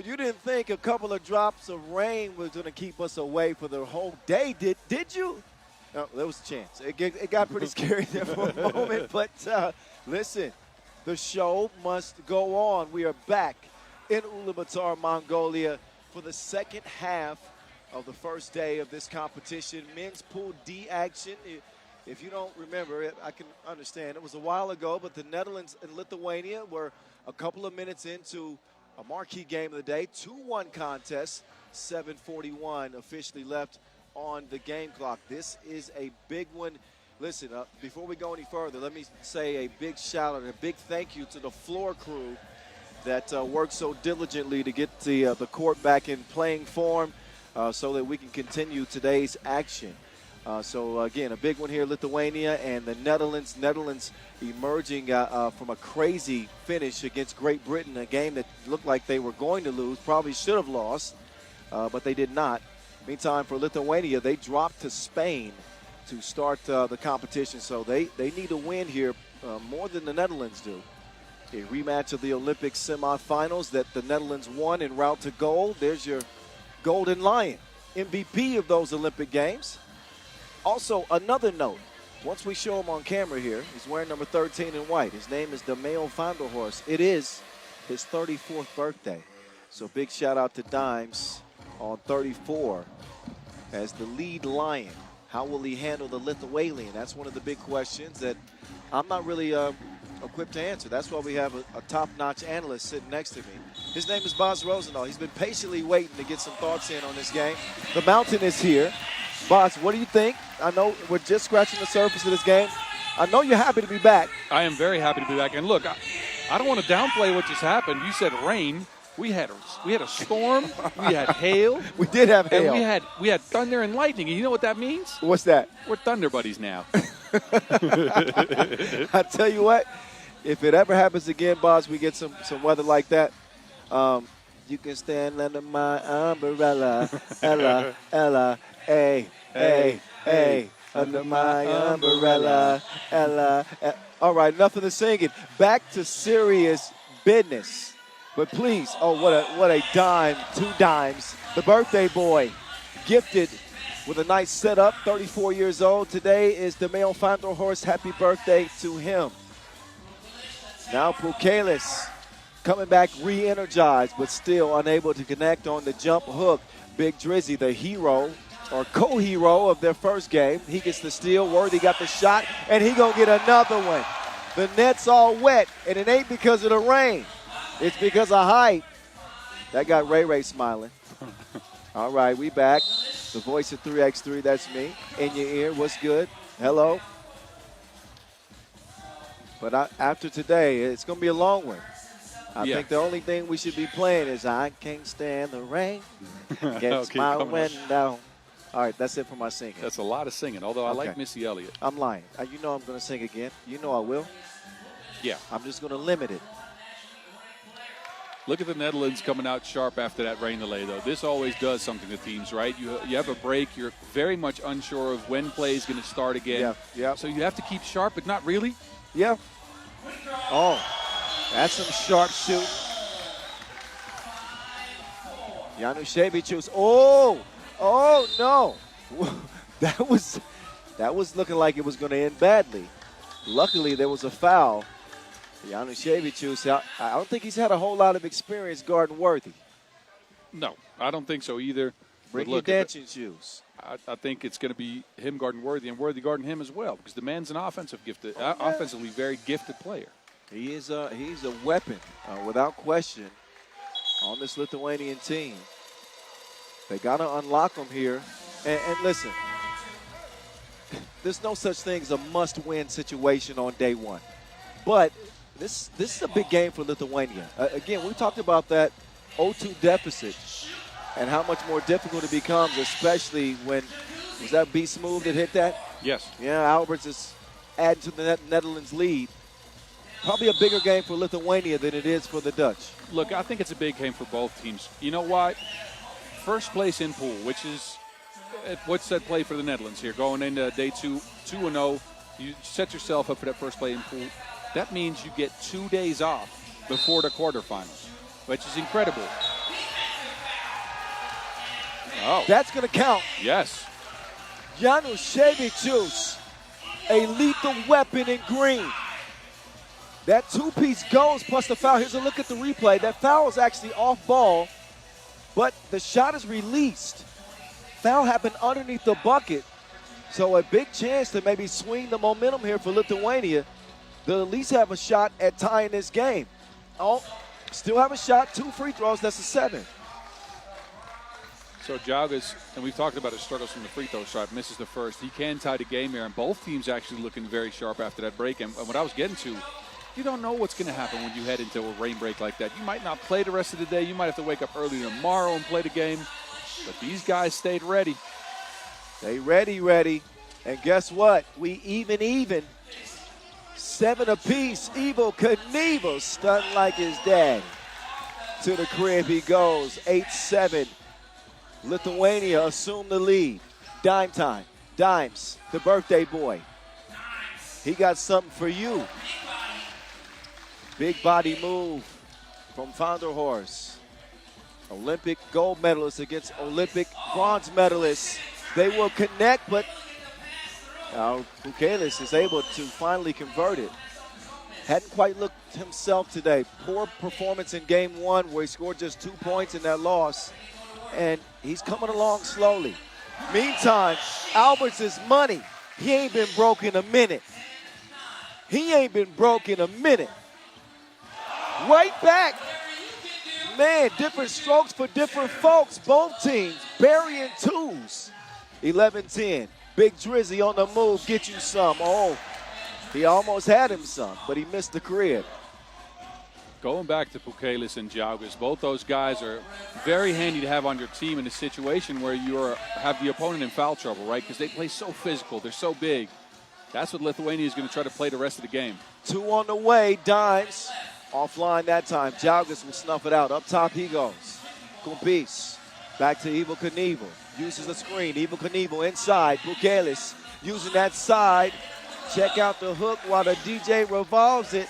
But you didn't think a couple of drops of rain was going to keep us away for the whole day, did you? No, there was a chance. It got pretty scary there for a moment. But listen, the show must go on. We are back in Ulaanbaatar, Mongolia, for the second half of the first day of this competition. Men's Pool D action. If you don't remember it, I can understand. It was a while ago, but the Netherlands and Lithuania were a couple of minutes into a marquee game of the day. 2-1 contest, 7:41 officially left on the game clock. This is a big one. Listen, before we go any further, let me say a big shout out and a big thank you to the floor crew that worked so diligently to get the court back in playing form so that we can continue today's action. So, again, a big one here, Lithuania and the Netherlands. Netherlands emerging from a crazy finish against Great Britain, a game that looked like they were going to lose, probably should have lost, but they did not. Meantime, for Lithuania, they dropped to Spain to start the competition. So they need a win here more than the Netherlands do. A rematch of the Olympic semifinals that the Netherlands won en route to gold. There's your Golden Lion, MVP of those Olympic Games. Also, another note, once we show him on camera here, he's wearing number 13 in white. His name is Daniel van der Horst. It is his 34th birthday. So big shout out to Dimes on 34 as the lead Lion. How will he handle the Lithuanian? That's one of the big questions that I'm not really equipped to answer. That's why we have a top-notch analyst sitting next to me. His name is Boz Rosendahl. He's been patiently waiting to get some thoughts in on this game. The Mountain is here. Boz, what do you think? I know we're just scratching the surface of this game. I know you're happy to be back. I am very happy to be back. And look, I don't want to downplay what just happened. You said rain. We had a storm. We had hail. We did have hail. And we had thunder and lightning. And you know what that means? What's that? We're Thunder Buddies now. I tell you what, if it ever happens again, Boz, we get some weather like that. You can stand under my umbrella, Ella, Ella, hey, hey, hey, under my umbrella, Ella. All right, enough of the singing. Back to serious business. But please, oh, what a dime, 2 dimes. The birthday boy, gifted with a nice setup, 34 years old. Today is Daniel van der Horst. Happy birthday to him. Now Pukelis coming back re-energized, but still unable to connect on the jump hook. Big Drizzy, the hero or co-hero of their first game. He gets the steal. Worthy got the shot, and he gonna get another one. The net's all wet, and it ain't because of the rain. It's because of height. That got Ray smiling. All right, we back. The voice of 3x3, that's me. In your ear, what's good? Hello. But after today, it's going to be a long one. I think the only thing we should be playing is I Can't Stand the Rain. Against my window. All right, that's it for my singing. That's a lot of singing, although I like Missy Elliott. I'm lying. You know I'm going to sing again. You know I will. Yeah. I'm just going to limit it. Look at the Netherlands coming out sharp after that rain delay, though. This always does something to teams, right? You have a break. You're very much unsure of when play is going to start again. Yeah. So you have to keep sharp, but not really. Yeah. Oh, that's some sharp shooting. Januszewicz. Oh, no. That was looking like it was going to end badly. Luckily, there was a foul. Ulaanbaatar, I don't think he's had a whole lot of experience guarding Worthy. No, I don't think so either. Bring your dancing shoes. I think it's going to be him guarding Worthy and Worthy guarding him as well, because the man's an offensively very gifted player. He's a weapon, without question, on this Lithuanian team. They got to unlock him here. And listen, there's no such thing as a must-win situation on day one. But this is a big game for Lithuania. Again, we talked about that 0-2 deficit and how much more difficult it becomes, especially when, was that B Smooth that hit that? Yes. Yeah, Alberts is adding to the Netherlands lead. Probably a bigger game for Lithuania than it is for the Dutch. Look, I think it's a big game for both teams. You know what? First place in pool, which is what's that play for the Netherlands here, going into day 2-0. You set yourself up for that first play in pool. That means you get 2 days off before the quarterfinals, which is incredible. Oh. That's going to count. Yes. Ulaanbaatar, a lethal weapon in green. That two-piece goes plus the foul. Here's a look at the replay. That foul is actually off ball, but the shot is released. Foul happened underneath the bucket. So a big chance to maybe swing the momentum here for Lithuania. They'll at least have a shot at tying this game. Oh, still have a shot, 2 free throws, that's a 7. So Jaugas, and we've talked about his struggles from the free throw shot, misses the first. He can tie the game here, and both teams actually looking very sharp after that break. And what I was getting to, you don't know what's going to happen when you head into a rain break like that. You might not play the rest of the day. You might have to wake up early tomorrow and play the game. But these guys stayed ready. They ready. And guess what? We even. 7 apiece. Evel Knievel stunned like his dad. To the crib he goes. 8-7. Lithuania assume the lead. Dime time. Dimes, the birthday boy. He got something for you. Big body move from Vanderhorst. Olympic gold medalist against Olympic bronze medalist. They will connect, but Pukelis is able to finally convert it. Hadn't quite looked himself today. Poor performance in game 1 where he scored just 2 points in that loss. And he's coming along slowly. Meantime, Alberts is money. He ain't been broke in a minute. Right back. Man, different strokes for different folks. Both teams burying twos. 11-10. Big Drizzy on the move. Get you some. Oh, he almost had him some, but he missed the crib. Going back to Pukelis and Jaugas, both those guys are very handy to have on your team in a situation where you have the opponent in foul trouble, right? Because they play so physical. They're so big. That's what Lithuania is going to try to play the rest of the game. 2 on the way. Dimes. Offline that time. Jaugas will snuff it out. Up top he goes. Kumpis. Back to Evel Knievel. Uses a screen. Evel Knievel inside. Pukelis using that side. Check out the hook while the DJ revolves it.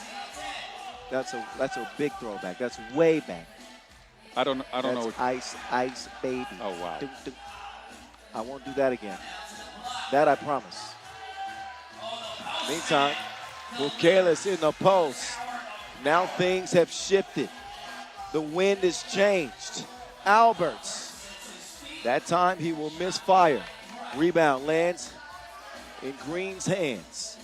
That's a big throwback. That's way back. I don't know. What ice, baby. Oh, wow. I won't do that again. That I promise. Meantime, Pukelis in the post. Now things have shifted. The wind has changed. Alberts. That time he will miss fire. Rebound lands in Green's hands.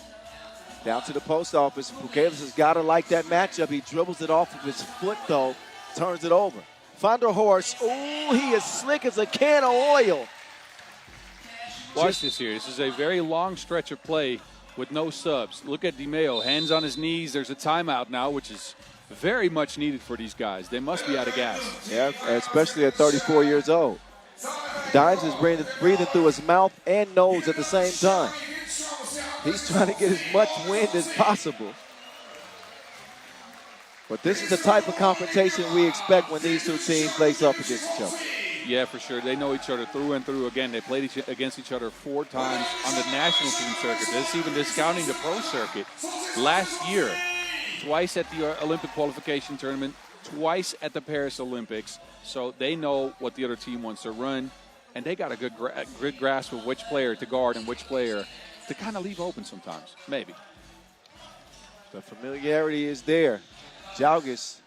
Down to the post office. Pukelis has got to like that matchup. He dribbles it off of his foot, though. Turns it over. Vanderhorst. Ooh, he is slick as a can of oil. Watch this here. This is a very long stretch of play with no subs. Look at DiMeo. Hands on his knees. There's a timeout now, which is very much needed for these guys. They must be out of gas. Yeah, especially at 34 years old. Dimes is breathing through his mouth and nose at the same time. He's trying to get as much wind as possible. But this is the type of confrontation we expect when these two teams face up against each other. Yeah, for sure. They know each other through and through. Again, they played against each other 4 times on the national team circuit. This is even discounting the pro circuit. Last year, twice at the Olympic qualification tournament, twice at the Paris Olympics. So they know what the other team wants to run, and they got a good grasp of which player to guard and which player to kind of leave open sometimes, maybe. The familiarity is there. Jaugas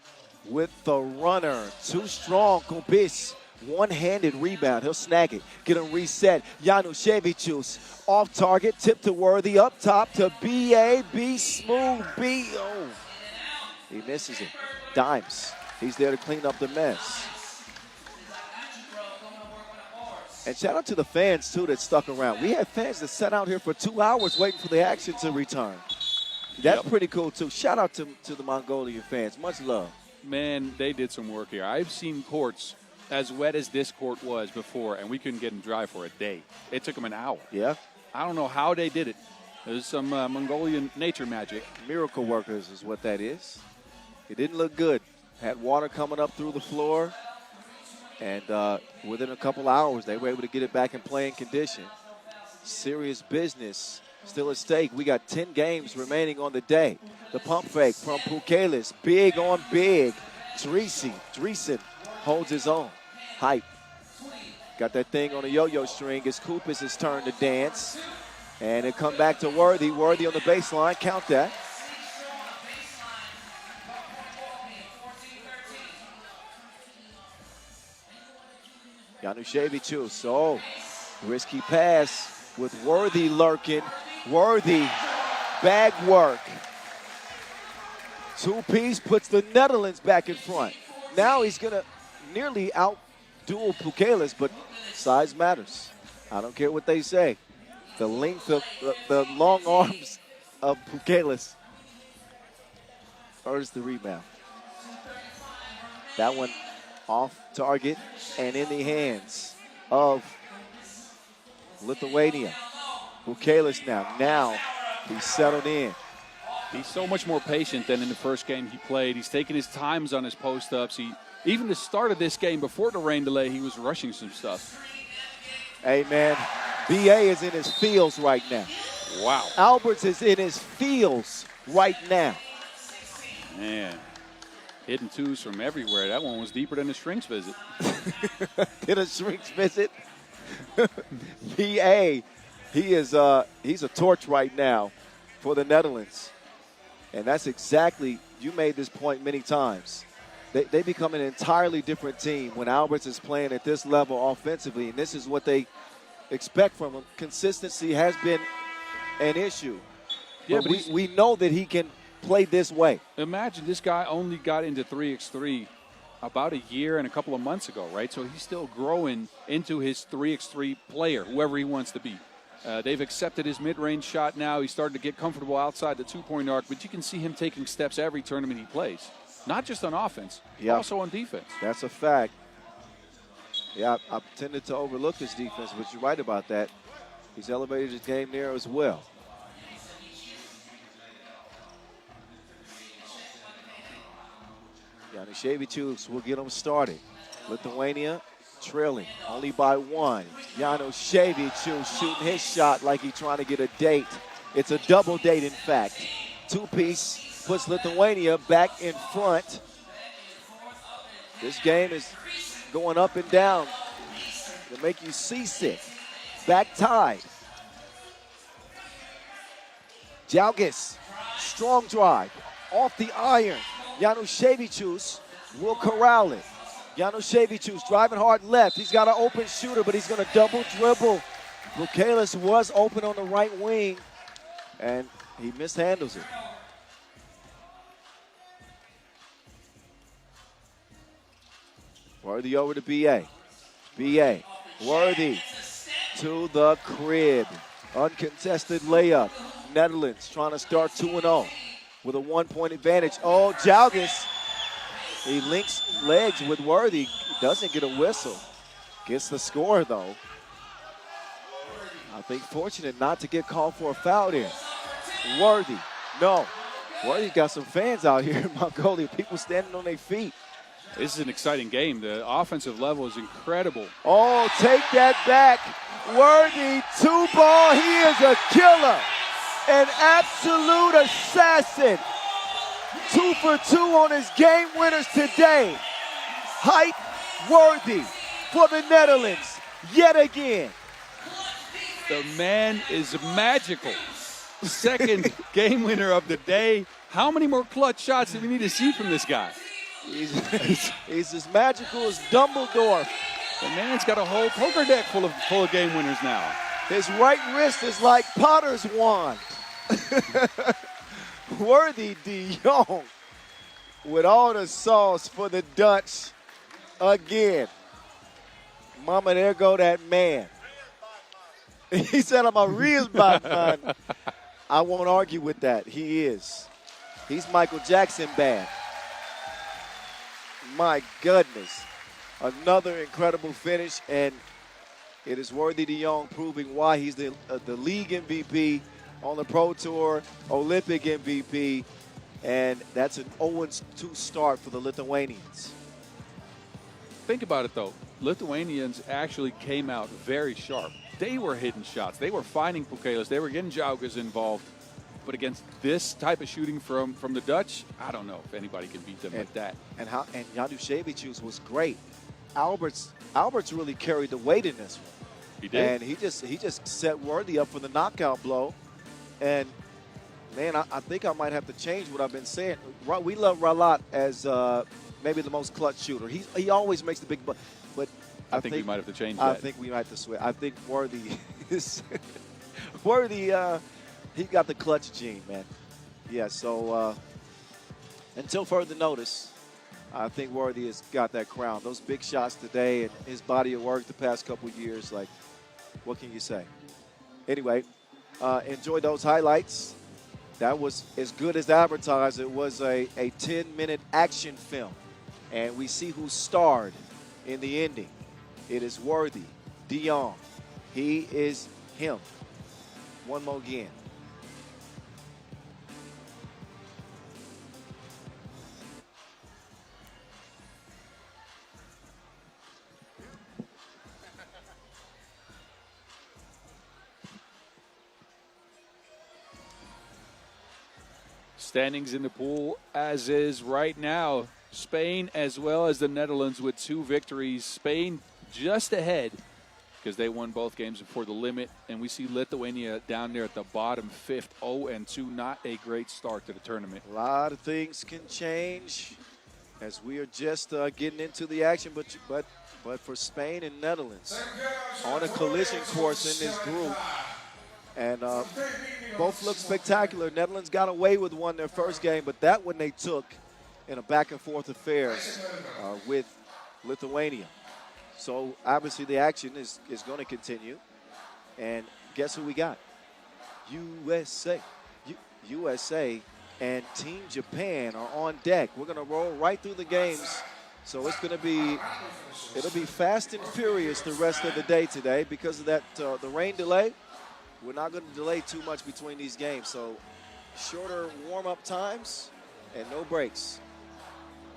with the runner. Too strong. Kumpis. One-handed rebound. He'll snag it. Get him reset. Ulaanbaatar off target. Tip to Worthy. Up top to B.A. B. Smooth. B. Oh. He misses it. Dimes. He's there to clean up the mess. And shout out to the fans, too, that stuck around. We had fans that sat out here for 2 hours waiting for the action to return. That's pretty cool, too. Shout out to the Mongolian fans. Much love. Man, they did some work here. I've seen courts as wet as this court was before, and we couldn't get them dry for a day. It took them an hour. Yeah. I don't know how they did it. There's some Mongolian nature magic. Miracle workers is what that is. It didn't look good. Had water coming up through the floor. And within a couple hours, they were able to get it back in playing condition. Serious business still at stake. We got 10 games remaining on the day. The pump fake from Pukelis. Big on big. Dreesen holds his own. Hype. got that thing on a yo-yo string. It's Kupis' turn to dance. And it come back to Worthy. Worthy on the baseline. Count that. Januszewicz. Oh, risky pass with Worthy lurking. Worthy, bag work. Two-piece puts the Netherlands back in front. Now he's going to nearly out-duel Pukelis, but size matters. I don't care what they say. The length of the long arms of Pukelis earns the rebound. That one off target and in the hands of Lithuania. Pukelis now he's settled in. He's so much more patient than in the first game he played. He's taking his times on his post-ups. Even the start of this game, before the rain delay, he was rushing some stuff. Hey, man, BA is in his feels right now. Wow. Alberts is in his feels right now. Man, hitting twos from everywhere. That one was deeper than a shrink's visit. Did a shrink's visit? BA, he's a torch right now for the Netherlands. And that's exactly, you made this point many times. They become an entirely different team when Alberts is playing at this level offensively, and this is what they expect from him. Consistency has been an issue. Yeah, but we know that he can play this way. Imagine this guy only got into 3x3 about a year and a couple of months ago, right? So he's still growing into his 3x3 player, whoever he wants to be. They've accepted his mid-range shot now. He's starting to get comfortable outside the two-point arc, but you can see him taking steps every tournament he plays. Not just on offense, also on defense. That's a fact. Yeah, I tended to overlook his defense, but you're right about that. He's elevated his game there as well. Januszewicz will get him started. Lithuania trailing only by one. Januszewicz shooting his shot like he's trying to get a date. It's a double date, in fact. Two-piece puts Lithuania back in front. This game is going up and down to make you seasick. Back tied. Jalgis, strong drive, off the iron. Januszewicz will corral it. Januszewicz driving hard left. He's got an open shooter, but he's going to double dribble. Pukelis was open on the right wing, and he mishandles it. Worthy over to BA. BA, Worthy to the crib. Uncontested layup. Netherlands trying to start 2-0 with a 1-point advantage. Oh, Jalgis. He links legs with Worthy. Doesn't get a whistle. Gets the score, though. I think fortunate not to get called for a foul there. Worthy. No. Worthy's got some fans out here in Mongolia. People standing on their feet. This is an exciting game. The offensive level is incredible. Oh, take that back. Worthy, 2-ball. He is a killer. An absolute assassin. 2 for 2 on his game winners today. Height Worthy for the Netherlands yet again. The man is magical. Second game winner of the day. How many more clutch shots do we need to see from this guy? He's as magical as Dumbledore. The man's got a whole poker deck full of game winners now. His right wrist is like Potter's wand. Worthy de Jong with all the sauce for the Dutch again. Mama, there go that man. He said, I'm a real bad man. I won't argue with that. He is. He's Michael Jackson bad. My goodness. Another incredible finish, and it is Worthy de Jong proving why he's the league MVP on the Pro Tour, Olympic MVP, and that's an 0-2 start for the Lithuanians. Think about it, though. Lithuanians actually came out very sharp. They were hitting shots. They were finding Pukelis. They were getting Jalgis involved. But against this type of shooting from the Dutch, I don't know if anybody can beat them like that. And Januszewicz was great. Alberts really carried the weight in this one. He did. And he just set Worthy up for the knockout blow. And man, I think I might have to change what I've been saying. We love Ralat as maybe the most clutch shooter. He always makes the big but I think we might have to change that. I think we might have to switch. I think Worthy is Worthy. He got the clutch gene, man. Yeah. So until further notice, I think Worthy has got that crown. Those big shots today and his body of work the past couple of years. Like, what can you say? Anyway, enjoy those highlights. That was as good as advertised. It was a 10-minute action film. And we see who starred in the ending. It is Worthy, Dion. He is him. One more again. Standings in the pool as is right now. Spain as well as the Netherlands with 2 victories. Spain just ahead because they won both games before the limit. And we see Lithuania down there at the bottom, 5th, 0-2. Not a great start to the tournament. A lot of things can change as we are just getting into the action. But for Spain and Netherlands on a collision course in this group. And both look spectacular. Netherlands got away with one their first game, but that one they took in a back-and-forth affair with Lithuania. So obviously the action is going to continue. And guess who we got? USA. USA and Team Japan are on deck. We're going to roll right through the games. So it'll be fast and furious the rest of the day today because of that the rain delay. We're not going to delay too much between these games. So shorter warm-up times and no breaks.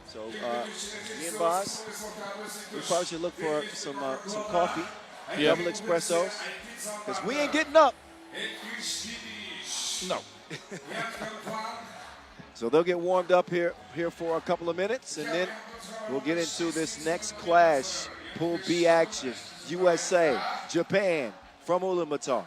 So me and Boss, we probably should look for some coffee, double espressos, because we ain't getting up. No. So they'll get warmed up here for a couple of minutes, and then we'll get into this next clash, Pool B action, USA, Japan from Ulaanbaatar.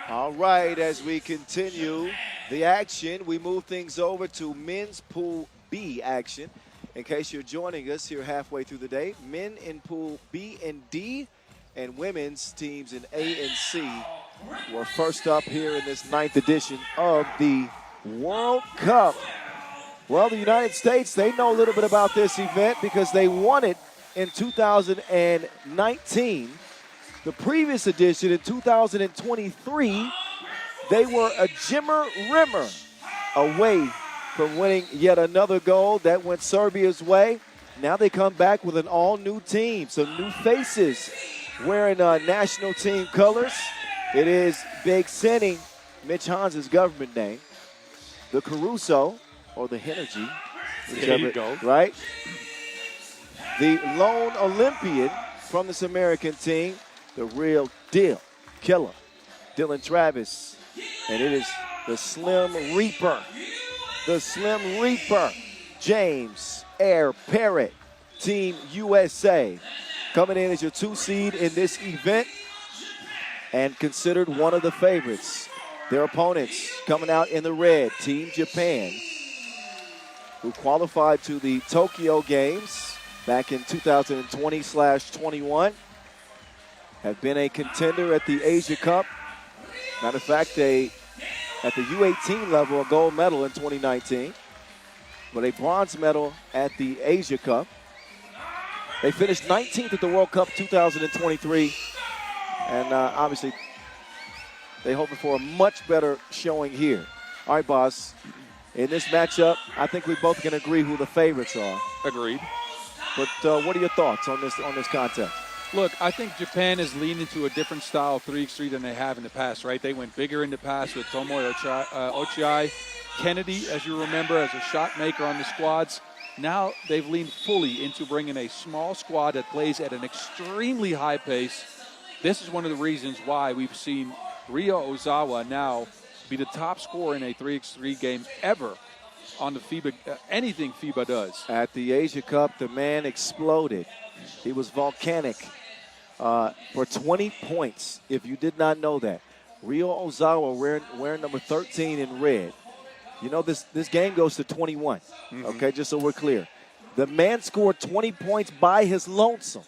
All right, as we continue the action, we move things over to men's Pool B action. In case you're joining us here halfway through the day, men in Pool B and D and women's teams in A and C were first up here in this 9th edition of the World Cup. Well, the United States, they know a little bit about this event because they won it in 2019. The previous edition in 2023, they were a rimmer away from winning yet another gold. That went Serbia's way. Now they come back with an all-new team, some new faces wearing national team colors. It is Big Senny, Mitch Hans's government name, the Caruso, or the Henergy, there you go. Right? The lone Olympian from this American team, the real deal killer, Dylan Travis. And it is the Slim Reaper, James Air Parrott, Team USA, coming in as your 2 seed in this event and considered one of the favorites. Their opponents coming out in the red, Team Japan, who qualified to the Tokyo Games back in 2020/21. Have been a contender at the Asia Cup. Matter of fact, at the U18 level, a gold medal in 2019, but a bronze medal at the Asia Cup. They finished 19th at the World Cup 2023, and obviously they're hoping for a much better showing here. All right, boss, in this matchup, I think we both can agree who the favorites are. Agreed. But what are your thoughts on this contest? Look, I think Japan is leaning to a different style of 3x3 than they have in the past, right? They went bigger in the past with Tomoe Ochiai. Kennedy, as you remember, as a shot maker on the squads. Now they've leaned fully into bringing a small squad that plays at an extremely high pace. This is one of the reasons why we've seen Ryo Ozawa now be the top scorer in a 3x3 game ever on the FIBA, anything FIBA does. At the Asia Cup, the man exploded. He was volcanic for 20 points, if you did not know that. Ryo Ozawa wearing number 13 in red. You know, this game goes to 21, okay, just so we're clear. The man scored 20 points by his lonesome.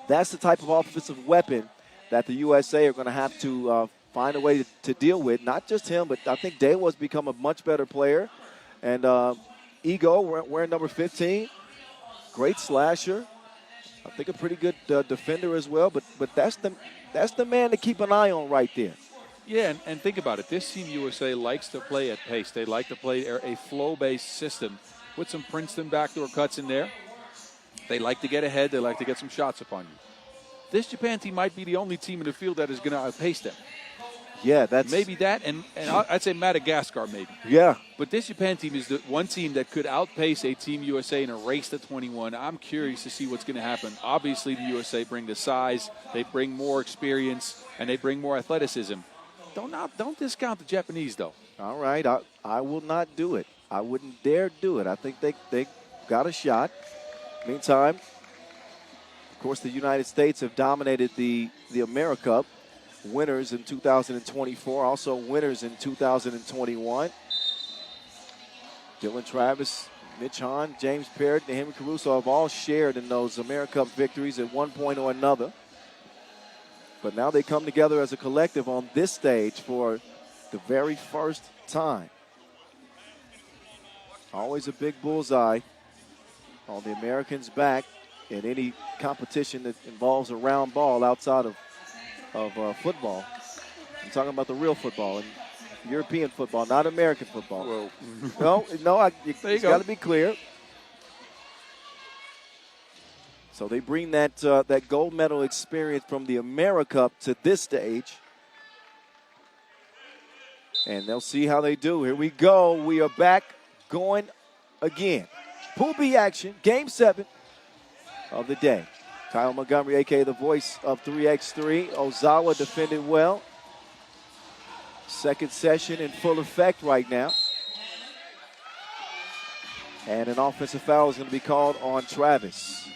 That's the type of offensive weapon that the USA are going to have to find a way to deal with. Not just him, but I think Dewa's become a much better player. And Ego wearing number 15, great slasher. I think a pretty good defender as well, but that's the man to keep an eye on right there. Yeah, and think about it. This Team USA likes to play at pace. They like to play a flow-based system with some Princeton backdoor cuts in there. They like to get ahead. They like to get some shots upon you. This Japan team might be the only team in the field that is going to outpace them. Yeah, that's maybe that, and I'd say Madagascar maybe. Yeah. But this Japan team is the one team that could outpace a Team USA in a race to 21. I'm curious to see what's going to happen. Obviously, the USA bring the size, they bring more experience, and they bring more athleticism. Don't discount the Japanese, though. All right, I will not do it. I wouldn't dare do it. I think they got a shot. Meantime, of course, the United States have dominated the AmeriCup. Winners in 2024, also winners in 2021. Dylan Travis, Mitch Hahn, James Parrott, and Henry Caruso have all shared in those AmeriCup victories at one point or another. But now they come together as a collective on this stage for the very first time. Always a big bullseye on the Americans' back in any competition that involves a round ball outside of football. I'm talking about the real football and European football, not American football. Whoa. It's got to be clear. So they bring that gold medal experience from the AmeriCup to this stage. And they'll see how they do. Here we go. We are back going again. Pool B action, Game 7 of the day. Kyle Montgomery, a.k.a. the voice of 3x3. Ozawa defended well. Second session in full effect right now. And an offensive foul is going to be called on Travis.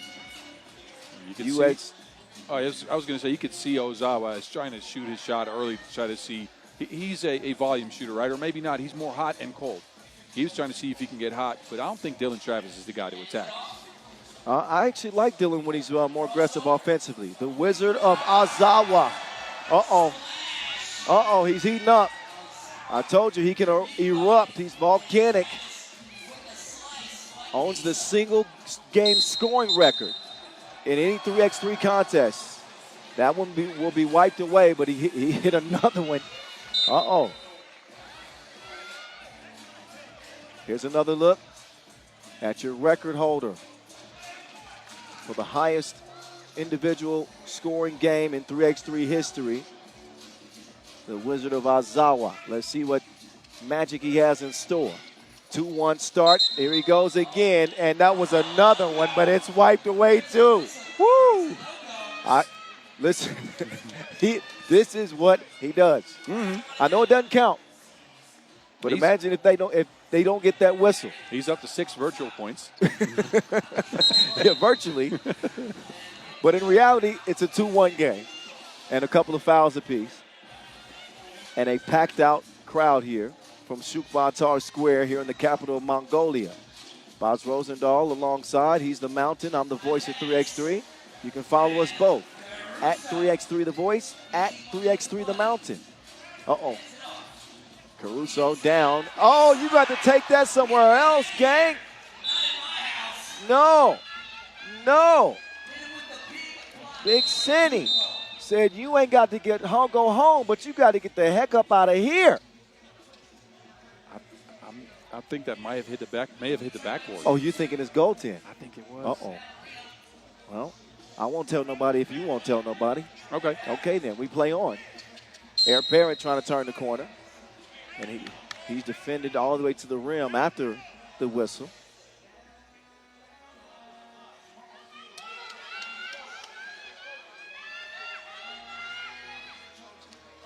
I was going to say, you could see Ozawa is trying to shoot his shot early to try to see. He's a volume shooter, right? Or maybe not. He's more hot and cold. He was trying to see if he can get hot, but I don't think Dylan Travis is the guy to attack. I actually like Dylan when he's more aggressive offensively. The Wizard of Ozawa. He's heating up. I told you he can erupt. He's volcanic. Owns the single game scoring record in any 3x3 contest. That one will be wiped away, but he hit another one. Here's another look at your record holder for the highest individual scoring game in 3x3 history, the Wizard of Ozawa. Let's see what magic he has in store. 2-1 start. Here he goes again, and that was another one, but it's wiped away too. Woo! Listen, this is what he does. I know it doesn't count, but imagine if they don't get that whistle. He's up to 6 virtual points. Yeah, virtually. But in reality, it's a 2-1 game and a couple of fouls apiece. And a packed-out crowd here from Ulaanbaatar Square here in the capital of Mongolia. Boz Rosendahl alongside. He's the Mountain. I'm the voice of 3x3. You can follow us both at 3x3 The Voice, at 3x3 The Mountain. Caruso down. Oh, you got to take that somewhere else, gang. No. Big Cindy said you ain't got to go home, but you got to get the heck up out of here. I think that may have hit the backboard. Oh, you thinking it's goaltend? I think it was. Well, I won't tell nobody if you won't tell nobody. Okay. Okay, then we play on. Air Parrott trying to turn the corner. And he's defended all the way to the rim after the whistle.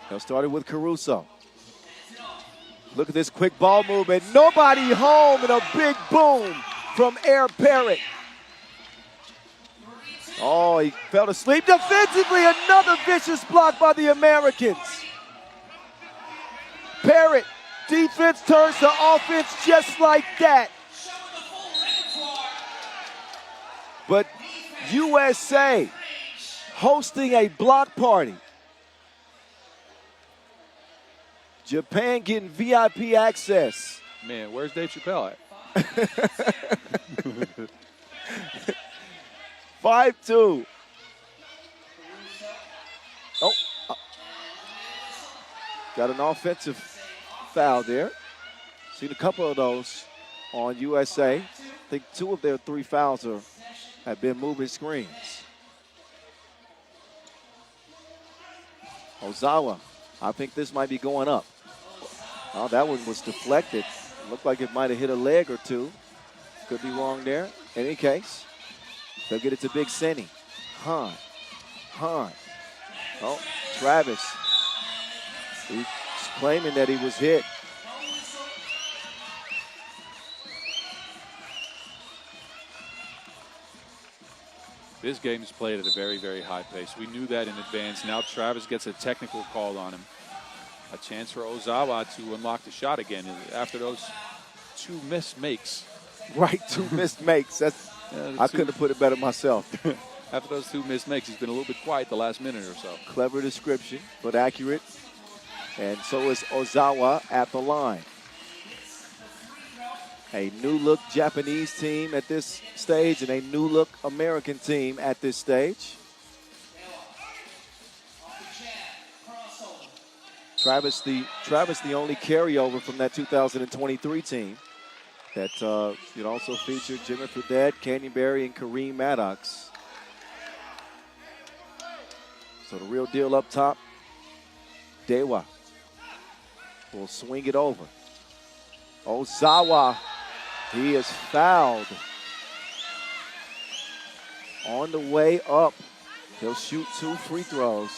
They'll start it with Caruso. Look at this quick ball movement. Nobody home, and a big boom from Air Parrott. Oh, he fell asleep defensively. Another vicious block by the Americans. Parrott, defense turns to offense just like that. But USA hosting a block party. Japan getting VIP access. Man, where's Dave Chappelle at? 5-2. Got an offensive foul there. Seen a couple of those on USA. I think 2 of their 3 fouls have been moving screens. Ozawa I think this might be going up. Oh, that one was deflected. Looked like it might have hit a leg or two. Could be wrong there. In any case, they'll get it to Big Senny. Hahn. Oh, Travis. He's claiming that he was hit. This game is played at a very, very high pace. We knew that in advance. Now Travis gets a technical call on him. A chance for Ozawa to unlock the shot again after those 2 missed makes. Right, 2 missed makes. I couldn't have put it better myself. After those 2 missed makes, he's been a little bit quiet the last minute or so. Clever description, but accurate. And so is Ozawa at the line. A new-look Japanese team at this stage and a new-look American team at this stage. Travis the only carryover from that 2023 team that it also featured Jimmy Fredette, Canyon Barry, and Kareem Maddox. So the real deal up top. Dewa will swing it over. Ozawa, he is fouled. On the way up, he'll shoot 2 free throws.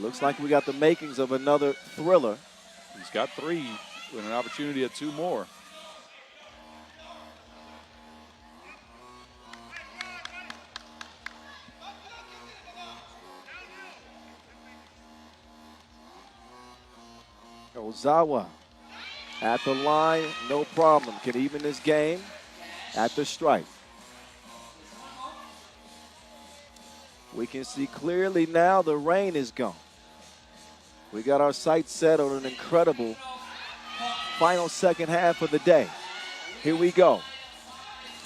Looks like we got the makings of another thriller. He's got 3 with an opportunity at 2 more. Ozawa at the line, no problem. Can even this game at the stripe. We can see clearly now the rain is gone. We got our sights set on an incredible final second half of the day. Here we go.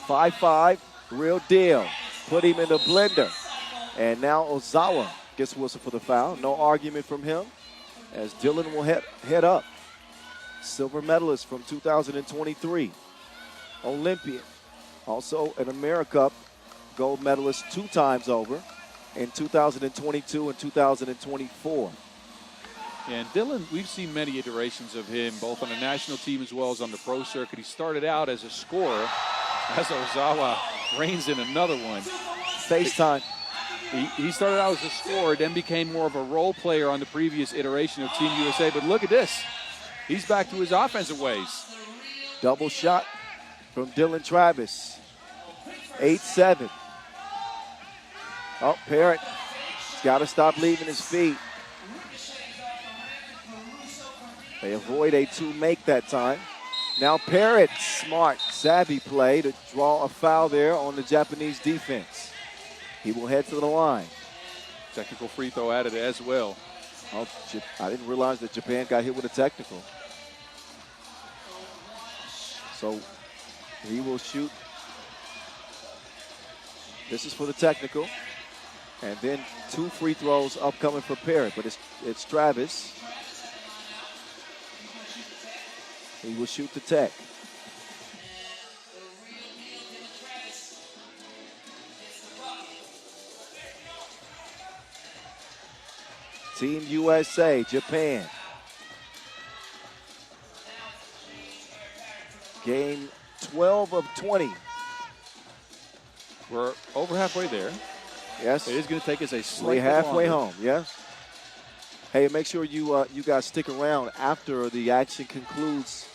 5-5, real deal. Put him in the blender. And now Ozawa gets whistled for the foul. No argument from him as Dylan will head up. Silver medalist from 2023. Olympian. Also an AmeriCup gold medalist 2 times over in 2022 and 2024. And Dylan, we've seen many iterations of him, both on the national team as well as on the pro circuit. He started out as a scorer, as Ozawa reigns in another one. FaceTime. He started out as a scorer, then became more of a role player on the previous iteration of Team USA. But look at this. He's back to his offensive ways. Double shot from Dylan Travis. 8-7. Oh, Parrott. He's got to stop leaving his feet. They avoid a 2-make that time. Now Parrott, smart, savvy play to draw a foul there on the Japanese defense. He will head to the line. Technical free throw added as well. Oh, I didn't realize that Japan got hit with a technical. So he will shoot. This is for the technical. And then 2 free throws upcoming for Parrott, but it's Travis. He will shoot the tech. Team USA, Japan. Game 12 of 20. We're over halfway there. Yes. It is going to take us a slightly We're halfway longer. home, yes. Hey, make sure you guys stick around after the action concludes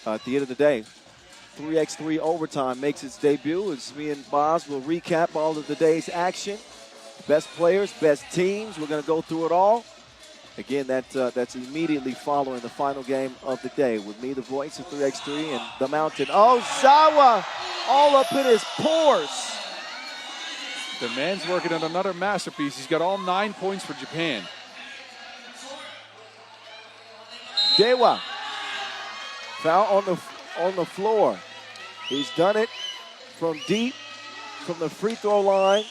at the end of the day. 3x3 overtime makes its debut as me and Boz will recap all of the day's action. Best players, best teams. We're going to go through it all. Again, that's immediately following the final game of the day. With me, the voice of 3x3 and the Mountain. Ozawa all up in his pores. The man's working on another masterpiece. He's got all 9 points for Japan. Dewa. Foul on the floor. He's done it from deep, from the free throw line.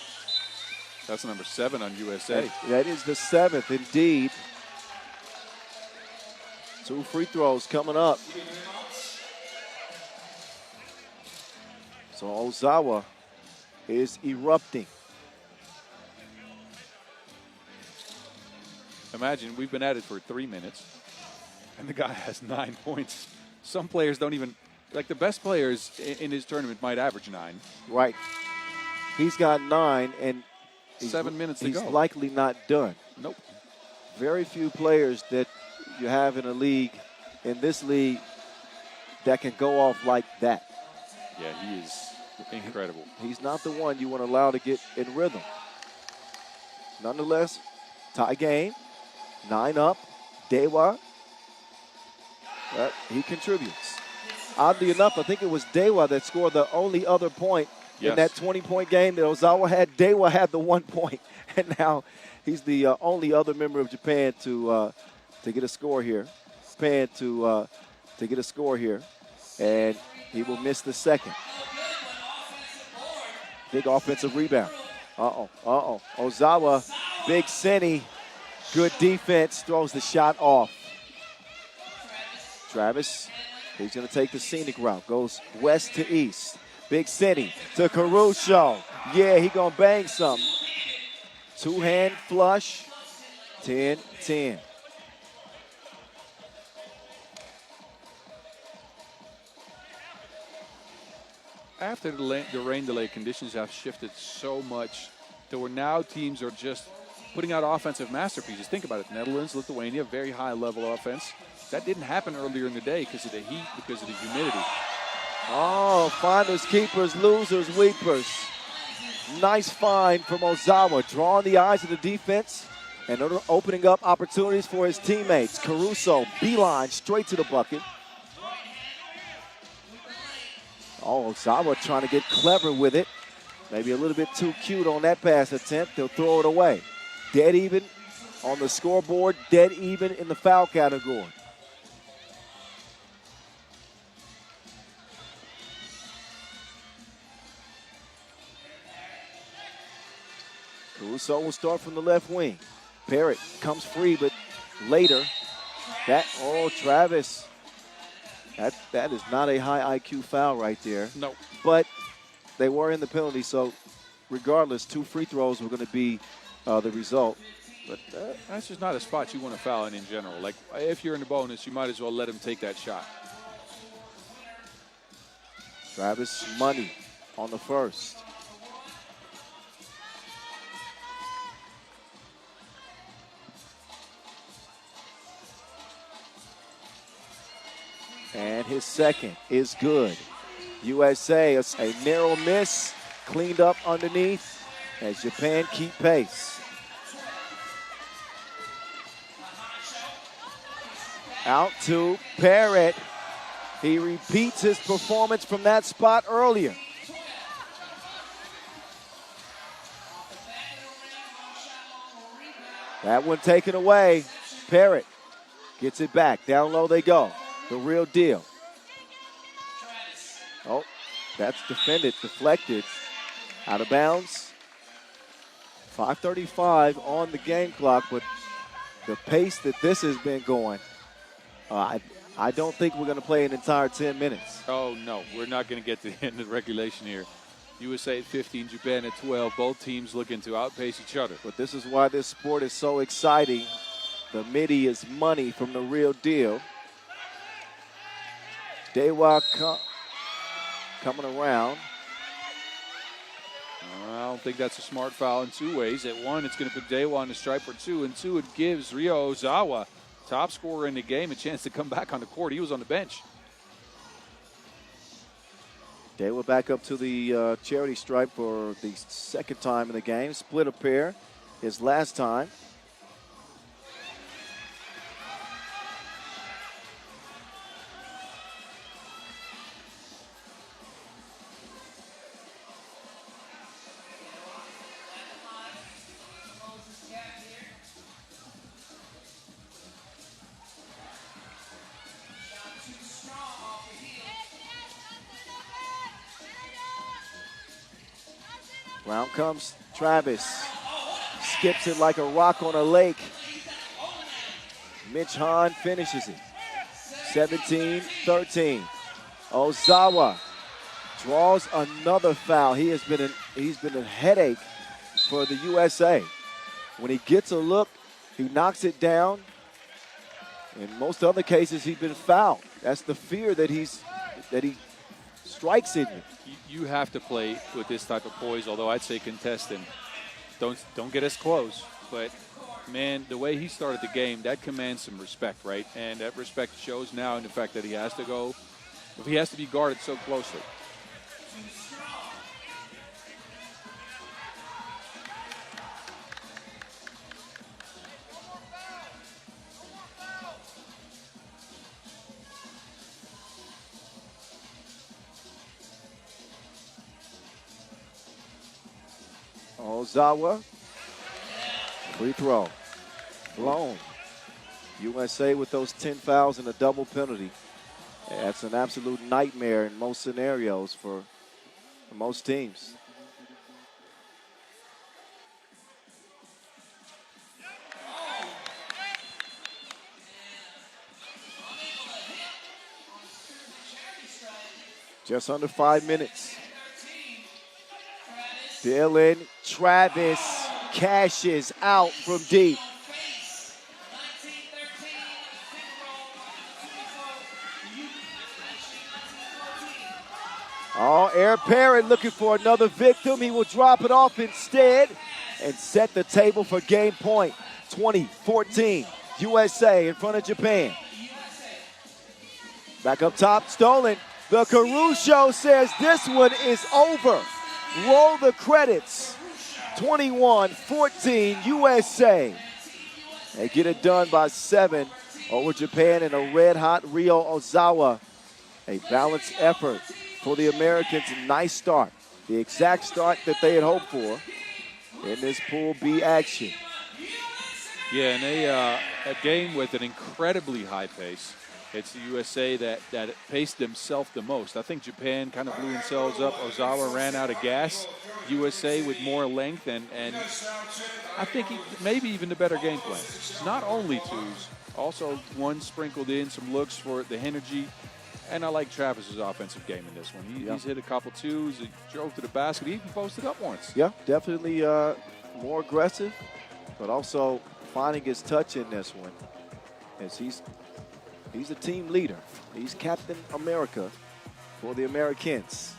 That's number 7 on USA. That is the 7th, indeed. 2 free throws coming up. So Ozawa is erupting. Imagine, we've been at it for 3 minutes, and the guy has 9 points. Some players don't even, like the best players in his tournament might average 9. Right. He's got 9, and 7 minutes to go. He's likely not done. Nope. Very few players that you have in a league, in this league, that can go off like that. Yeah, he is incredible. He's not the one you want to allow to get in rhythm. Nonetheless, tie game, 9 up, Dewa. He contributes. Oddly enough, I think it was Dewa that scored the only other point in that 20-point game that Ozawa had. Dewa had the 1 point, and now he's the only other member of Japan to get a score here. Japan to get a score here, and he will miss the second. Big offensive rebound. Ozawa, big Senny, good defense, throws the shot off. Travis, he's going to take the scenic route, goes west to east. Big Senny to Caruso. Yeah, he going to bang something. Two-hand flush, 10-10. After the rain delay, conditions have shifted so much that where now teams are just putting out offensive masterpieces. Think about it. Netherlands, Lithuania, very high-level offense. That didn't happen earlier in the day because of the heat, because of the humidity. Oh, finders, keepers, losers, weepers. Nice find from Ozawa, drawing the eyes of the defense and opening up opportunities for his teammates. Caruso, beeline, straight to the bucket. Oh, Ozawa trying to get clever with it. Maybe a little bit too cute on that pass attempt. They'll throw it away. Dead even on the scoreboard, dead even in the foul category. Caruso will start from the left wing. Parrott comes free, but later, Travis. That is not a high IQ foul right there. No. But they were in the penalty, so regardless, 2 free throws were going to be the result. But that's just not a spot you want to foul in general. Like, if you're in the bonus, you might as well let him take that shot. Travis money on the first. And his second is good. USA, a narrow miss, cleaned up underneath as Japan keep pace. Out to Parrott. He repeats his performance from that spot earlier. That one taken away. Parrott gets it back. Down low they go. The real deal. Oh, that's deflected. Out of bounds. 5:35 on the game clock, but the pace that this has been going, I don't think we're going to play an entire 10 minutes. Oh, no. We're not going to get to the end of regulation here. USA at 15, Japan at 12. Both teams looking to outpace each other. But this is why this sport is so exciting. The midi is money from the real deal. Dewa coming around. I don't think that's a smart foul in 2 ways. At 1, it's going to put Dewa on the stripe for 2. And 2, it gives Ryo Ozawa, top scorer in the game, a chance to come back on the court. He was on the bench. Dewa back up to the charity stripe for the second time in the game. Split a pair his last time. Round comes Travis. Skips it like a rock on a lake. Mitch Hahn finishes it. 17-13. Ozawa draws another foul. He's been a headache for the USA. When he gets a look, He knocks it down. In most other cases, he's been fouled. That's the fear that he strikes in you. You have to play with this type of poise, although I'd say contestant. Don't get us close. But, man, the way he started the game, that commands some respect, right? And that respect shows now in the fact that he has to be guarded so closely. Ozawa, free throw, blown. USA with those 10 fouls and a double penalty. That's an absolute nightmare in most scenarios for most teams. Just under 5 minutes. Dylan Travis cashes out from deep. Oh, Air Parrott looking for another victim. He will drop it off instead and set the table for game point. 20-14, USA in front of Japan. Back up top, stolen. The Caruso says this one is over. Roll the credits. 21-14 USA. They get it done by 7 over Japan in a red-hot Ryo Ozawa. A balanced effort for the Americans. Nice start. The exact start that they had hoped for in this Pool B action. Yeah, and a game with an incredibly high pace. It's the USA that paced themselves the most. I think Japan kind of blew themselves up. Ozawa ran out of gas. USA with more length, and I think maybe even the better game plan. Not only twos, also one sprinkled in, some looks for the energy. And I like Travis's offensive game in this one. He's hit a couple twos. He drove to the basket. He even posted up once. Yeah, definitely more aggressive, but also finding his touch in this one as he's a team leader. He's Captain America for the Americans.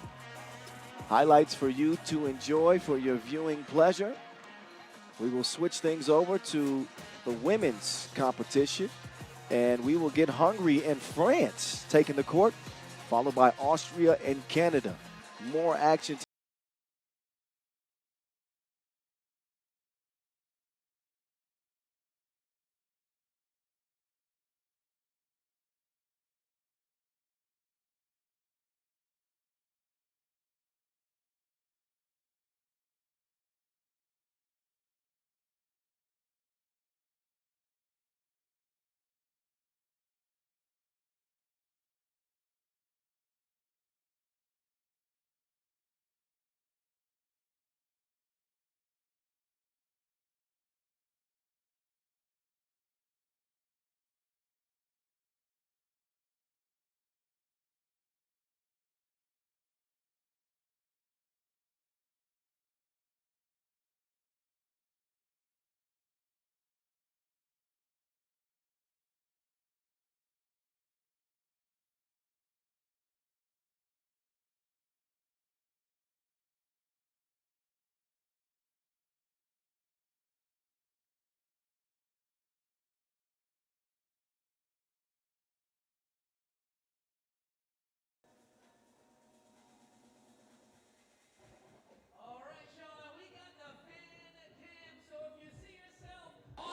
Highlights for you to enjoy for your viewing pleasure. We will switch things over to the women's competition, and we will get Hungary and France taking the court, followed by Austria and Canada. More action.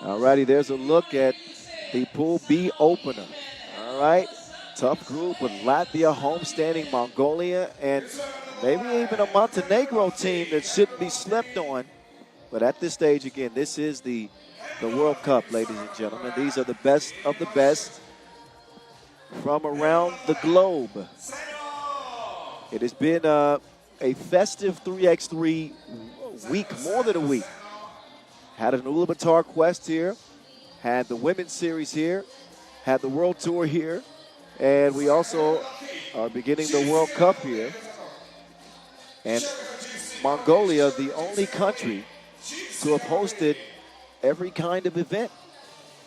All righty, there's a look at the Pool B opener. All right, tough group with Latvia, homestanding Mongolia, and maybe even a Montenegro team that shouldn't be slept on. But at this stage, again, this is the World Cup, ladies and gentlemen. These are the best of the best from around the globe. It has been a festive 3x3 week, more than a week. Had an Ulaanbaatar quest here, had the Women's Series here, had the World Tour here, and we also are beginning the World Cup here. And Mongolia, the only country to have hosted every kind of event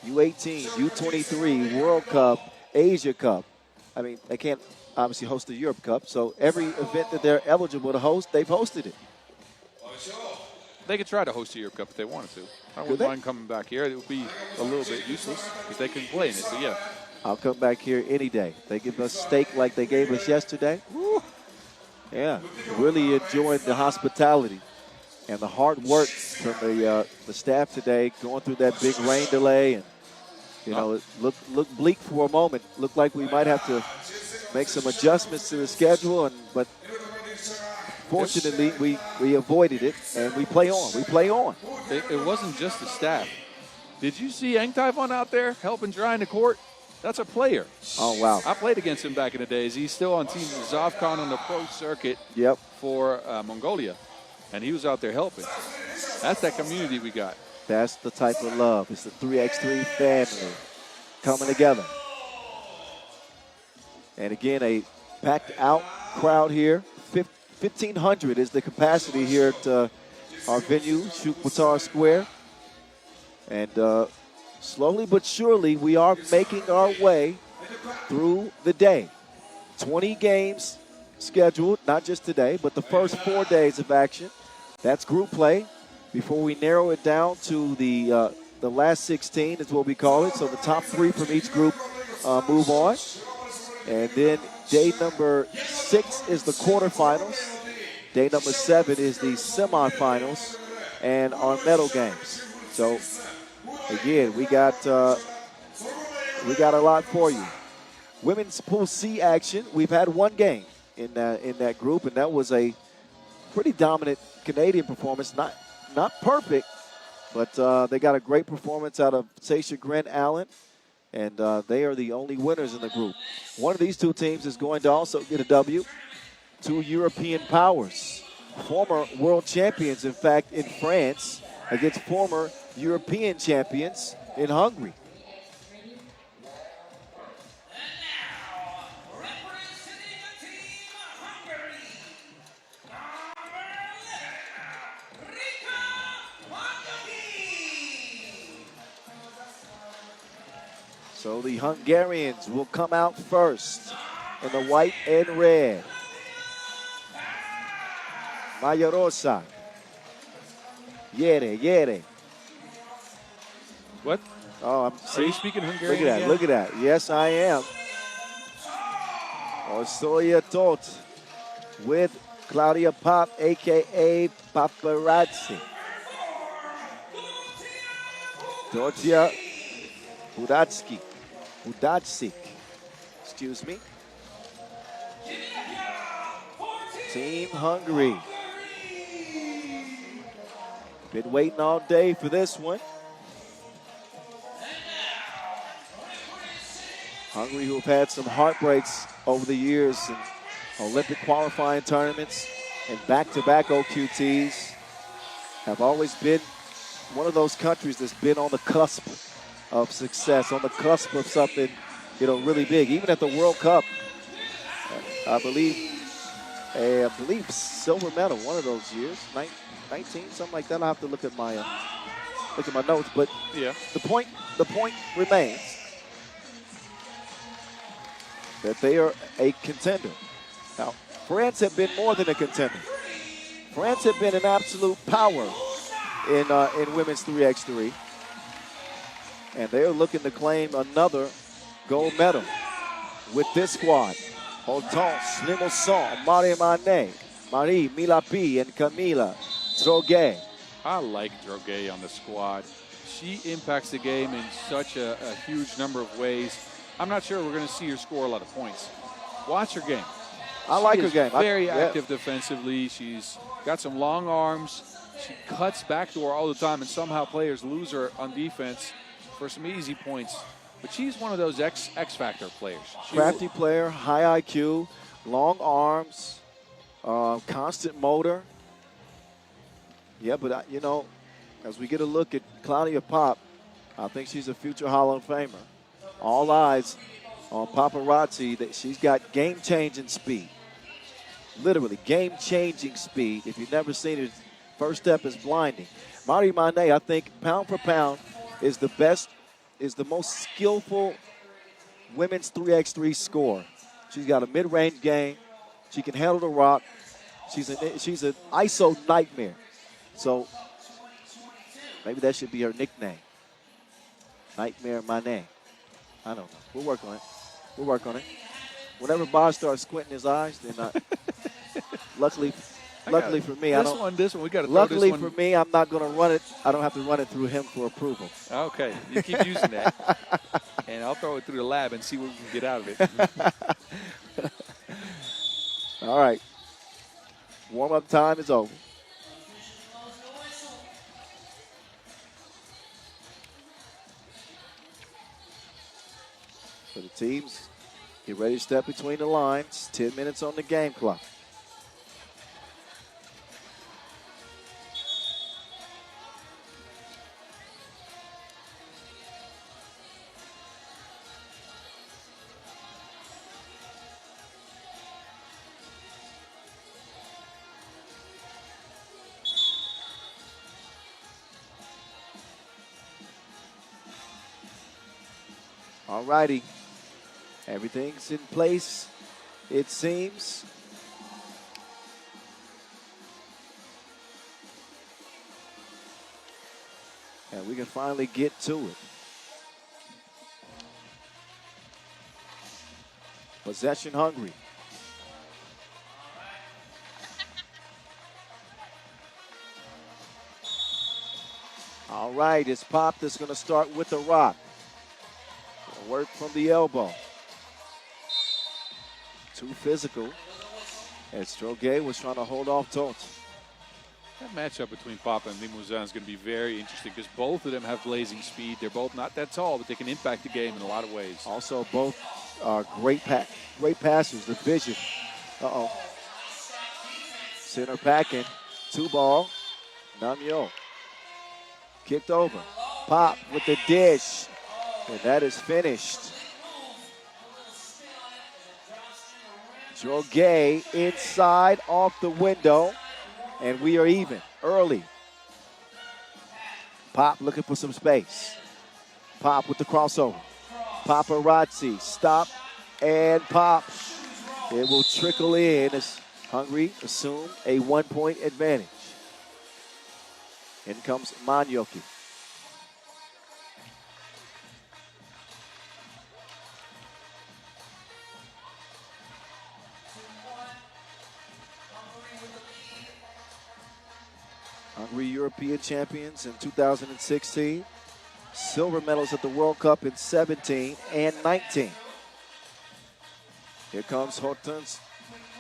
U18, U23, World Cup, Asia Cup. I mean, they can't obviously host the Europe Cup, so every event that they're eligible to host, they've hosted it. They could try to host the Europe Cup if they wanted to. I wouldn't mind coming back here. It would be a little bit useless because they couldn't play in it, so yeah. I'll come back here any day. They give us steak like they gave us yesterday. Woo. Yeah, really enjoyed the hospitality and the hard work from the staff today, going through that big rain delay. And, you know, it looked bleak for a moment. Looked like we might have to make some adjustments to the schedule, but fortunately we avoided it, and we play on. We play on. It wasn't just the staff. Did you see Eng Taifun out there helping dry in the court? That's a player. Oh, wow. I played against him back in the days. He's still on Team Zavkan on the pro circuit for Mongolia, and he was out there helping. That's that community we got. That's the type of love. It's the 3x3 family coming together. And again, a packed-out crowd here. 1,500 is the capacity here at our venue, Shukwatar Square. And slowly but surely, we are making our way through the day. 20 games scheduled, not just today, but the first 4 days of action. That's group play before we narrow it down to the last 16 is what we call it. So the top 3 from each group move on. And then day number 6 is the quarterfinals. Day number 7 is the semifinals and our medal games. So again, we got a lot for you. Women's Pool C action. We've had one game in that group, and that was a pretty dominant Canadian performance. Not perfect, but they got a great performance out of Sasha Gren Allen, and they are the only winners in the group. One of these two teams is going to also get a W. Two European powers, former world champions, in fact, in France, against former European champions in Hungary. So the Hungarians will come out first in the white and red. Mayarosa. Yere. What? Oh, Are you speaking Hungarian? Look at that. Yes, I am. Osoya Tot with Claudia Pop, a.k.a. Paparazzi. Dortia Budatsik. Excuse me. Team Hungary. Been waiting all day for this one. Hungary, who have had some heartbreaks over the years in Olympic qualifying tournaments and back-to-back OQTs, have always been one of those countries that's been on the cusp of success, on the cusp of something, really big. Even at the World Cup, I believe silver medal one of those years, 19, something like that. I'll have to look at my notes, but yeah, the point remains that they are a contender. Now, France have been more than a contender. France have been an absolute power in women's 3x3. And they're looking to claim another gold medal with this squad. Hortense, Limousin, Marie Milapi, and Camila Droguet. I like Droguet on the squad. She impacts the game in such a huge number of ways. I'm not sure we're going to see her score a lot of points. Watch her game. I like her game. Very active defensively. She's got some long arms. She cuts backdoor all the time, and somehow players lose her on defense for some easy points. But she's one of those X-Factor players. Crafty player, high IQ, long arms, constant motor. Yeah, but, as we get a look at Claudia Pop, I think she's a future Hall of Famer. All eyes on Paparazzi. That she's got game-changing speed. Literally, game-changing speed. If you've never seen it, first step is blinding. Marie Mané, I think, pound for pound, is the best is the most skillful women's 3x3 scorer. She's got a mid-range game. She can handle the rock. She's an ISO nightmare. So maybe that should be her nickname. Nightmare Mané. I don't know. We'll work on it. We'll work on it. Whenever Boz starts squinting his eyes, then luckily for me, this one, we got to throw luckily this one. for me, I'm not going to run it. I don't have to run it through him for approval. Okay, you keep using that. And I'll throw it through the lab and see what we can get out of it. All right. Warm-up time is over. So the teams get ready to step between the lines. 10 minutes on the game clock. All righty. Everything's in place, it seems. And we can finally get to it. Possession hungry. All right, it's Pop that's going to start with the rock. Work from the elbow. Too physical. And Stroge was trying to hold off Toth. That matchup between Papa and Limousin is going to be very interesting because both of them have blazing speed. They're both not that tall, but they can impact the game in a lot of ways. Also, both are great passers. The vision. Uh-oh. Center packing. 2-ball. Namyo. Kicked over. Pop with the dish. And that is finished. Droge inside off the window. And we are even early. Pop looking for some space. Pop with the crossover. Paparazzi stop and pop. It will trickle in as Hungary assume a 1-point advantage. In comes Manyoki. Hungary European champions in 2016. Silver medals at the World Cup in 17 and 19. Here comes Hortense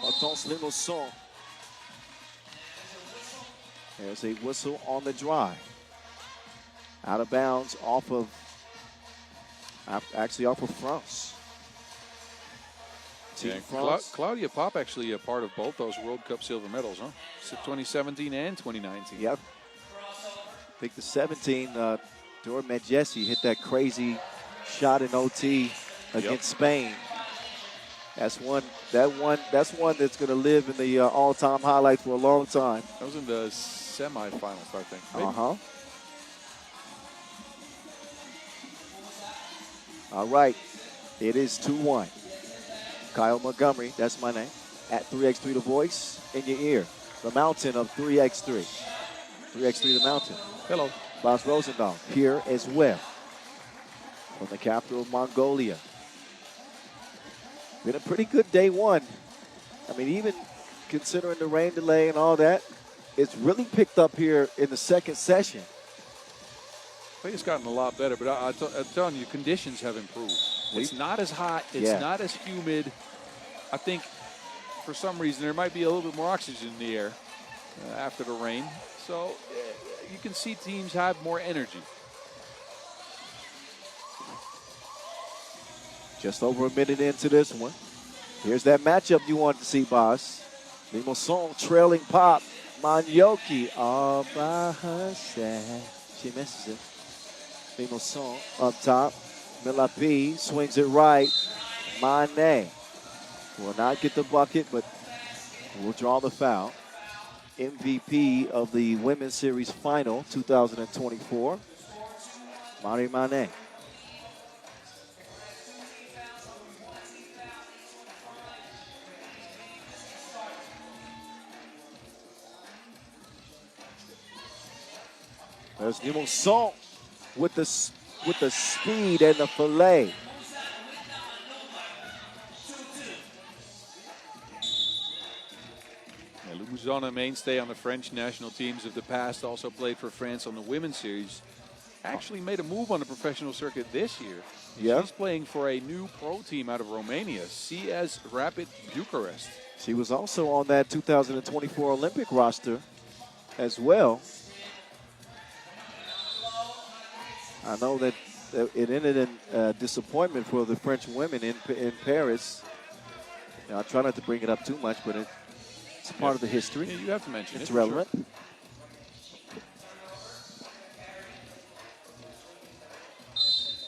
Limousin. There's a whistle on the drive. Out of bounds off of France. Yeah, Claudia Pop actually a part of both those World Cup silver medals, huh? 2017 and 2019. Yep. I think the 17, Dora Medjesi hit that crazy shot in OT against Spain. That's one that's going to live in the all-time highlights for a long time. That was in the semifinals, I think. Maybe. Uh-huh. All right. It is 2-1. Kyle Montgomery, that's my name, at 3x3 The Voice, in your ear. The mountain of 3x3. 3x3 The Mountain. Hello. Bas Rosendahl here as well. From the capital of Mongolia. Been a pretty good day one. I mean, even considering the rain delay and all that, it's really picked up here in the second session. I think it's gotten a lot better, but I'm telling you, conditions have improved. It's not as hot. It's not as humid. I think for some reason there might be a little bit more oxygen in the air after the rain. So you can see teams have more energy. Just over a minute into this one. Here's that matchup you wanted to see, boss. Limousin trailing Pop. Manyoki all by herself. She misses it. Limousin up top. Milapi swings it right. Mané will not get the bucket, but will draw the foul. MVP of the Women's Series Final 2024, Mari Mané. There's Limousin with the speed and the fillet. Limousin, a mainstay on the French national teams of the past, also played for France on the women's series. Actually made a move on the professional circuit this year. Yeah. She's playing for a new pro team out of Romania, CS Rapid Bucharest. She was also on that 2024 Olympic roster as well. I know that it ended in disappointment for the French women in Paris. Now, I try not to bring it up too much, but it's part of the history. Yeah, you have to mention it. It's relevant. Sure.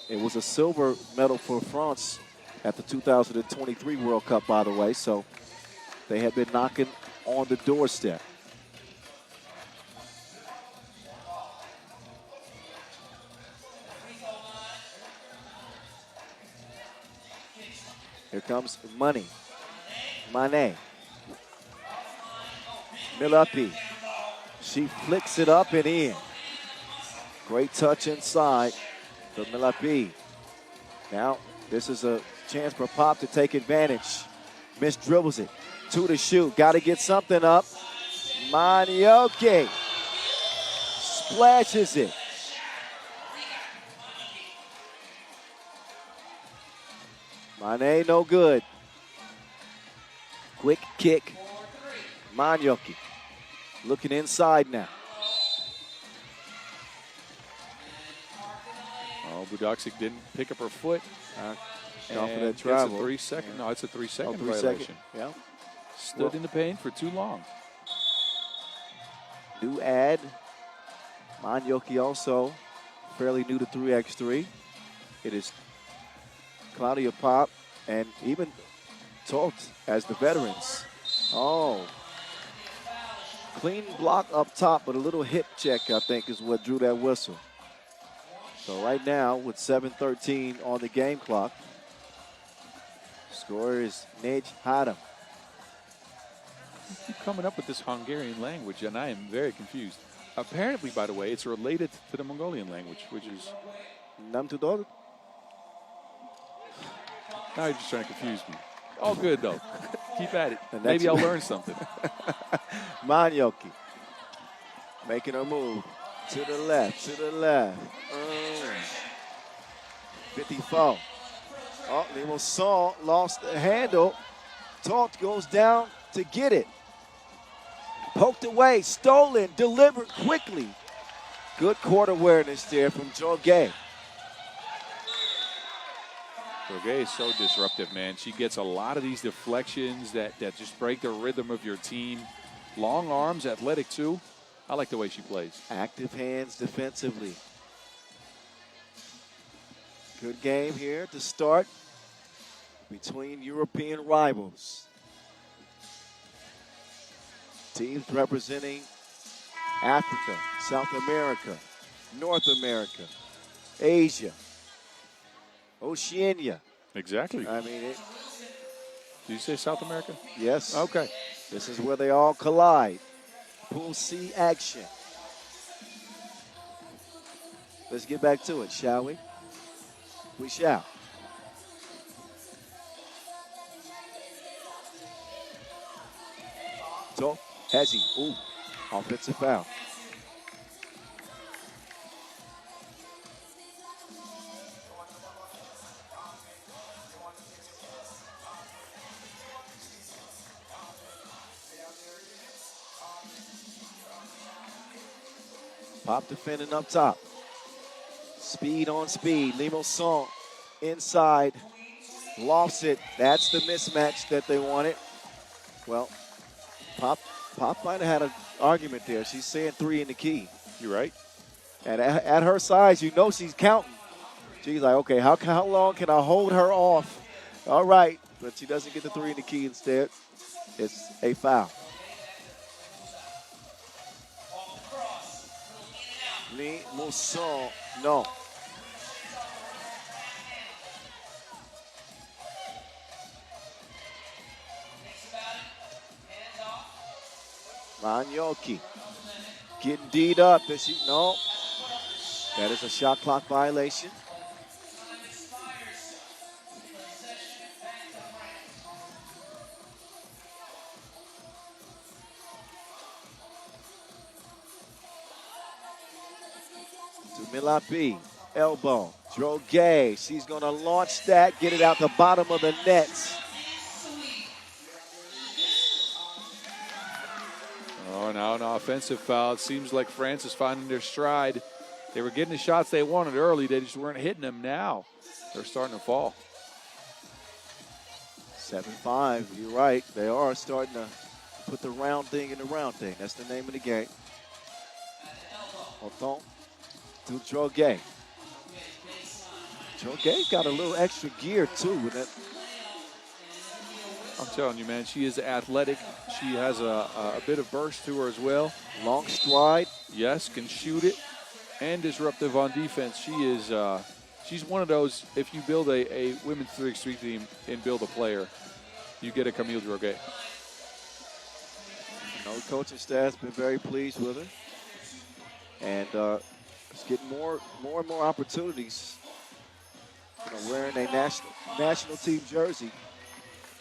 It was a silver medal for France at the 2023 World Cup, by the way, so they had been knocking on the doorstep. Here comes Mane. Milapi. She flicks it up and in. Great touch inside for Milapi. Now, this is a chance for Pop to take advantage. Miss dribbles it. 2 to shoot. Got to get something up. Manioki splashes it. Mane, no good. Quick kick. Manioki looking inside now. Oh, Budaksik didn't pick up her foot. Off of that It's travel. a 3-second. Yeah. No, it's a 3-second 3 violation. second. Yeah. Stood in the paint for too long. New ad. Manioki also fairly new to 3x3. It is Claudia Pop and even Toth as the veterans. Oh. Clean block up top, but a little hip check, I think, is what drew that whistle. So right now, with 7:13 on the game clock, scorer is Nej Hadam. You keep coming up with this Hungarian language, and I am very confused. Apparently, by the way, it's related to the Mongolian language, which is... Nam Tudor? Now you're just trying to confuse me. All good, though. Keep at it. And Maybe I'll learn something. Manioki making her move to the left. 54. Oh, Limousin lost the handle. Toth goes down to get it. Poked away, stolen, delivered quickly. Good court awareness there from Jorge. Jorge is so disruptive, man. She gets a lot of these deflections that just break the rhythm of your team. Long arms, athletic too. I like the way she plays. Active hands defensively. Good game here to start between European rivals. Teams representing Africa, South America, North America, Asia, Oceania. Exactly. I mean, Did you say South America? yes. Okay. This is where they all collide. Pool C action. Let's get back to it, shall we? We shall. So, Hezzy, offensive foul. Pop defending up top. Speed on speed. Limousin inside. Lofts it. That's the mismatch that they wanted. Well, Pop might have had an argument there. She's saying 3 in the key. You're right. And at her size, you know she's counting. She's like, okay, how long can I hold her off? All right. But she doesn't get the 3 in the key instead. It's a foul. Limousin, no. Manioki getting D'd up. No. That is a shot clock violation. To Milapi, elbow, Droge. She's going to launch that, get it out the bottom of the net. Oh, now an offensive foul. It seems like France is finding their stride. They were getting the shots they wanted early. They just weren't hitting them now. They're starting to fall. 7-5, you're right. They are starting to put the round thing in the round thing. That's the name of the game. Auton to Droge. Droge got a little extra gear, too, with it. I'm telling you, man, she is athletic. She has a bit of burst to her as well. Long stride. Yes, can shoot it and disruptive on defense. She is she's one of those, if you build a women's 3x3 team and build a player, you get a Camille Droge. The coaching staff's been very pleased with her. And it's getting more and more opportunities. Wearing a national team jersey.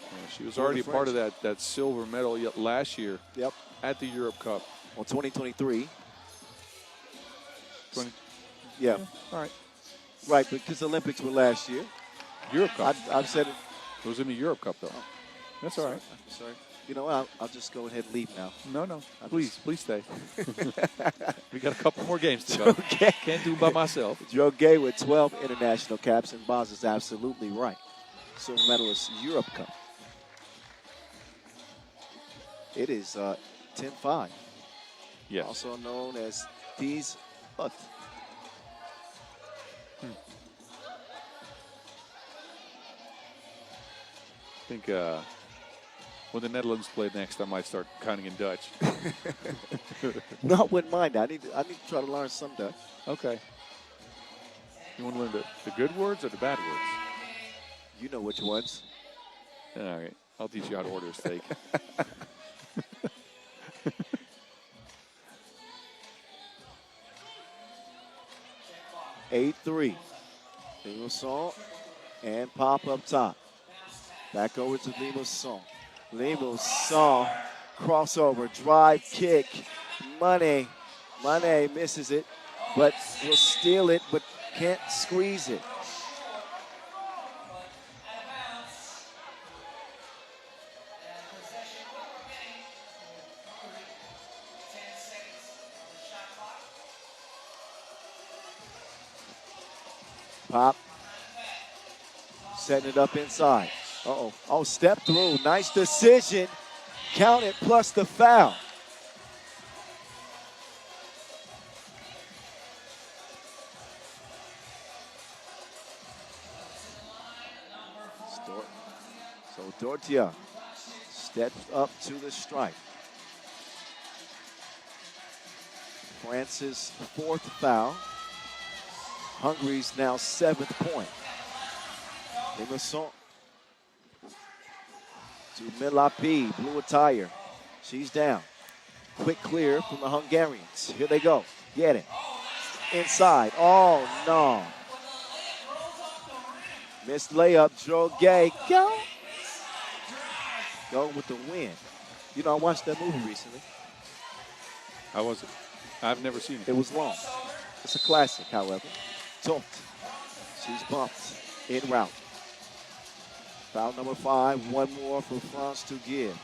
Yeah, she was already part of that silver medal last year. Yep. At the Europe Cup. Well, 2023. 20. Yeah. All right. Right, because Olympics were last year. Europe Cup. I've said it. It was in the Europe Cup, though. Oh. That's all right. I'm sorry. You know what? I'll just go ahead and leave now. No. Please stay. We got a couple more games to go. Okay. Can't do it by myself. Droge with 12 international caps, and Boz is absolutely right. Silver medalist Europe Cup. It is 10-5. Yes. Also known as These Ut. I think when the Netherlands play next, I might start counting in Dutch. No, I wouldn't mind that. I need to try to learn some Dutch. Okay. You want to learn the good words or the bad words? You know which ones. All right. I'll teach you how to order a steak. 8-3. Limassol and pop up top. Back over to Limassol. Limassol crossover, drive, kick. Money misses it, but will steal it, but can't squeeze it. Pop. Setting it up inside. Uh-oh. Oh, step through. Nice decision. Count it plus the foul. So Dortia steps up to the strike. France's fourth foul. Hungary's now seventh point. Limassol to Milapi, blue attire. She's down. Quick clear from the Hungarians. Here they go. Get it. Inside. Oh, no. Missed layup. Droge. Go. Go with the win. You know, I watched that movie recently. How was it? I've never seen it. It was long. It's a classic, however. Tolt. She's bumped en route. Foul number 5. One more for France to give.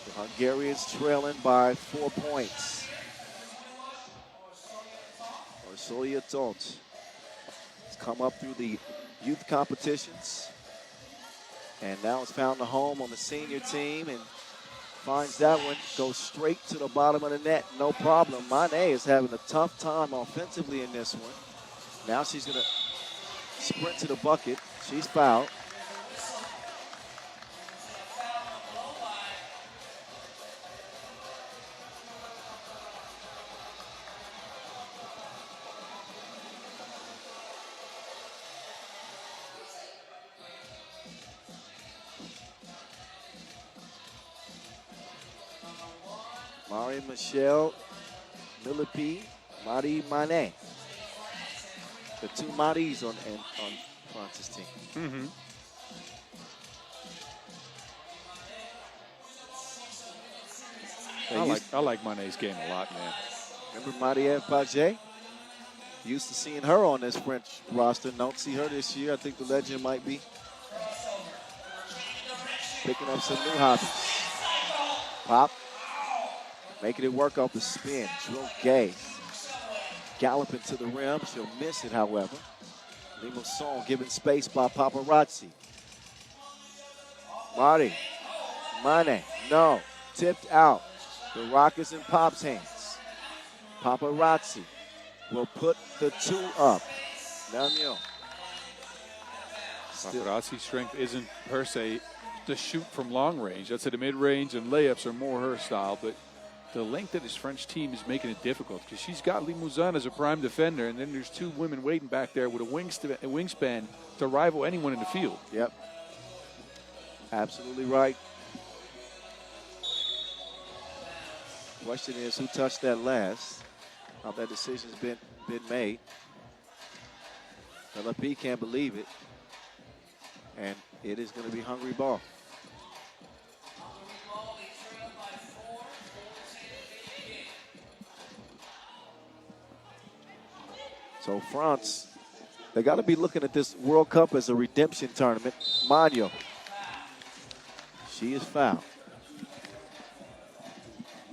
The Hungarians trailing by 4 points. Orsolia Tolt has come up through the youth competitions and now has found a home on the senior team and finds that one, goes straight to the bottom of the net. No problem. Mane is having a tough time offensively in this one. Now she's going to sprint to the bucket. She's fouled. Marie-Michelle Milapi, Marie Mane. The two Maris on France's team. Mm-hmm. I like Mané's game a lot, man. Remember Marie-Ève Paget? Used to seeing her on this French roster. Don't see her this year. I think the legend might be picking up some new hobbies. Pop. Making it work off the spin. Drill Gay. Galloping to the rim. She'll miss it, however. Limassol given space by Paparazzi. Marty. Mane. No. Tipped out. The rock is in Pop's hands. Paparazzi will put the two up. Daniel. Paparazzi's strength isn't per se to shoot from long range. That's at the mid-range, and layups are more her style. But the length of this French team is making it difficult because she's got Limousin as a prime defender, and then there's two women waiting back there with a wingspan to rival anyone in the field. Yep. Absolutely right. Question is, who touched that last? How that decision's been made. LFP can't believe it. And it is going to be Hungary ball. So France, they got to be looking at this World Cup as a redemption tournament. Magno. She is fouled.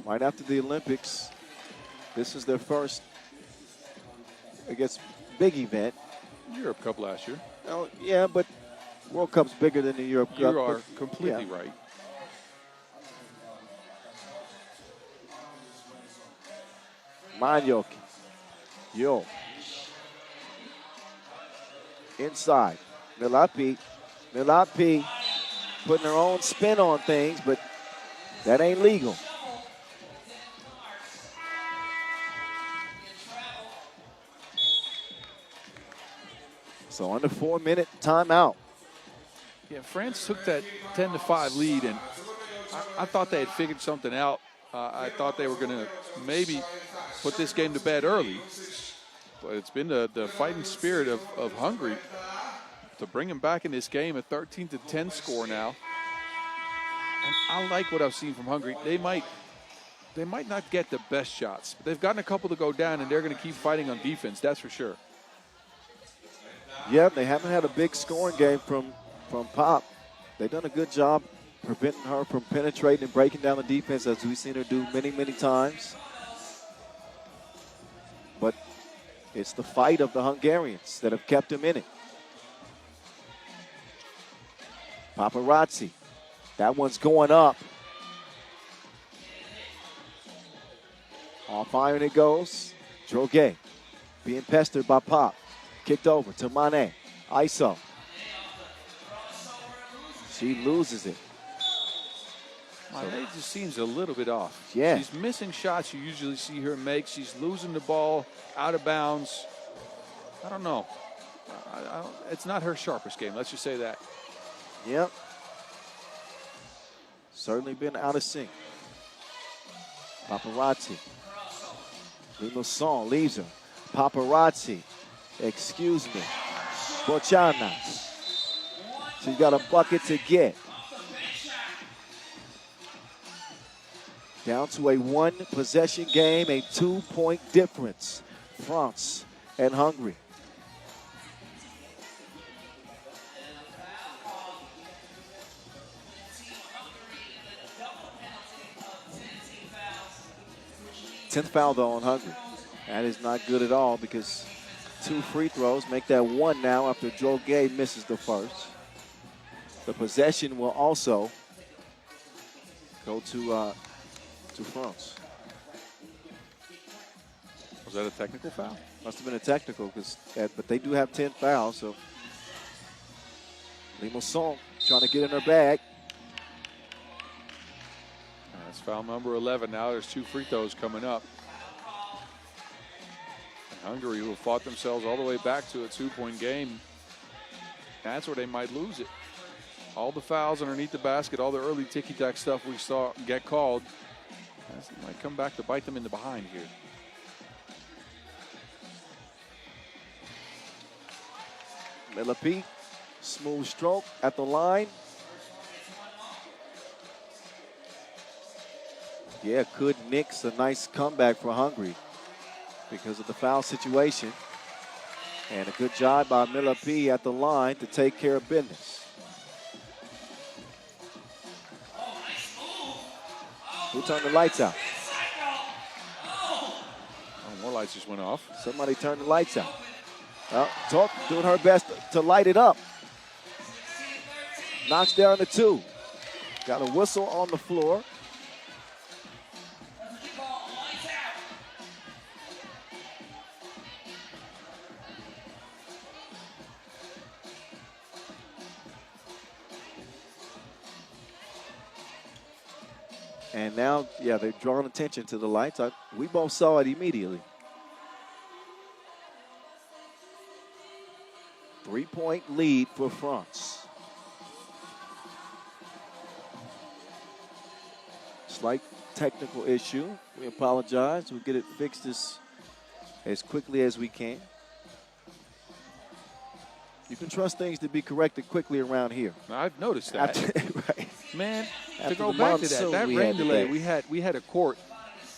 Right after the Olympics, this is their first, I guess, big event. Europe Cup last year. Oh, yeah, but World Cup's bigger than the Europe Cup. You are completely right. Magno. Yo. Inside. Milapi putting her own spin on things, but that ain't legal. So under 4-minute timeout. Yeah, France took that 10-5 lead, and I thought they had figured something out. I thought they were going to maybe put this game to bed early. But it's been the fighting spirit of Hungary to bring them back in this game, a 13-10 score now. And I like what I've seen from Hungary. They might not get the best shots, but they've gotten a couple to go down, and they're going to keep fighting on defense, that's for sure. Yeah, they haven't had a big scoring game from Pop. They've done a good job preventing her from penetrating and breaking down the defense, as we've seen her do many, many times. But it's the fight of the Hungarians that have kept them in it. Paparazzi. That one's going up. Off iron it goes. Droguet being pestered by Pop. Kicked over to Mane. ISO. She loses it. Mane just seems a little bit off. Yeah. She's missing shots you usually see her make. She's losing the ball out of bounds. I don't know. It's not her sharpest game. Let's just say that. Yep. Certainly been out of sync. Paparazzi. Limassol leaves her. Paparazzi. Excuse me. Bocciana. She's got a bucket to get. Down to a one-possession game, a 2-point difference. France and Hungary. Tenth foul, though, on Hungary. That is not good at all because 2 free throws make that 1 now after Droguet misses the first. The possession will also go to France. Was that a technical foul? Must have been a technical, but they do have 10 fouls, so Limassol trying to get in her bag. That's foul number 11. Now there's 2 free throws coming up. And Hungary, who have fought themselves all the way back to a 2-point game, that's where they might lose it. All the fouls underneath the basket, all the early ticky-tack stuff we saw get called, that might come back to bite them in the behind here. Milapi, smooth stroke at the line. Yeah, could nix a nice comeback for Hungary because of the foul situation. And a good job by Milapi at the line to take care of business. Who turned the lights out? Oh, more lights just went off. Somebody turned the lights out. Well, Talk doing her best to light it up. Knocks down the 2. Got a whistle on the floor. And now, yeah, they've drawn attention to the lights. We both saw it immediately. 3-point lead for France. Slight technical issue. We apologize. We'll get it fixed as quickly as we can. You can trust things to be corrected quickly around here. I've noticed that. Right. Man, After to go the back to monsoon that we rain had delay, today. we had a court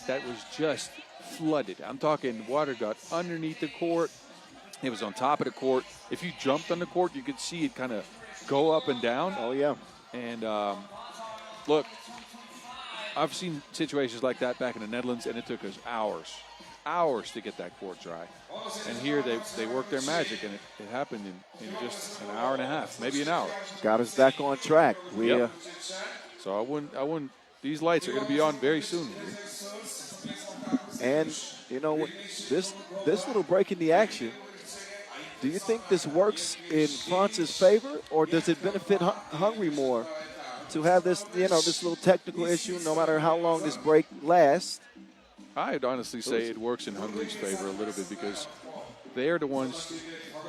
that was just flooded. I'm talking water got underneath the court. It was on top of the court. If you jumped on the court, you could see it kind of go up and down. Oh, yeah. And look, I've seen situations like that back in the Netherlands, and it took us hours to get that court dry. And here they worked their magic, and it happened in just an hour and a half, maybe an hour. Got us back on track. Yep. So I wouldn't. These lights are going to be on very soon. And you know this little break in the action. Do you think this works in France's favor, or does it benefit Hungary more to have this this little technical issue, no matter how long this break lasts? I'd honestly say it works in Hungary's favor a little bit because they're the ones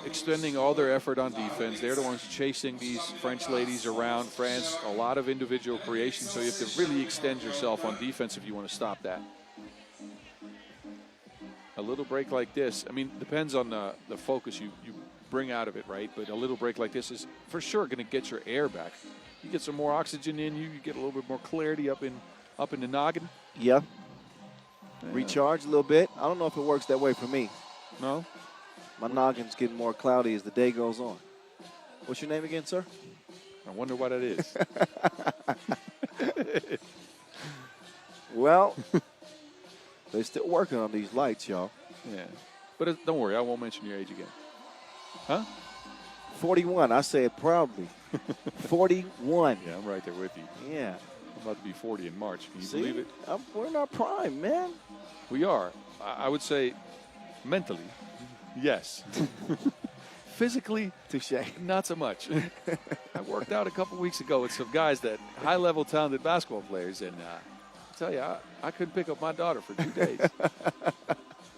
extending all their effort on defense. They're the ones chasing these French ladies around. France, a lot of individual creation, so you have to really extend yourself on defense if you want to stop that. A little break like this, I mean, depends on the focus you bring out of it, right? But a little break like this is for sure going to get your air back. You get some more oxygen in you get a little bit more clarity up in the noggin. Yeah. Recharge a little bit. I don't know if it works that way for me. No? My noggin's getting more cloudy as the day goes on. What's your name again, sir? I wonder what it is. Well, they're still working on these lights, y'all. Yeah. But don't worry, I won't mention your age again. Huh? 41. I say it proudly. 41. Yeah, I'm right there with you. Yeah. I'm about to be 40 in March. Can you See? believe it? We're in our prime, man. We are. I would say mentally, yes. Physically, Touche. not so much. I worked out a couple weeks ago with some guys that high-level talented basketball players, and I tell you, I couldn't pick up my daughter for 2 days.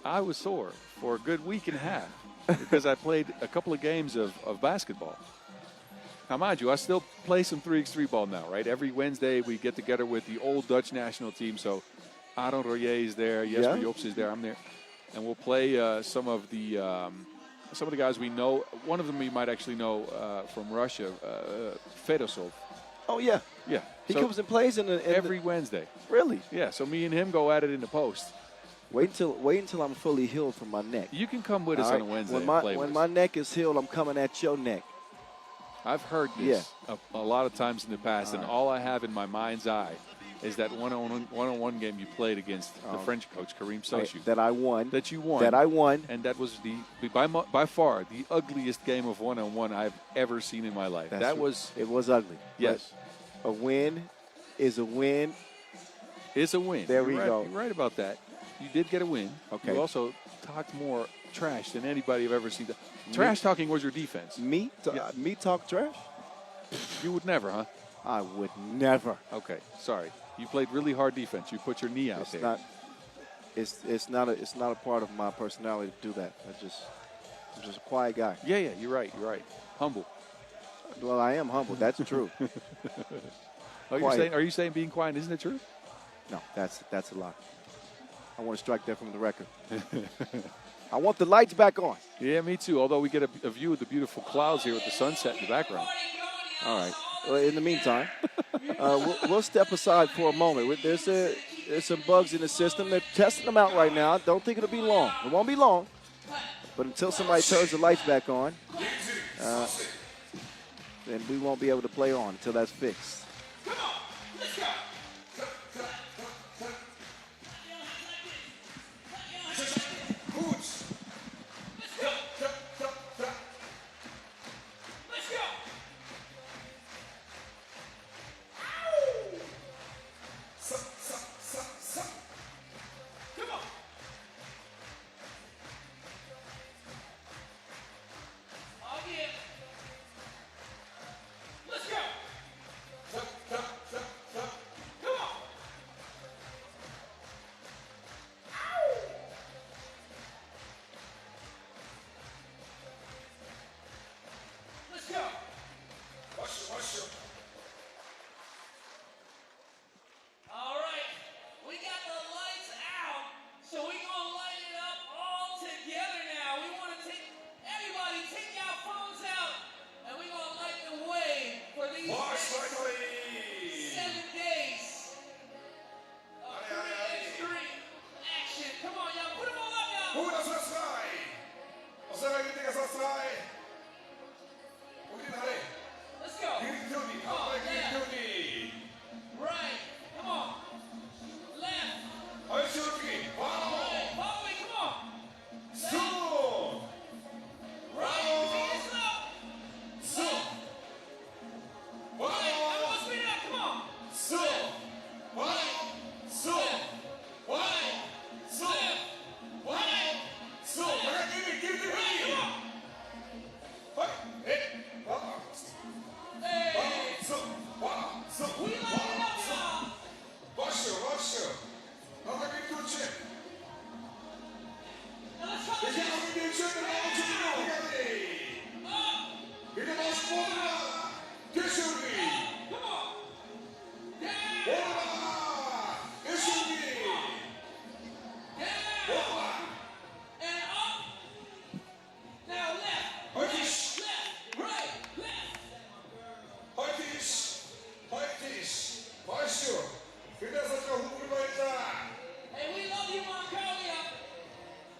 I was sore for a good week and a half because I played a couple of games of basketball. Now, mind you, I still play some 3x3 ball now, right? Every Wednesday we get together with the old Dutch national team. So Aaron Royer is there, Jesper Jops is there, I'm there. And we'll play some of the guys we know. One of them you might actually know from Russia, Fedosov. Oh, yeah. Yeah. He comes and plays every Wednesday. Really? Yeah, so me and him go at it in the post. Wait until I'm fully healed from my neck. You can come with us on a Wednesday When my neck is healed, I'm coming at your neck. I've heard this a lot of times in the past, and all I have in my mind's eye is that one-on-one game you played against the French coach, Karim Sochou. That I won. That you won. That I won. And that was by far the ugliest game of one-on-one I've ever seen in my life. It was ugly. Yes. A win is a win. It's a win. There we go. You're right about that. You did get a win. Okay. You also talked more trash than anybody I've ever seen. Trash talking was your defense. Me talk trash? You would never, huh? I would never. Okay, sorry. You played really hard defense. You put your knee out there. It's not a part of my personality to do that. I'm just a quiet guy. Yeah, you're right. Humble. Well, I am humble. That's true. Are you saying being quiet isn't it true? No, that's a lie. I want to strike that from the record. I want the lights back on. Yeah, me too. Although we get a view of the beautiful clouds here with the sunset in the background. All right. Well, in the meantime, we'll step aside for a moment. There's some bugs in the system. They're testing them out right now. Don't think it'll be long. It won't be long. But until somebody turns the lights back on, then we won't be able to play on until that's fixed. Come on, let's go. Hey, we love you, Mongolia. Let's go.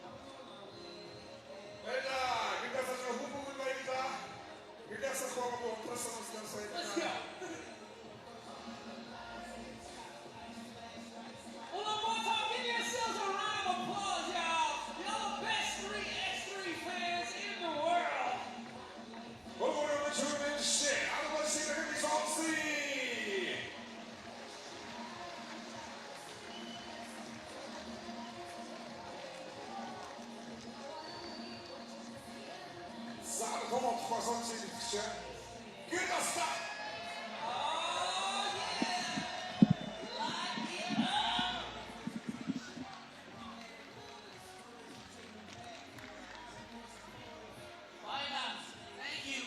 Ulaanbaatar, give yourselves a round of applause, y'all. Y'all the best 3x3 fans in the world. Thank you.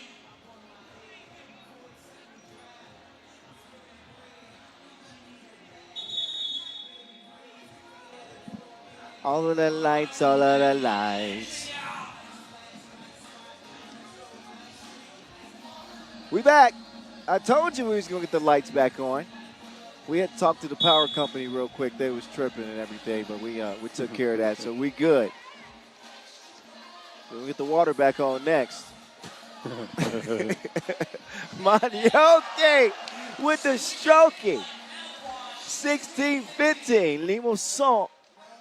All of the lights, all of the lights. We back. I told you we was going to get the lights back on. We had talked to the power company real quick. They was tripping and everything, but we took care of that, so we good. So we'll get the water back on next. Manioke with the stroking. 16-15. Limousin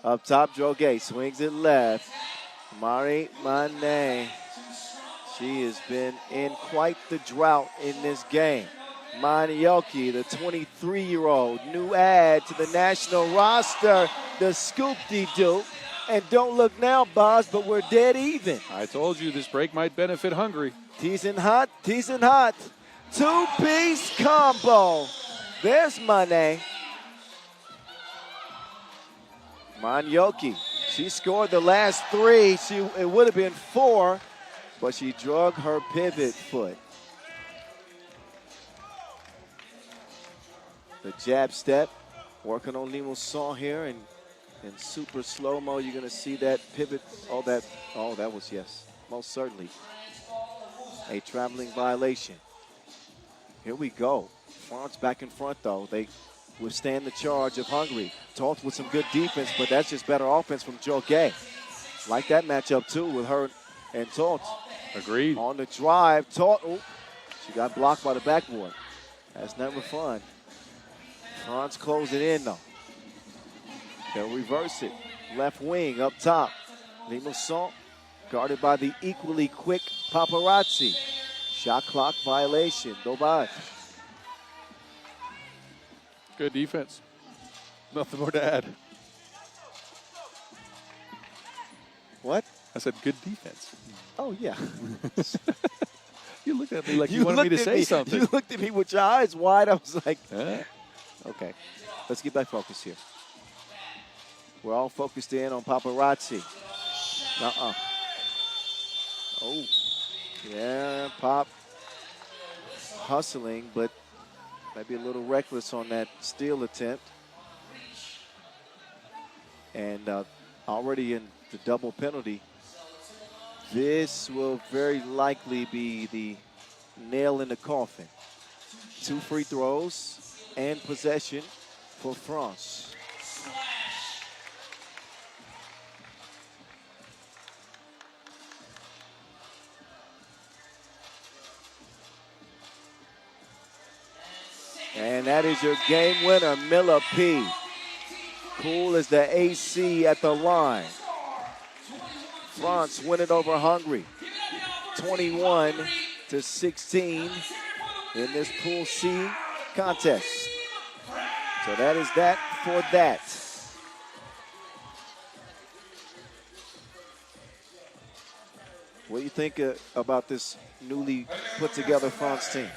up top. Droge swings it left. Mari Mane. She has been in quite the drought in this game. Manioke, the 23-year-old, new add to the national roster, the scoop-de-doop. And don't look now, Boz, but we're dead even. I told you this break might benefit Hungary. Teasing hot, teasing hot. Two-piece combo. There's Mane. Manioke, she scored the last three. It would have been four, but she drug her pivot foot. The jab step, working on Limousin here, and In super slow-mo, you're going to see that pivot. Oh, that was, yes, most certainly a traveling violation. Here we go. France back in front, though. They withstand the charge of Hungary. Toth with some good defense, but that's just better offense from Jorge. Like that matchup, too, with her and Toth. Agreed. On the drive, Toth. Oh, she got blocked by the backboard. That's never fun. France closing in, though. They'll reverse it. Left wing up top. Limason guarded by the equally quick Paparazzi. Shot clock violation. Dobaj. Good defense. Nothing more to add. What? I said good defense. Oh, yeah. You looked at me like you wanted me to say something. You looked at me with your eyes wide. I was like, okay. Let's get back focused here. We're all focused in on Paparazzi. Oh, yeah, Pop hustling, but maybe a little reckless on that steal attempt. And already in the double penalty. This will very likely be the nail in the coffin. 2 free throws and possession for France. And that is your game winner, Miller P. Cool as the AC at the line. France win it over Hungary, 21-16 in this Pool C contest. So that is that for that. What do you think about this newly put together France team?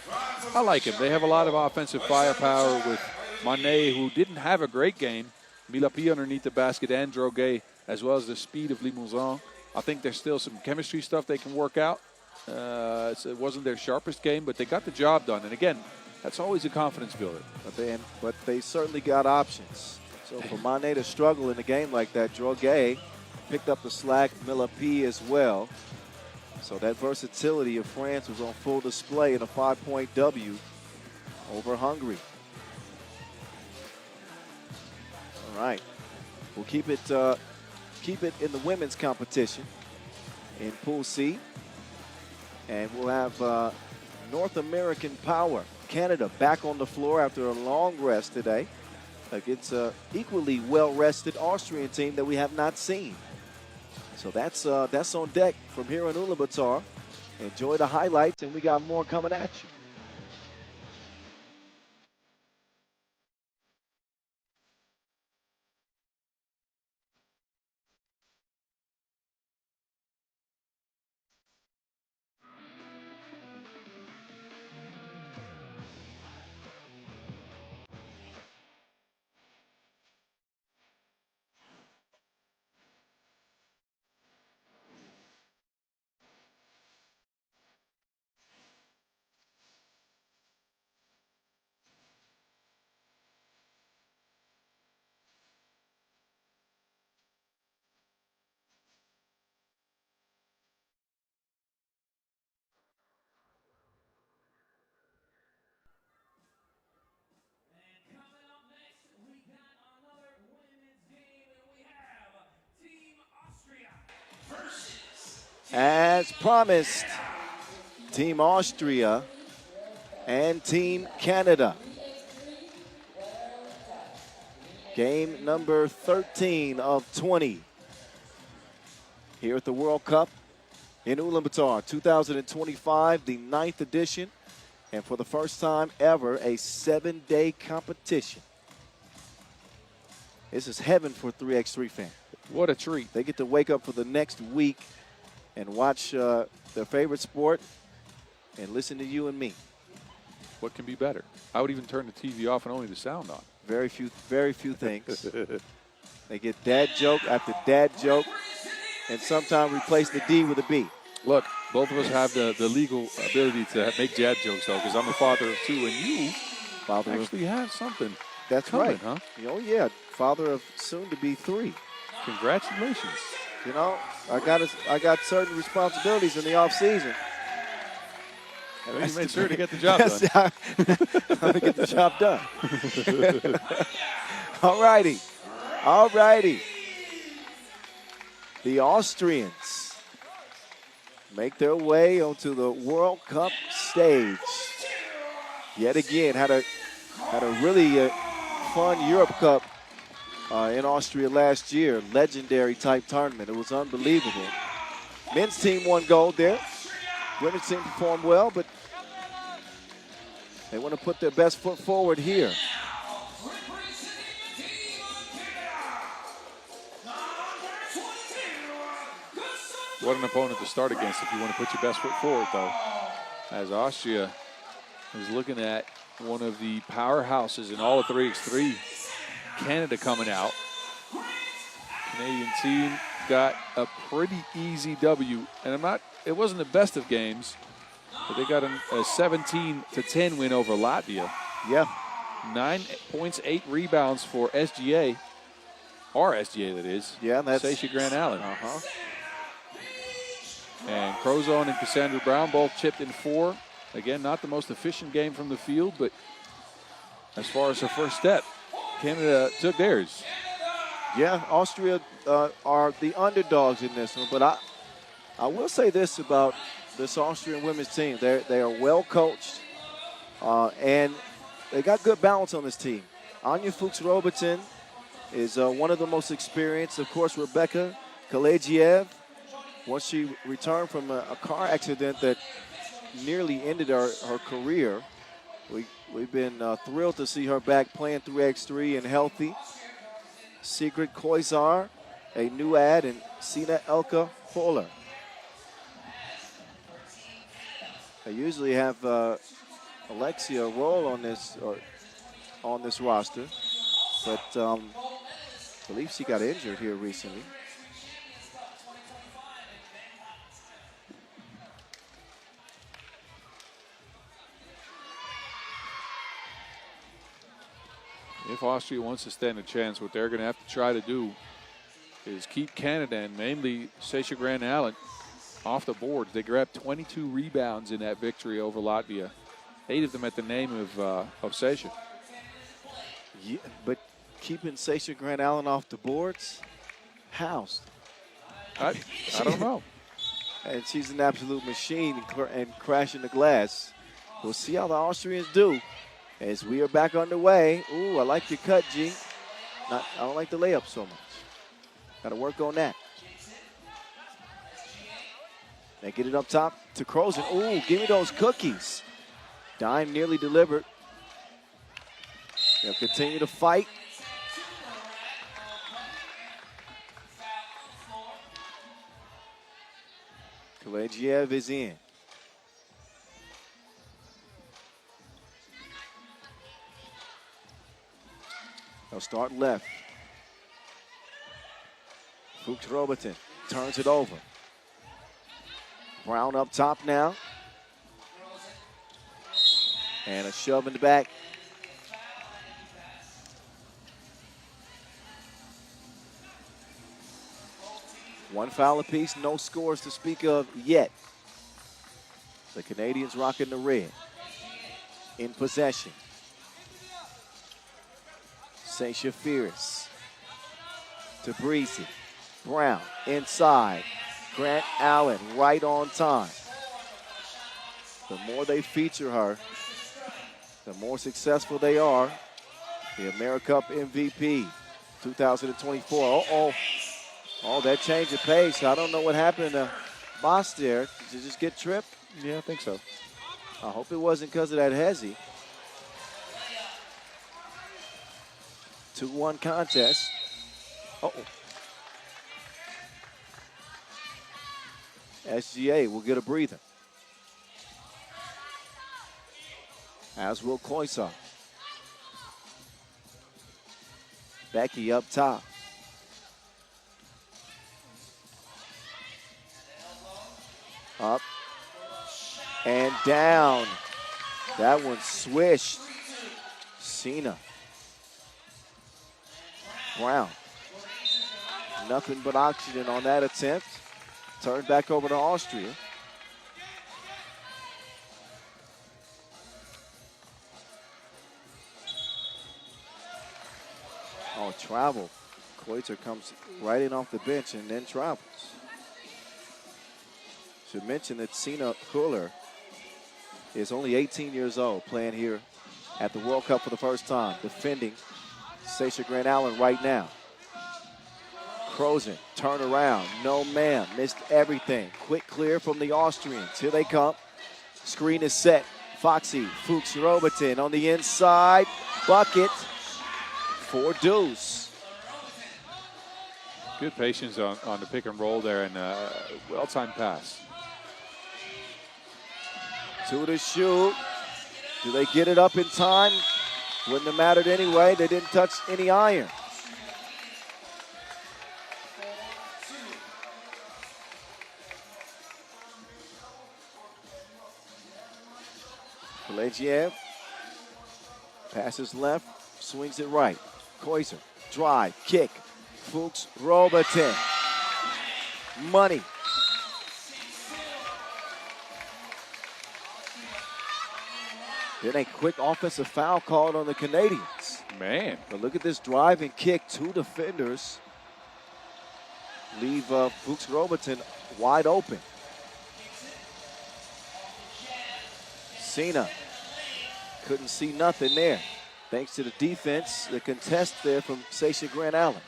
I like him. They have a lot of offensive firepower with Mané, who didn't have a great game. Milapi underneath the basket and Droguet, as well as the speed of Limousin. I think there's still some chemistry stuff they can work out. It wasn't their sharpest game, but they got the job done. And again, that's always a confidence builder. But they certainly got options. So for Mané to struggle in a game like that, Droguet picked up the slack, Milapi as well. So that versatility of France was on full display in a 5-point W over Hungary. All right, we'll keep it in the women's competition in Pool C. And we'll have North American Power, Canada, back on the floor after a long rest today against an equally well-rested Austrian team that we have not seen. So that's on deck from here in Ulaanbaatar. Enjoy the highlights, and we got more coming at you. Coming up next, we got another women's game, and we have Team Austria versus As promised, Team Austria and Team Canada. Game number 13 of 20 here at the World Cup in Ulaanbaatar, 2025, the 9th edition, and for the first time ever, a 7-day competition. This is heaven for 3x3 fans. What a treat. They get to wake up for the next week and watch their favorite sport and listen to you and me. What can be better? I would even turn the TV off and only the sound on. Very few things. They get dad joke after dad joke, and sometimes replace the D with a B. Look, both of us have the legal ability to make dad jokes, though, because I'm a father of 2, and you actually have something. That's coming, right. huh? Oh, yeah. Father of soon-to-be 3. Congratulations. You know, I got certain responsibilities in the off season. Well, you made sure to get the job done. I'm going to get the job done. All righty. All righty. The Austrians make their way onto the World Cup stage. Yet again, had a really fun Europe Cup in Austria last year. Legendary type tournament. It was unbelievable. Men's team won gold there. Women's team performed well, but they want to put their best foot forward here. What an opponent to start against if you want to put your best foot forward, though. As Austria is looking at one of the powerhouses in all of 3x3, Canada coming out. Canadian team got a pretty easy W, and it wasn't the best of games, but they got a 17-10 win over Latvia. Yeah. 9 points, 8 rebounds for SGA. Our SGA, that is. Yeah, that's Sasha Grant Allen. Uh-huh. And Crozon and Cassandra Brown both chipped in 4. Again, not the most efficient game from the field, but as far as her first step, Canada took theirs. Yeah, Austria are the underdogs in this one, but I will say this about this Austrian women's team. They are well coached, and they got good balance on this team. Anja Fuchs-Robertson is one of the most experienced. Of course, Rebecca Kalejiev, once she returned from a car accident that nearly ended her career. We've been thrilled to see her back playing 3x3 and healthy. Sigrid Koizar, a new add, and Sina Elka Holler. They usually have Alexia Roll on this roster, but I believe she got injured here recently. If Austria wants to stand a chance, what they're going to have to try to do is keep Canada and mainly Sasha Grant Allen off the board. They grabbed 22 rebounds in that victory over Latvia, 8 of them at the name of Sasha. Yeah, but keeping Sasha Grant Allen off the boards, how? I don't know. And she's an absolute machine and crashing the glass. We'll see how the Austrians do as we are back underway. Ooh, I like your cut, G. I don't like the layup so much. Got to work on that. They get it up top to Crozon. Ooh, give me those cookies. Dime nearly delivered. They'll continue to fight. Kalejiev is in. They'll start left. Fuchs-Robertson turns it over. Brown up top now. And a shove in the back. One foul apiece, no scores to speak of yet. The Canadians rocking the red. In possession. Sasha Fierce to Breezy. Brown inside. Grant Allen right on time. The more they feature her, the more successful they are. The AmeriCup MVP 2024. Oh, that change of pace. I don't know what happened to Boss there. Did you just get tripped? Yeah, I think so. I hope it wasn't because of that hezzy. 2-1 contest. Uh-oh. SGA will get a breather. As will Koisa. Becky up top. Up and down. That one swished. Cena Brown. Nothing but oxygen on that attempt. Turned back over to Austria. Oh, travel. Koiter comes right in off the bench and then travels. Should mention that Sina Huller is only 18 years old, playing here at the World Cup for the first time, defending Sasha Grant Allen right now. Krozen, turn around, no man, missed everything. Quick clear from the Austrians. Here they come. Screen is set. Foxy, Fuchs Robertson on the inside. Bucket for Deuce. Good patience on the pick and roll there, and well-timed pass. 2 to shoot. Do they get it up in time? Wouldn't have mattered anyway. They didn't touch any iron. Pelagiev passes left, swings it right. Koiser, drive, kick. Fuchs Robertson. Money. Then a quick offensive foul called on the Canadians. Man. But look at this drive and kick. 2 defenders leave Fuchs Robertson wide open. Sina couldn't see nothing there. Thanks to the defense, the contest there from Sasha Grant Allen.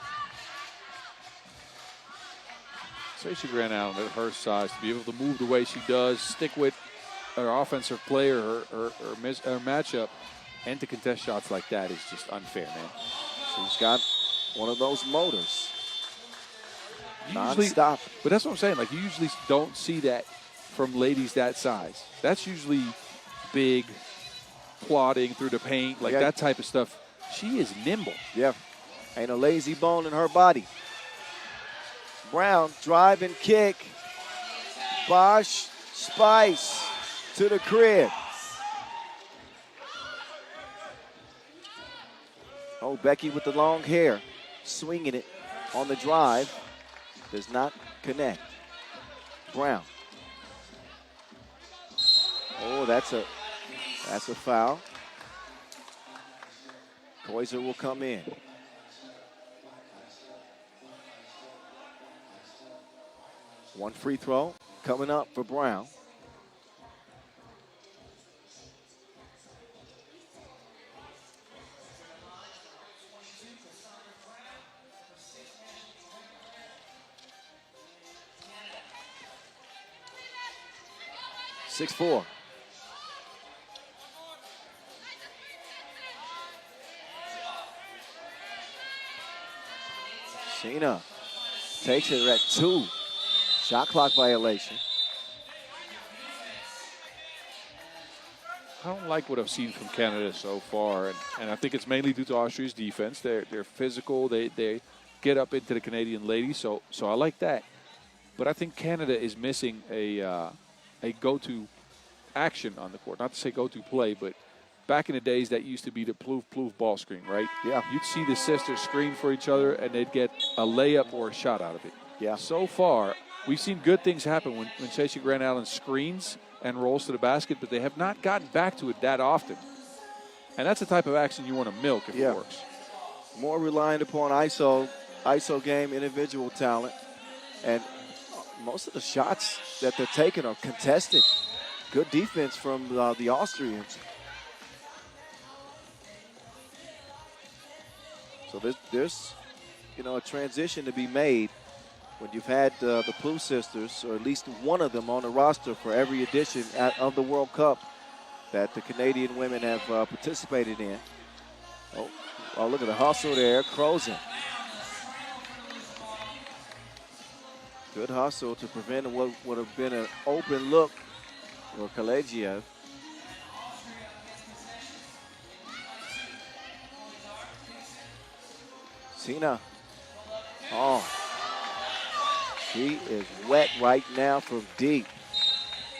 Sasha Grant Allen at her size, to be able to move the way she does, stick with her offensive player, her matchup, and to contest shots like that is just unfair, man. She's got one of those motors. Usually, non-stop. But that's what I'm saying. Like, you usually don't see that from ladies that size. That's usually big, plodding through the paint, like that type of stuff. She is nimble. Yeah. Ain't a lazy bone in her body. Brown, drive and kick. Bosch, Spice to the crib. Oh, Becky with the long hair, swinging it on the drive. Does not connect. Brown. Oh, that's a foul. Koiser will come in. One free throw coming up for Brown. Six, 4. Sina takes it at 2. Shot clock violation. I don't like what I've seen from Canada so far, and I think it's mainly due to Austria's defense. They're physical. They get up into the Canadian ladies, so I like that. But I think Canada is missing a go-to action on the court. Not to say go-to play, but back in the days, that used to be the plouf ball screen, right? Yeah. You'd see the sisters screen for each other, and they'd get a layup or a shot out of it. Yeah. So far, we've seen good things happen when Sasha Grant Allen screens and rolls to the basket, but they have not gotten back to it that often. And that's the type of action you want to milk if it works. More reliant upon ISO game, individual talent. And most of the shots that they're taking are contested. Good defense from the Austrians. So there's a transition to be made when you've had the Plouffe sisters, or at least one of them on the roster for every edition of the World Cup that the Canadian women have participated in. Oh, look at the hustle there. Krozen. Good hustle to prevent what would have been an open look for Pelagiev. Sina. Oh. She is wet right now from deep.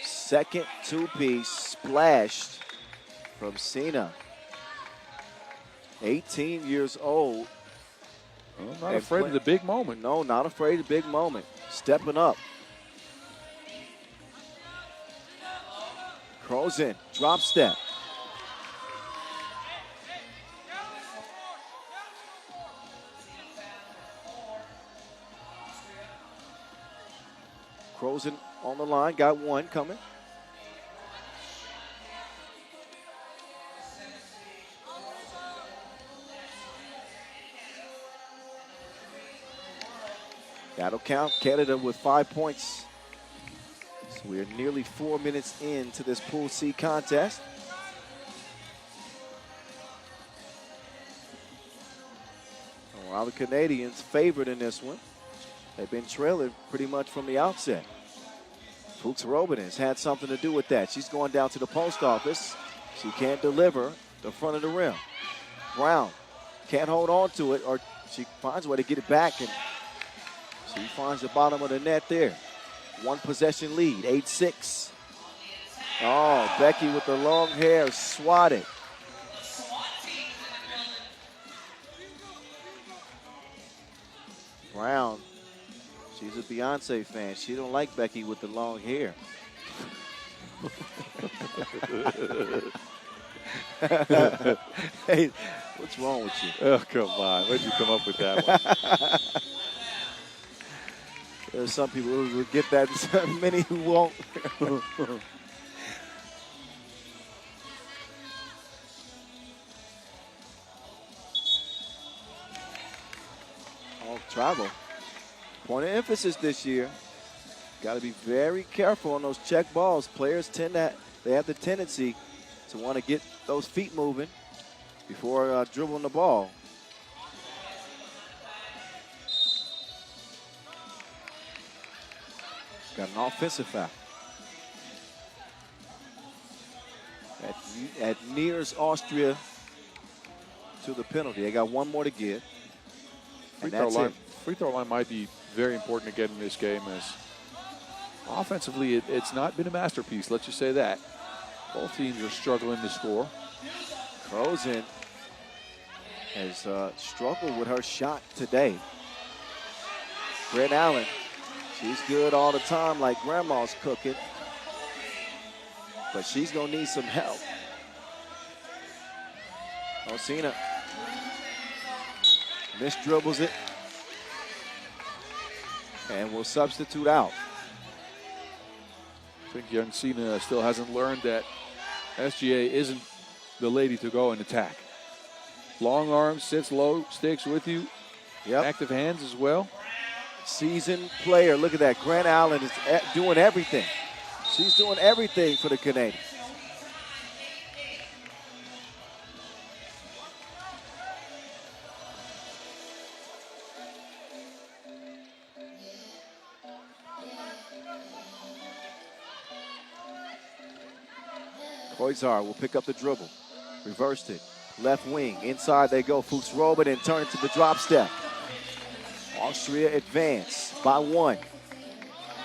Second two-piece splashed from Sina. 18 years old. Well, not afraid of the big moment. No, not afraid of the big moment. Stepping up. Crozen, drop step. Crozen on the line, got one coming. That'll count. Canada with 5 points. So we are nearly 4 minutes into this Pool C contest. While the Canadians favored in this one, they've been trailing pretty much from the outset. Fuchs Robin has had something to do with that. She's going down to the post office. She can't deliver the front of the rim. Brown can't hold on to it, or she finds a way to get it back, and she finds the bottom of the net there. One possession lead, 8-6. Oh, Becky with the long hair swatted. Brown, she's a Beyonce fan. She don't like Becky with the long hair. Hey, what's wrong with you? Oh, come on. Where'd you come up with that one? There's some people who will get that and many who won't. Oh, travel. Point of emphasis this year. Got to be very careful on those check balls. Players they have the tendency to want to get those feet moving before dribbling the ball. Got an offensive foul. That nears Austria to the penalty. They got one more to give. Free throw line might be very important again in this game, as offensively it's not been a masterpiece, let's just say that. Both teams are struggling to score. Crozen has struggled with her shot today. Brett Allen, she's good all the time like grandma's cooking, but she's going to need some help. Osina misdribbles it and will substitute out. I think young Cena still hasn't learned that SGA isn't the lady to go and attack. Long arms, sits low, sticks with you. Yep. Active hands as well. Seasoned player. Look at that. Grant Allen is doing everything. She's doing everything for the Canadians. Koizar will pick up the dribble. Reversed it. Left wing. Inside they go. Fuchs Robin and turn to the drop step. Austria advance by one.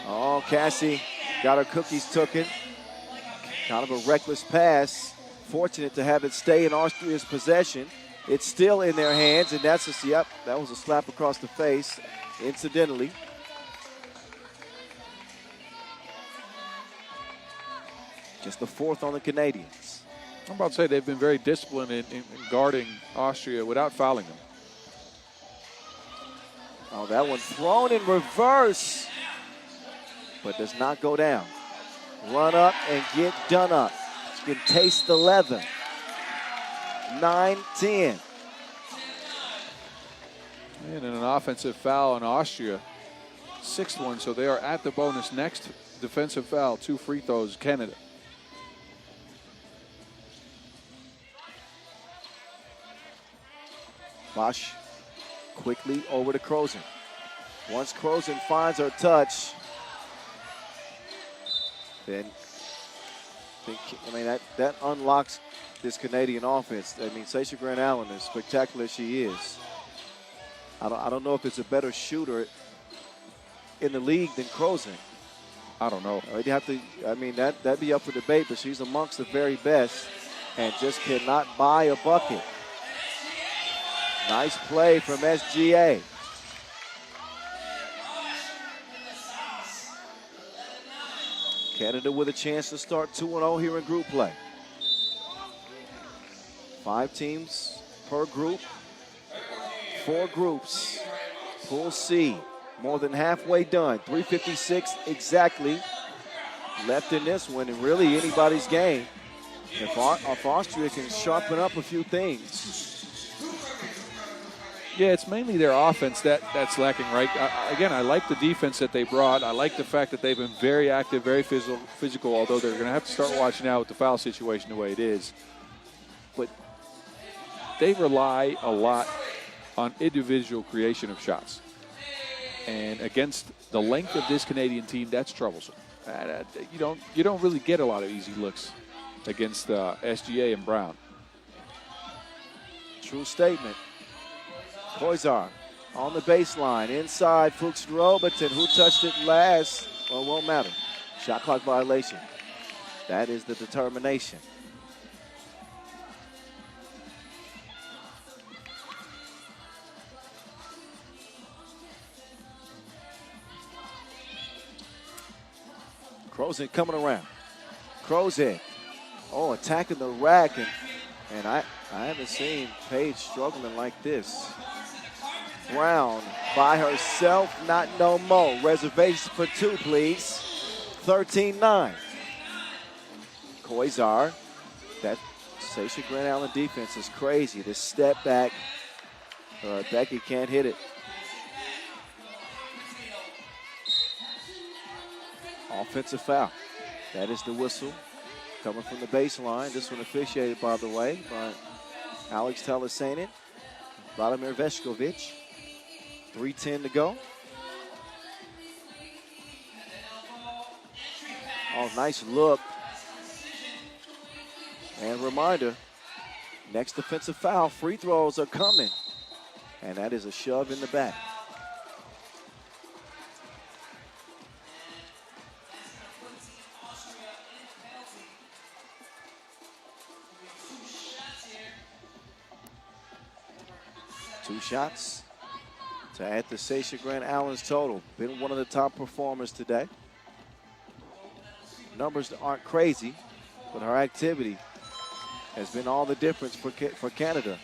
Oh, Cassie got her cookies taken. Kind of a reckless pass. Fortunate to have it stay in Austria's possession. It's still in their hands, and that was a slap across the face, incidentally. Just the fourth on the Canadians. I'm about to say they've been very disciplined in guarding Austria without fouling them. Oh, that one thrown in reverse, but does not go down. Run up and get done up. She can taste the leather. 9-10. And an offensive foul on Austria. Sixth one, so they are at the bonus. Next defensive foul, 2 free throws, Canada. Bosch quickly over to Crozen. Once Crozen finds her touch, then that unlocks this Canadian offense. I mean, Sasha Grant Allen, as spectacular as she is, I don't know if it's a better shooter in the league than Crozen. I don't know. That'd be up for debate, but she's amongst the very best and just cannot buy a bucket. Nice play from SGA. Canada with a chance to start 2-0 here in group play. 5 teams per group. 4 groups. Pool C, more than halfway done. 3:56 exactly left in this one, and really anybody's game. If Austria can sharpen up a few things. Yeah, it's mainly their offense that's lacking, right? Again, I like the defense that they brought. I like the fact that they've been very active, very physical, although they're going to have to start watching out with the foul situation the way it is. But they rely a lot on individual creation of shots. And against the length of this Canadian team, that's troublesome. You don't really get a lot of easy looks against SGA and Brown. True statement. Koizar on the baseline, inside Fuchs Robertson. Who touched it last? Well, it won't matter. Shot clock violation. That is the determination. Crozin coming around. Crozin. Oh, attacking the rack. And I haven't seen Paige struggling like this. Brown by herself, not no more. Reservations for 2, please. 13-9. Koizar. That Sasha Grand Allen defense is crazy. This step back. Becky can't hit it. Offensive foul. That is the whistle coming from the baseline. This one officiated, by the way, by Alex Telesanin, Vladimir Veskovic. 3:10 to go. Oh, nice look. And reminder, next defensive foul, free throws are coming. And that is a shove in the back. Two shots to add to Sasha Grand Allen's total. Been one of the top performers today. Numbers aren't crazy, but her activity has been all the difference for Canada.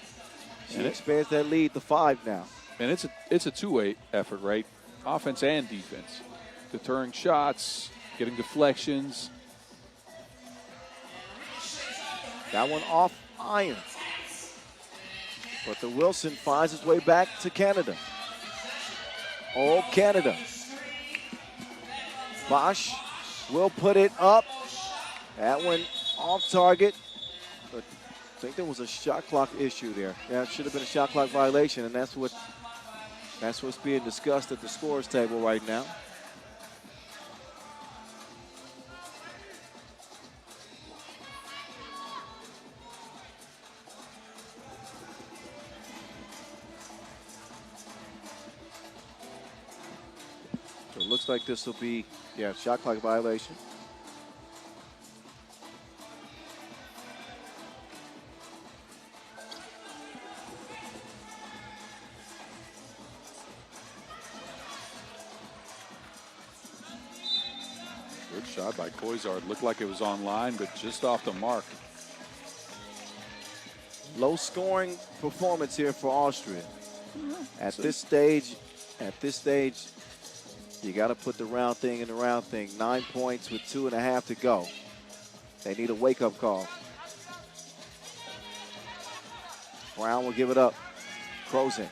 She expands that lead to 5 now. And it's a two-way effort, right? Offense and defense. Deterring shots, getting deflections. That one off iron. But the Wilson finds his way back to Canada. Oh, Canada. Bosch will put it up. That one off target. But I think there was a shot clock issue there. Yeah, it should have been a shot clock violation, and that's what's being discussed at the scores table right now. So it looks like this will be, shot clock violation. Good shot by Koizard. Looked like it was on line, but just off the mark. Low scoring performance here for Austria. At this stage, you got to put the round thing in the round thing. 9 points with 2.5 to go. They need a wake-up call. Brown will give it up. Crozin.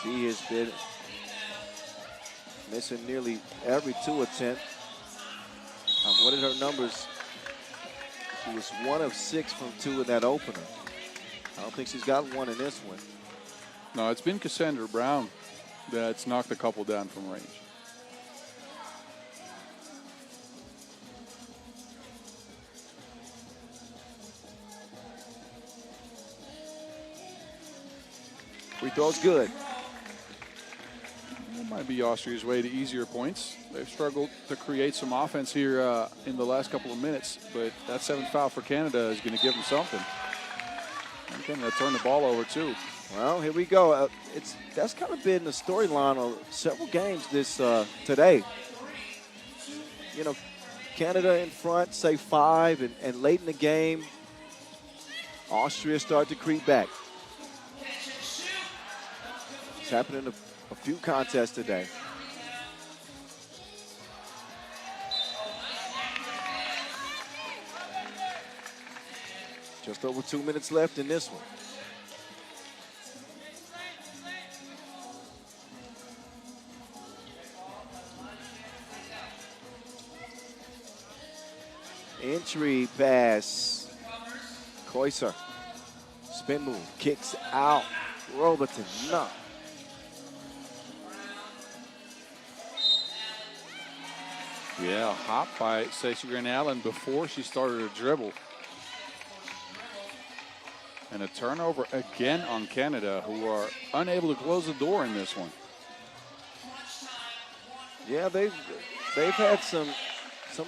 She has been missing nearly every 2 attempt. What are her numbers? She was 1 of 6 from 2 in that opener. I don't think she's got one in this one. No, it's been Cassandra Brown that's knocked a couple down from range. Free throw's good. It might be Austria's way to easier points. They've struggled to create some offense here in the last couple of minutes, but that 7th foul for Canada is going to give them something. Again, they'll turn the ball over, too. Well, here we go. That's kind of been the storyline of several games today. You know, Canada in front, say 5, and late in the game, Austria start to creep back. It's happened in a few contests today. Just over 2 minutes left in this one. Entry pass. Koiser. Spin move. Kicks out. Robertson. No. Yeah, hop by Stacey Grant Allen before she started her dribble. And a turnover again on Canada, who are unable to close the door in this one. Yeah, they've had some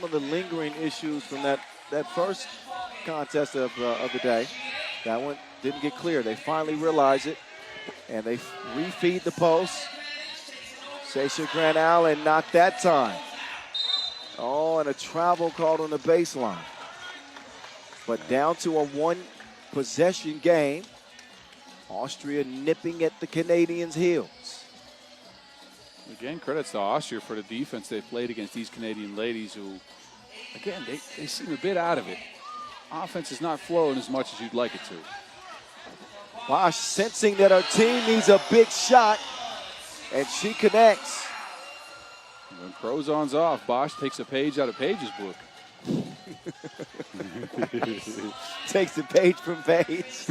of the lingering issues from that first contest of the day. That one didn't get clear. They finally realized it, and they refeed the post. Stacey Grant Allen not that time. Oh, and a travel called on the baseline. But down to a one-possession game. Austria nipping at the Canadians' heels. Again, credits to Austria for the defense they played against these Canadian ladies who, again, they seem a bit out of it. Offense is not flowing as much as you'd like it to. Bosch sensing that her team needs a big shot, and she connects. When Crozon's off, Bosch takes a page out of Page's book. Takes the page from Page.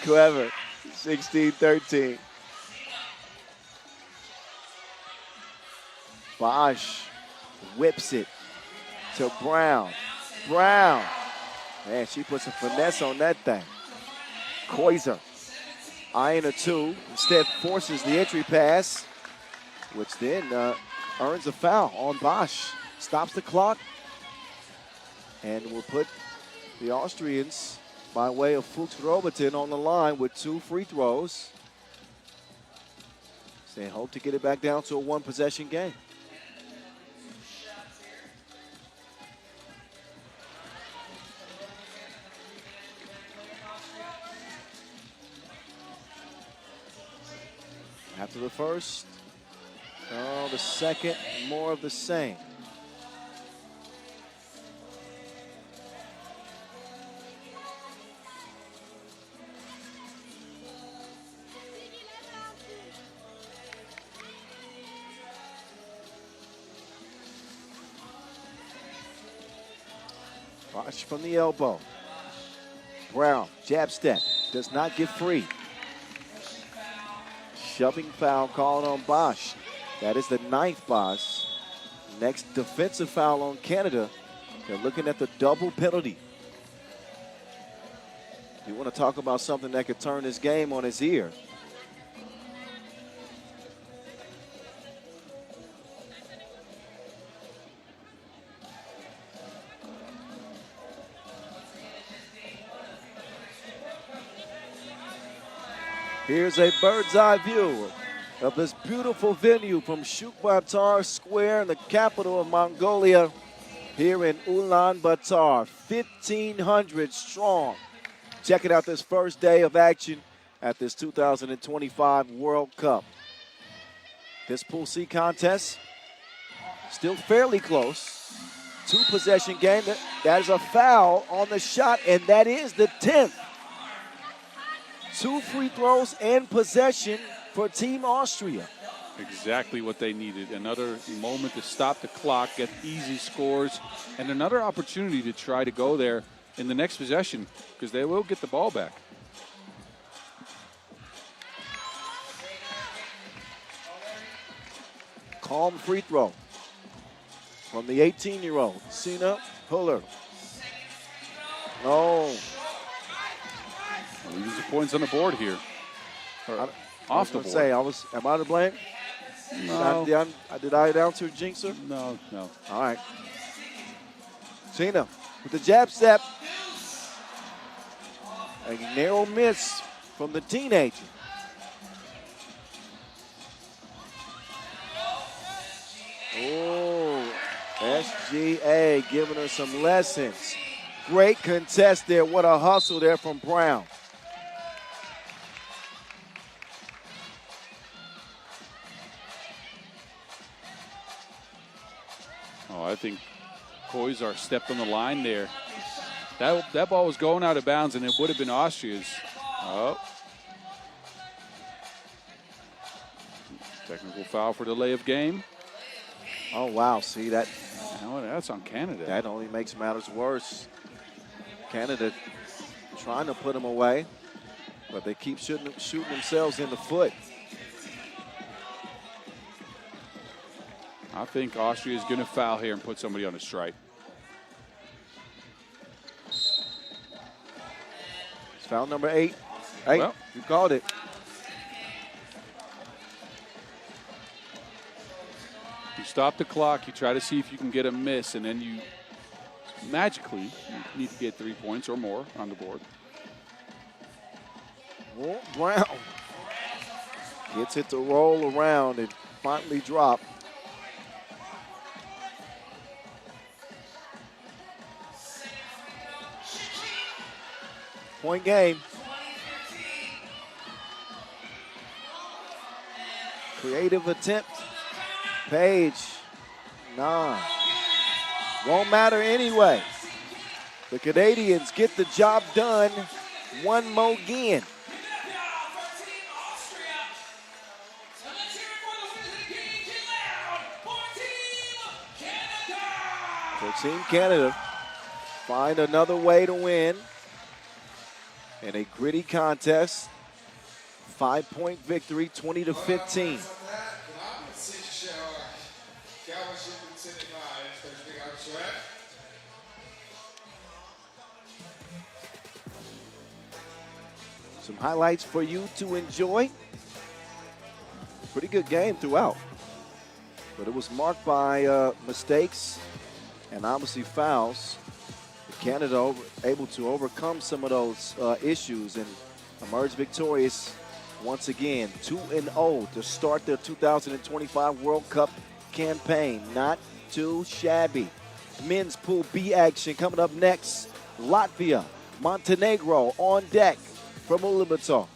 Clever. 16-13. Bosch whips it to Brown. Brown. Man, she puts a finesse on that thing. Koiser eyeing a 2. Instead forces the entry pass, which then earns a foul on Bosch. Stops the clock and will put the Austrians by way of Fuchs Robertson on the line with 2 free throws. They hope to get it back down to a one-possession game. After the first, the second, more of the same. Bosch from the elbow. Brown, jab step, does not get free. Shoving foul called on Bosch. That is the 9th Bosch. Next defensive foul on Canada. They're looking at the double penalty. You want to talk about something that could turn this game on its ear. Here's a bird's eye view of this beautiful venue from Ulaanbaatar Square in the capital of Mongolia here in Ulaanbaatar. 1,500 strong. Checking out this first day of action at this 2025 World Cup. This Pool C contest still fairly close. 2-possession game. That is a foul on the shot, and that is the 10th. 2 free throws and possession for Team Austria. Exactly what they needed. Another moment to stop the clock, get easy scores, and another opportunity to try to go there in the next possession because they will get the ball back. Calm free throw from the 18-year-old, Sina Huller. Oh. Loses the points on the board here. Off the board. Am I to blame? No. Did I announce her jinxer? No. All right. Cena with the jab step. A narrow miss from the teenager. Oh, SGA giving her some lessons. Great contest there. What a hustle there from Brown. Oh, I think Koizar stepped on the line there. That ball was going out of bounds, and it would have been Austria's. Oh. Technical foul for delay of game. Oh, wow. See that? Oh, that's on Canada. That only makes matters worse. Canada trying to put them away, but they keep shooting themselves in the foot. I think Austria is going to foul here and put somebody on a strike. It's foul number 8. Hey, well, you called it. You stop the clock, you try to see if you can get a miss, and then you magically you need to get 3 points or more on the board. Oh, Brown gets it to roll around and finally drop. Point game. Creative attempt. Page. Nah. Won't matter anyway. The Canadians get the job done. One more again. So Team Canada find another way to win in a gritty contest. 5-point victory, 20-15. Some highlights for you to enjoy. Pretty good game throughout, but it was marked by mistakes and obviously fouls. Canada able to overcome some of those issues and emerge victorious once again. 2-0 to start their 2025 World Cup campaign. Not too shabby. Men's Pool B action coming up next. Latvia, Montenegro on deck from Ulaanbaatar.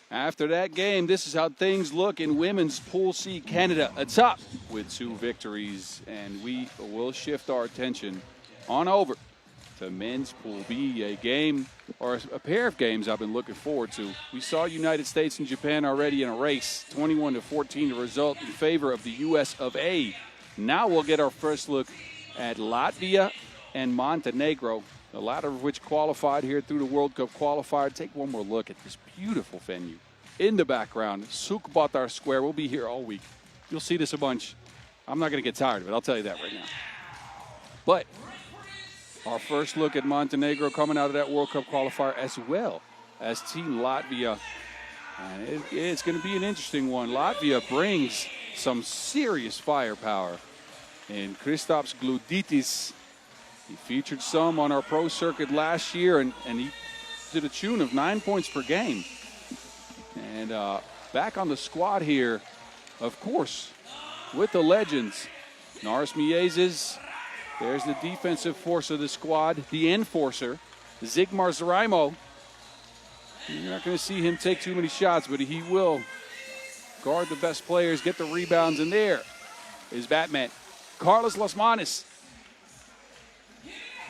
After that game, this is how things look in women's Pool C. Canada atop with 2 victories, and we will shift our attention on over to men's Pool B, a game or a pair of games I've been looking forward to. We saw United States and Japan already in a race, 21-14, the result in favor of the U.S. of A. Now we'll get our first look at Latvia and Montenegro, the latter of which qualified here through the World Cup qualifier. Take one more look at this beautiful venue. In the background, Ulaanbaatar Square. We'll be here all week. You'll see this a bunch. I'm not going to get tired of it. I'll tell you that right now. But Our first look at Montenegro coming out of that World Cup qualifier as well as Team Latvia. And it's going to be an interesting one. Latvia brings some serious firepower. And Kristaps Gludaitis, he featured some on our pro circuit last year, and he did a tune of 9 points per game. And back on the squad here, of course, with the legends, Naris Miezes. There's the defensive force of the squad, the enforcer, Zigmar Zaraimo. You're not going to see him take too many shots, but he will guard the best players, get the rebounds, and there is Batman. Carlos Lasmanis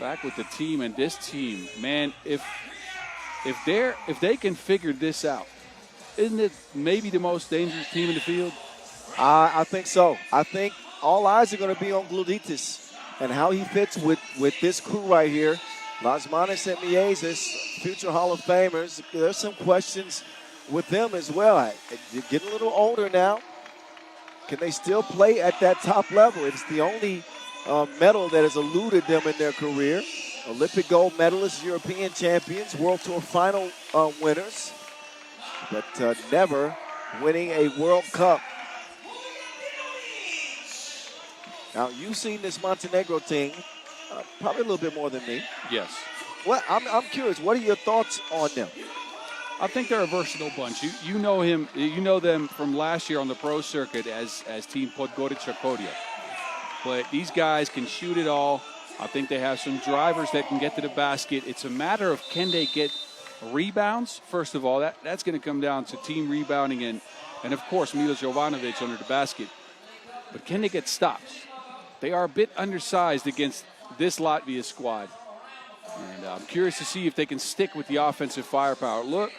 back with the team, and this team, man, if they can figure this out, isn't it maybe the most dangerous team in the field? I think so. I think all eyes are going to be on Gludaitis and how he fits with this crew right here. Lasmanis and Miezes, future Hall of Famers. There's some questions with them as well. They're getting a little older now. Can they still play at that top level? It's the only medal that has eluded them in their career. Olympic gold medalists, European champions, World Tour final winners, but never winning a World Cup. Now, you've seen this Montenegro team probably a little bit more than me. Yes. Well, I'm curious. What are your thoughts on them? I think they're a versatile bunch. You know him. You know them from last year on the pro circuit as Team Podgorica Kodia. But these guys can shoot it all. I think they have some drivers that can get to the basket. It's a matter of can they get rebounds. First of all, that's going to come down to team rebounding and of course Milos Jovanovic under the basket. But can they get stops? They are a bit undersized against this Latvia squad. And I'm curious to see if they can stick with the offensive firepower. Look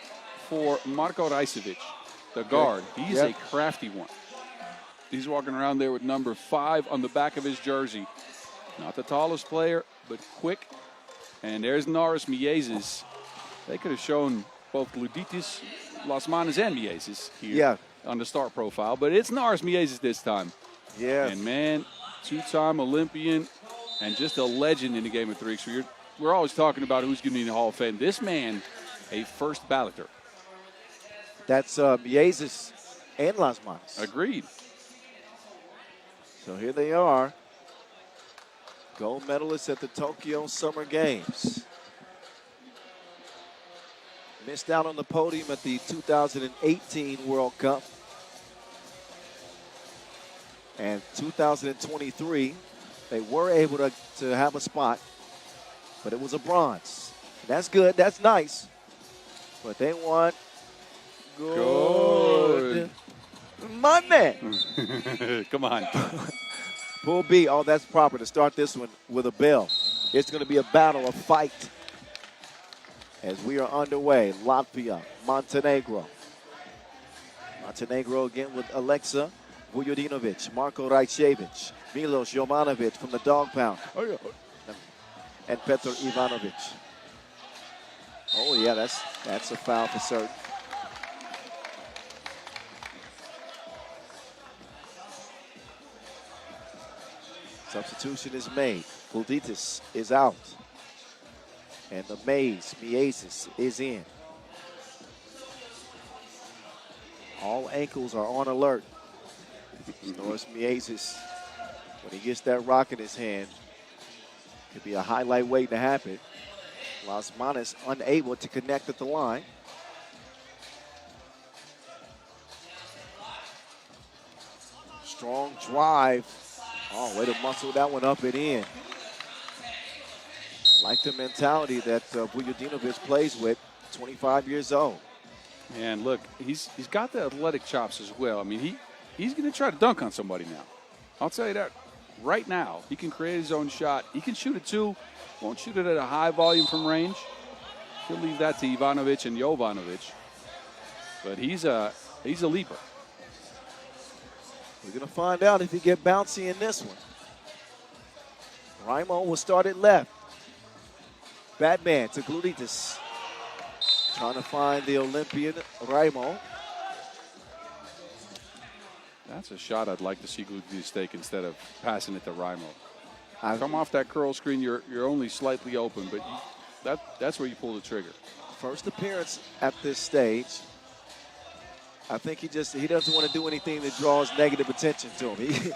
for Marko Rajcevic, the guard. He's a crafty one. He's walking around there with number 5 on the back of his jersey. Not the tallest player, but quick. And there's Naris Miezes. They could have shown both Gludaitis, Lasmanis, and Miezes here on the start profile. But it's Naris Miezes this time. Yeah. And, man, two-time Olympian and just a legend in the game of 3x3. We're always talking about who's going to be in the Hall of Fame. This man, a first balloter. That's Miezes and Lasmanis. Agreed. So here they are. Gold medalists at the Tokyo Summer Games. Missed out on the podium at the 2018 World Cup. And 2023, they were able to have a spot, but it was a bronze. That's good. That's nice. But they want gold. My man. Come on. Pool B. Oh, that's proper to start this one with a bell. It's going to be a battle, a fight, as we are underway. Latvia, Montenegro. Montenegro again with Alexa Vujodinovic, Marko Rajcevic, Milos Jovanovic from the dog pound, and Petar Ivanovic. Oh, yeah, that's a foul for certain. Substitution is made. Gludaitis is out. And the Miezes is in. All ankles are on alert. Naris Miezes, when he gets that rock in his hand, could be a highlight waiting to happen. Lasmanis unable to connect at the line. Strong drive. Oh, way to muscle that one up and in. Like the mentality that Vujodinovic plays with, 25 years old. And look, he's got the athletic chops as well. I mean, he's going to try to dunk on somebody now. I'll tell you that right now. He can create his own shot. He can shoot it too. Won't shoot it at a high volume from range. He'll leave that to Ivanovic and Jovanovic. But he's a leaper. We're going to find out if he get bouncy in this one. Raimo will start it left. Batman to Gludaitis. Trying to find the Olympian Raimo. That's a shot I'd like to see Gludaitis take instead of passing it to Raimo. Come off that curl screen, you're only slightly open, but that's where you pull the trigger. First appearance at this stage. I think he doesn't want to do anything that draws negative attention to him.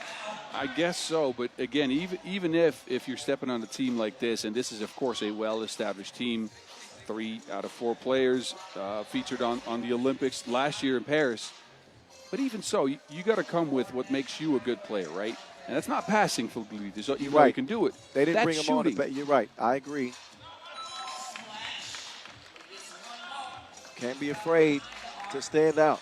I guess so, but again, even if you're stepping on a team like this, and this is of course a well-established team, 3 out of 4 players featured on the Olympics last year in Paris. But even so, you got to come with what makes you a good player, right? And that's not passing for Gulidis. You're right. You can do it. They didn't that's bring him shooting. on. You're right. I agree. Can't be afraid to stand out.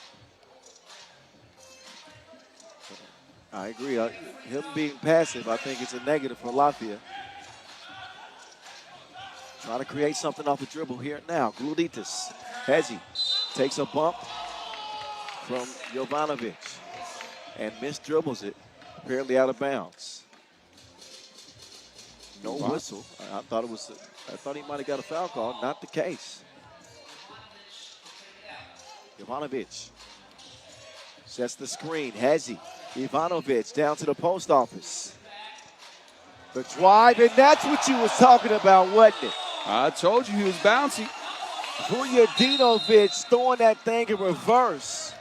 I agree. Him being passive, I think it's a negative for Latvia. Trying to create something off the dribble here now. Gulidis. Hezi takes a bump from Jovanovic and misdribbles it, apparently out of bounds. No whistle. I thought he might have got a foul call. Not the case. Jovanovic sets the screen. Hezi. Ivanovic down to the post office. The drive, and that's what you was talking about, wasn't it? I told you he was bouncy. Vujadinovic throwing that thing in reverse.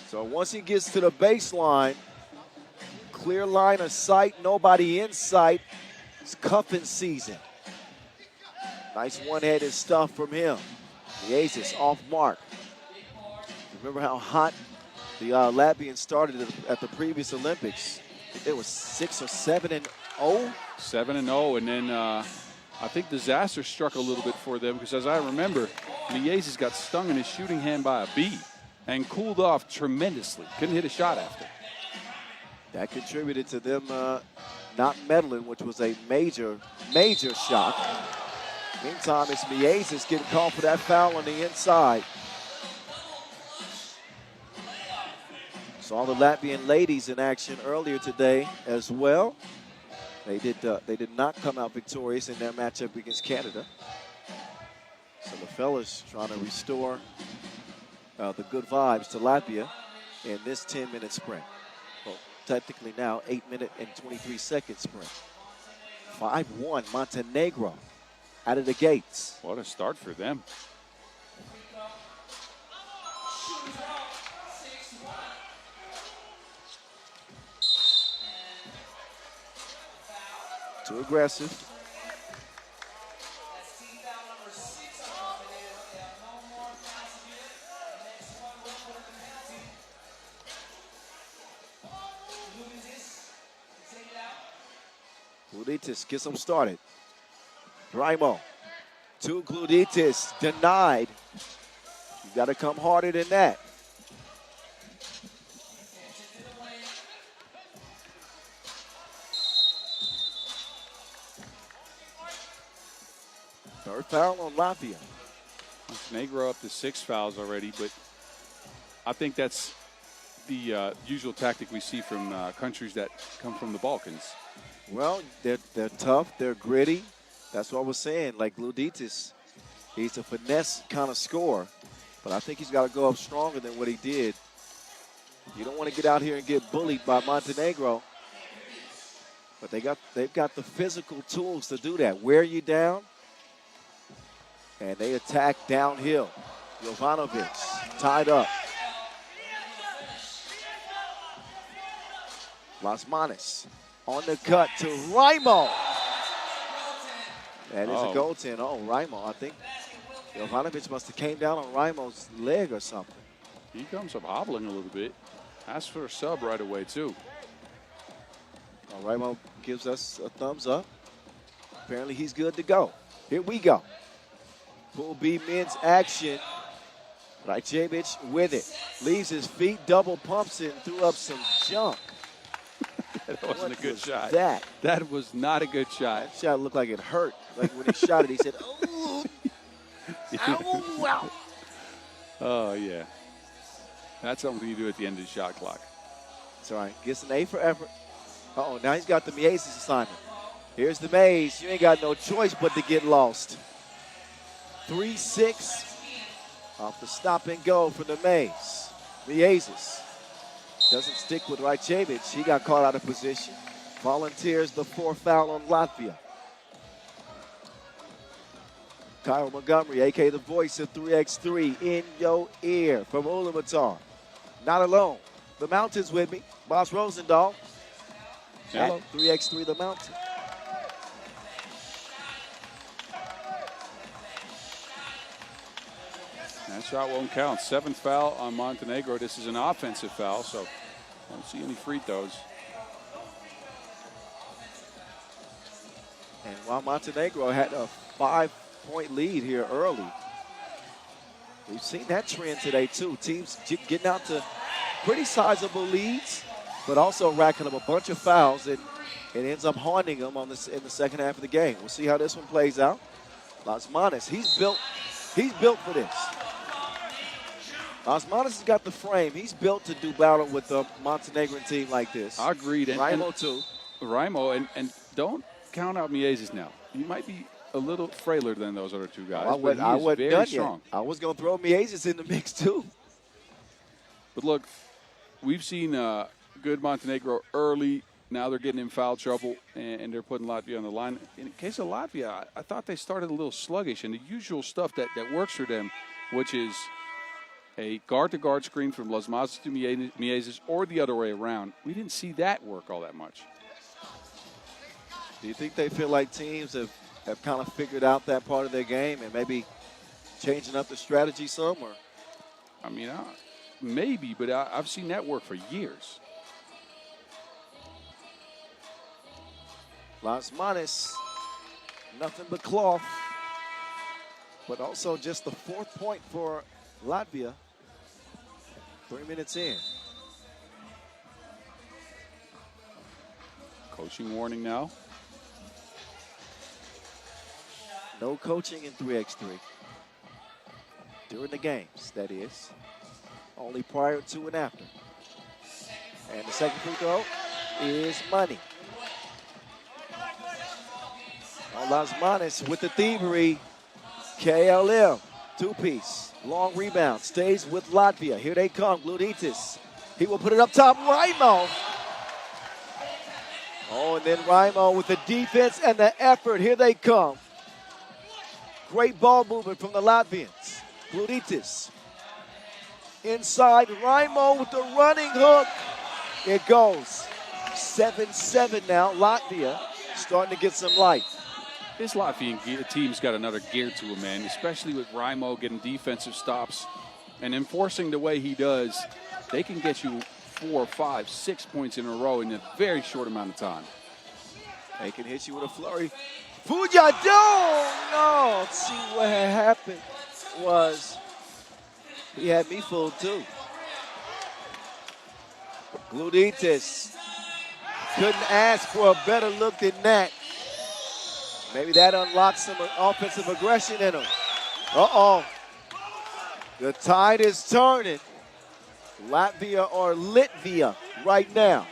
So once he gets to the baseline, clear line of sight, nobody in sight. It's cuffing season. Nice one-handed stuff from him. The Aces off mark. Remember how hot the Latvians started at the previous Olympics? I think they were 6 or 7-0. 7-0, and then I think disaster struck a little bit for them because, as I remember, Liezes got stung in his shooting hand by a bee and cooled off tremendously. Couldn't hit a shot after. That contributed to them not medaling, which was a major, major shock. Meantime, it's Liezes getting called for that foul on the inside. Saw the Latvian ladies in action earlier today as well. They did not come out victorious in their matchup against Canada. So the fellas trying to restore the good vibes to Latvia in this 10-minute sprint. Well, technically now 8-minute and 23-second sprint. 5-1 Montenegro out of the gates. What a start for them. Too aggressive. Gulidis gets them started. Raimo to Gulidis, denied. You got to come harder than that. Third foul on Latvia. Montenegro up to 6 fouls already, but I think that's the usual tactic we see from countries that come from the Balkans. Well, they're tough, they're gritty. That's what I was saying. Like Gulidis, he's a finesse kind of scorer, but I think he's got to go up stronger than what he did. You don't want to get out here and get bullied by Montenegro, but they've got the physical tools to do that. Wear you down, and they attack downhill. Jovanovic tied up. Las Manos on the cut to Raimo. That is a goaltend. Oh, Raimo. I think Jovanovic must have came down on Raimo's leg or something. He comes up hobbling a little bit. Asks for a sub right away, too. Raimo gives us a thumbs up. Apparently he's good to go. Here we go. Pool B men's action. Rajcevic with it. Leaves his feet, double pumps it, and threw up some junk. That wasn't a good shot. That was not a good shot. That shot looked like it hurt. Like when he shot it, he said, "Ooh, ow, wow." Oh, yeah. That's something you do at the end of the shot clock. It's all right. Gets an A for effort. Uh-oh, now he's got the Mays assignment. Here's the Mays. You ain't got no choice but to get lost. 3-6 off the stop and go for the Mays. Liezes. Doesn't stick with Rajcevic. He got caught out of position. Volunteers the 4th foul on Latvia. Kyle Montgomery, a.k.a. the voice of 3x3, in your ear from Ulaanbaatar. Not alone. The Mountain's with me. Boss Rosendahl. Hello. At 3x3 The Mountain. That shot won't count. 7th foul on Montenegro. This is an offensive foul, so I don't see any free throws. And while Montenegro had a 5-point lead here early, we've seen that trend today too. Teams getting out to pretty sizable leads, but also racking up a bunch of fouls, and it ends up haunting them in the second half of the game. We'll see how this one plays out. Lasmanis, he's built for this. Lasmanis has got the frame. He's built to do battle with a Montenegrin team like this. I agreed. Raimo too. Raimo, and don't count out Miezes now. He might be a little frailer than those other two guys, I but he is wasn't very done strong. yet. I was going to throw Miezes in the mix too. But look, we've seen good Montenegro early. Now they're getting in foul trouble, and they're putting Latvia on the line. In the case of Latvia, I thought they started a little sluggish, and the usual stuff that works for them, which is a guard-to-guard screen from Lasmanis to Miezes or the other way around. We didn't see that work all that much. Do you think they feel like teams have kind of figured out that part of their game and maybe changing up the strategy some? Or? I mean, maybe, but I've seen that work for years. Lasmanis, nothing but cloth, but also just the 4th point for Latvia. 3 minutes in. Coaching warning now. No coaching in 3x3. During the games, that is. Only prior to and after. And the second free throw is money. Lasmanis with the thievery. KLM, 2-piece. Long rebound, stays with Latvia. Here they come, Gluditis. He will put it up top, Raimo. Oh, and then Raimo with the defense and the effort. Here they come. Great ball movement from the Latvians. Gluditis. Inside, Raimo with the running hook. It goes. 7-7 now. Latvia starting to get some life. This Latvian team's got another gear to it, man, especially with Raimo getting defensive stops and enforcing the way he does. They can get you 4, 5, 6 points in a row in a very short amount of time. They can hit you with a flurry. Fujadon! No! See what had happened was he had me fooled too. Gluditis couldn't ask for a better look than that. Maybe that unlocks some offensive aggression in him. Uh-oh. The tide is turning. Latvia or Litvia right now.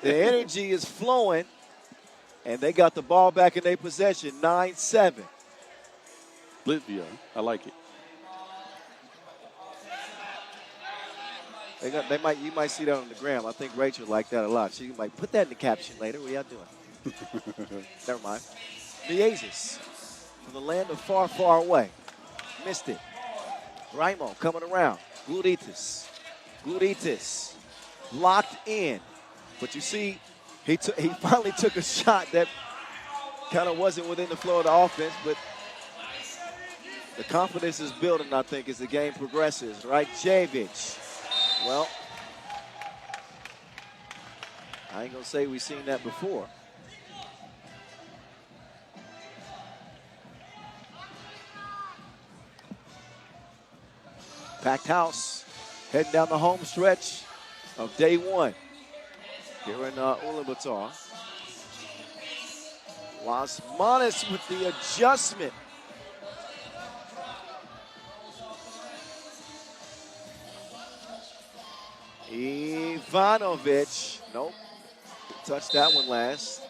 The energy is flowing, and they got the ball back in their possession, 9-7. Latvia, I like it. You might see that on the gram. I think Rachel liked that a lot. She might put that in the caption later. What y'all doing? Never mind. Miezes from the land of far, far away. Missed it. Raimo coming around. Gluditis. Locked in. But you see, he finally took a shot that kind of wasn't within the flow of the offense, but the confidence is building, I think, as the game progresses. Right, Javic. Well, I ain't going to say we've seen that before. Packed house, heading down the home stretch of day one here in Ulaanbaatar. Lasmanis with the adjustment. Ivanovic, nope, touched that one last.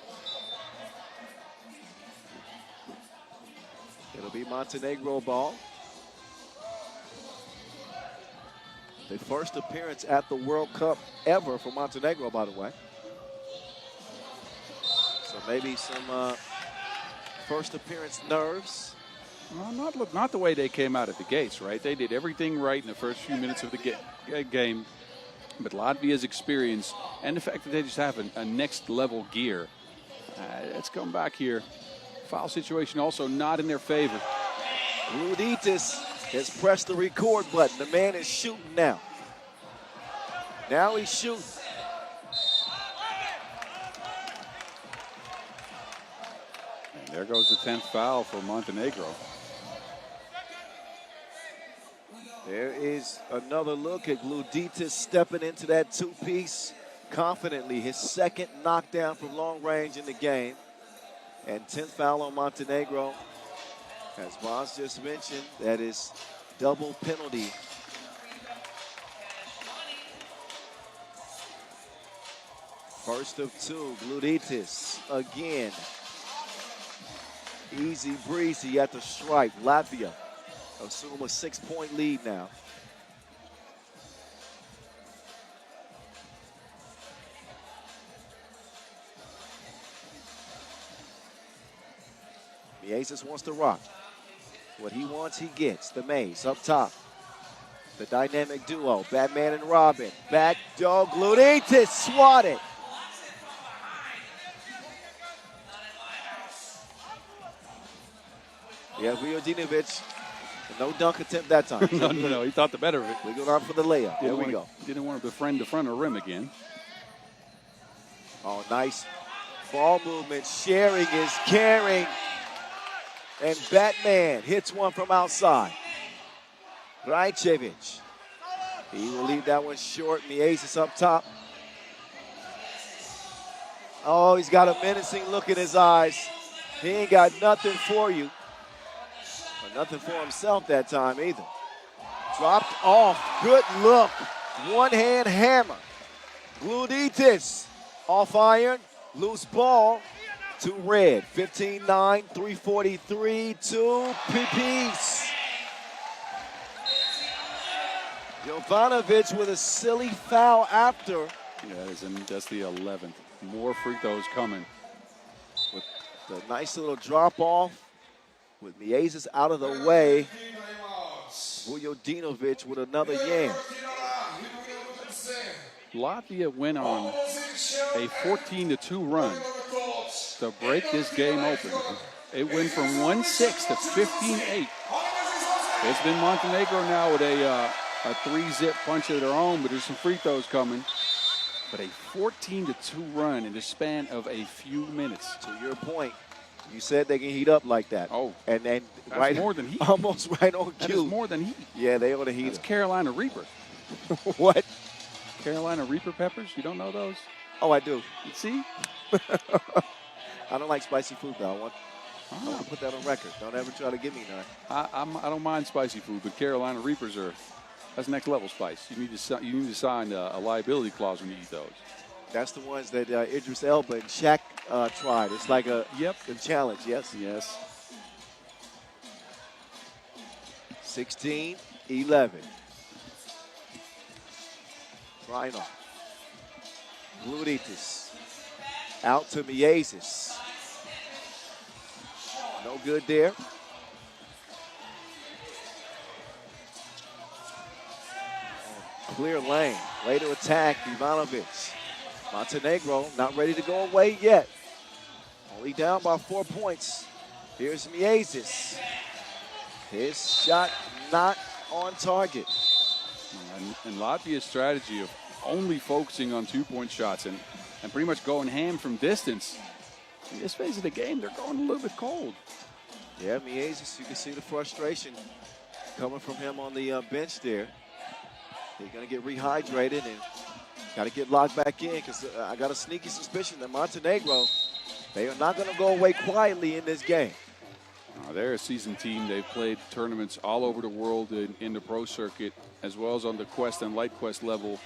It'll be Montenegro ball. The first appearance at the World Cup ever for Montenegro, by the way. So maybe some first appearance nerves. Well, not the way they came out of the gates, right? They did everything right in the first few minutes of the game. But Latvia's experience and the fact that they just have a next level gear. Let's come back here. Foul situation also not in their favor. Gluditis has pressed the record button. The man is shooting now. Now he's shooting. And there goes the 10th foul for Montenegro. There is another look at Gluditis stepping into that two-piece confidently. His second knockdown from long range in the game. And 10th foul on Montenegro. As Boz just mentioned, that is double penalty. First of two, Gluditis again. Easy breezy at the stripe. Latvia assume a 6-point lead now. Miezis wants to rock. What he wants, he gets. The Maze up top. The dynamic duo, Batman and Robin. Back dog, Gluditis swatted. Yeah, Vujadinovic, no dunk attempt that time. No, he thought the better of it. We go out for the layup. There we go. Didn't want to befriend the front of the rim again. Oh, nice ball movement. Sharing is caring. And Batman hits one from outside. Rajcevic. He will leave that one short. Miezis up top. Oh, he's got a menacing look in his eyes. He ain't got nothing for you. But nothing for himself that time either. Dropped off. Good look. One-hand hammer. Gluditis off iron. Loose ball. To red. 15-9, 3:43, 2 piece. Jovanovic with a silly foul after. Yeah, that's the 11th. More free throws coming. With the nice little drop off. With Miezis out of the way. Vujadinovic with another yam. Latvia went on a 14-2 run to break this game open. It went from 1-6 to 15-8. It's been Montenegro now with a 3-zip punch of their own, but there's some free throws coming. But a 14-2 run in the span of a few minutes. To your point, you said they can heat up like that. Oh, and that's right, more than heat. Almost right on That cue. is more than heat. Yeah, they ought to heat. It's Carolina Reaper. What? Carolina Reaper peppers? You don't know those? Oh, I do. See? I don't like spicy food, though. I want to put that on record. Don't ever try to give me none. I don't mind spicy food, but Carolina Reapers that's next level spice. You need to sign a liability clause when you eat those. That's the ones that Idris Elba and Shaq tried. It's like a challenge, yes? Yes. 16-11. Final. Gluditis. Out to Miezis. No good there. Clear lane. Way to attack Ivanovic. Montenegro not ready to go away yet. Only down by 4 points. Here's Miezis. His shot not on target. And Latvia's strategy of only focusing on 2-point shots and pretty much going ham from distance. In this phase of the game, they're going a little bit cold. Yeah, Miezis, you can see the frustration coming from him on the bench there. He's going to get rehydrated and got to get locked back in because I got a sneaky suspicion that Montenegro, they are not going to go away quietly in this game. They're a seasoned team. They've played tournaments all over the world in the pro circuit, as well as on the Quest and Light Quest level.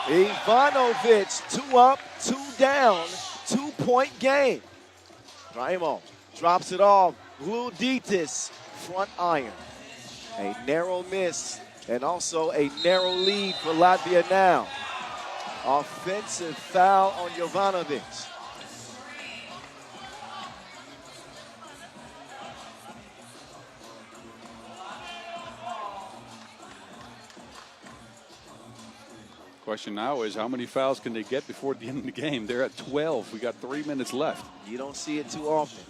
Ivanovic, 2 up, 2 down, 2-point game. Raimo drops it off. Gluditis, front iron. A narrow miss And also a narrow lead for Latvia now. Offensive foul on Jovanovic. Question now is how many fouls can they get before the end of the game? They're at 12. We got 3 minutes left. You don't see it too often.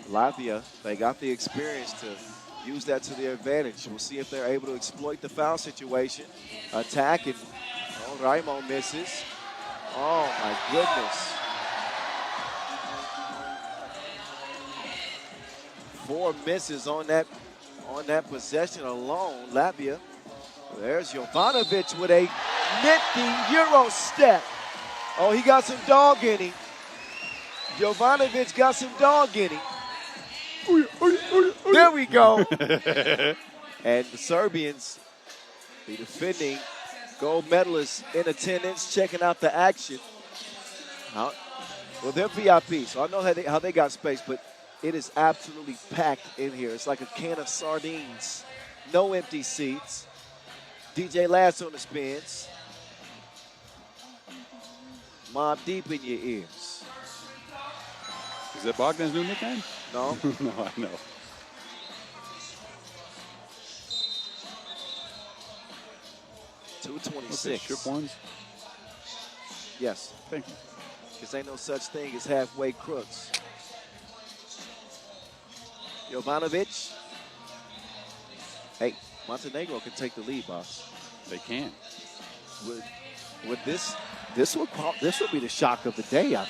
Latvia, they got the experience to use that to their advantage. We'll see if they're able to exploit the foul situation. Attack, and Raimo misses. Oh, my goodness. 4 misses on that possession alone. Latvia. There's Jovanovic with a nifty Euro step. Oh, he got some dog in him. Jovanovic got some dog in him. There we go. And the Serbians, the defending gold medalists in attendance, checking out the action. Well, they're VIP, so I know how they got space, but it is absolutely packed in here. It's like a can of sardines. No empty seats. DJ Lass on the spins. Mob deep in your ears. Is that Bogdan's new nickname? No? No, I know. .226. Strip ones? Yes. Thank you. Because ain't no such thing as halfway crooks. Jovanovic. Hey, Montenegro can take the lead, boss. They can. With this would be the shock of the day, I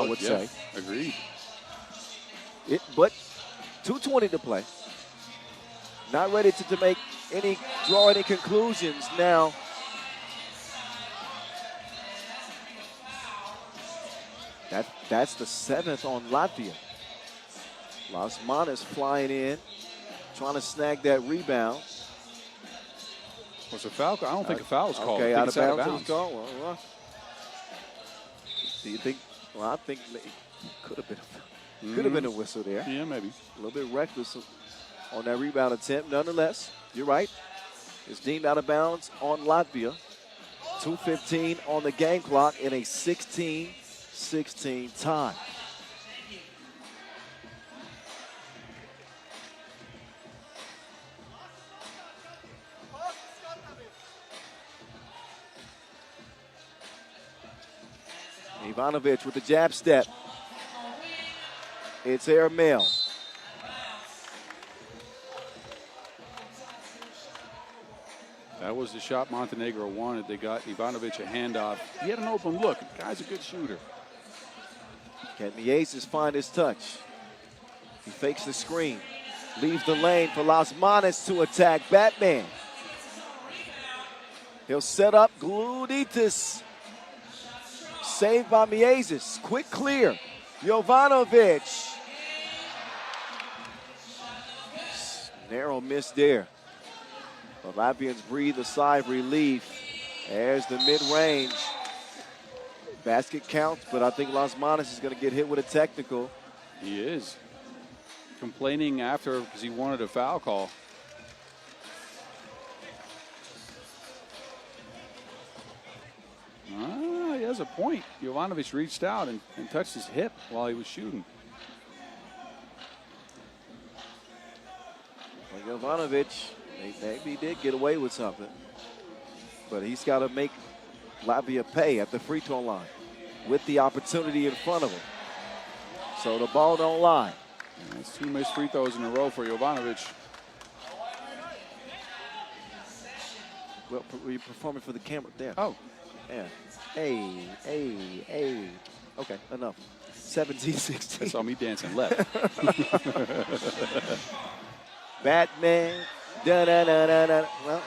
would say. Agreed. But 2:20 to play. Not ready to draw any conclusions now. That's the 7th on Latvia. Lasmanis flying in, trying to snag that rebound. Was a foul? I don't think a foul was called. Okay, I out of think bounds. Well, do you think? Well, I think it could have been a whistle there. Yeah, maybe. A little bit reckless on that rebound attempt. Nonetheless, you're right. It's deemed out of bounds on Latvia. 2:15 on the game clock in a 16-16 tie. Ivanovic with the jab step. It's airmail. That was the shot Montenegro wanted. They got Ivanovic a handoff. He had an open look. The guy's a good shooter. Can Miezes find his touch? He fakes the screen. Leaves the lane for Lasmanis to attack Batman. He'll set up Gluditis. Saved by Miezes. Quick clear. Jovanovic. Narrow miss there. The Latvians breathe a sigh of relief. There's the mid-range. Basket counts, but I think Lasmanis is going to get hit with a technical. He is. Complaining after because he wanted a foul call. He has a point. Jovanovic reached out and touched his hip while he was shooting. Well, Jovanovic, maybe he did get away with something. But he's got to make Latvia pay at the free throw line with the opportunity in front of him. So the ball don't lie. And that's 2 missed free throws in a row for Jovanovic. Well, were you performing for the camera there? Oh. Yeah. Hey. Okay, enough. 17-16. They saw me dancing left. Batman. Da-da-da-da-da. Well,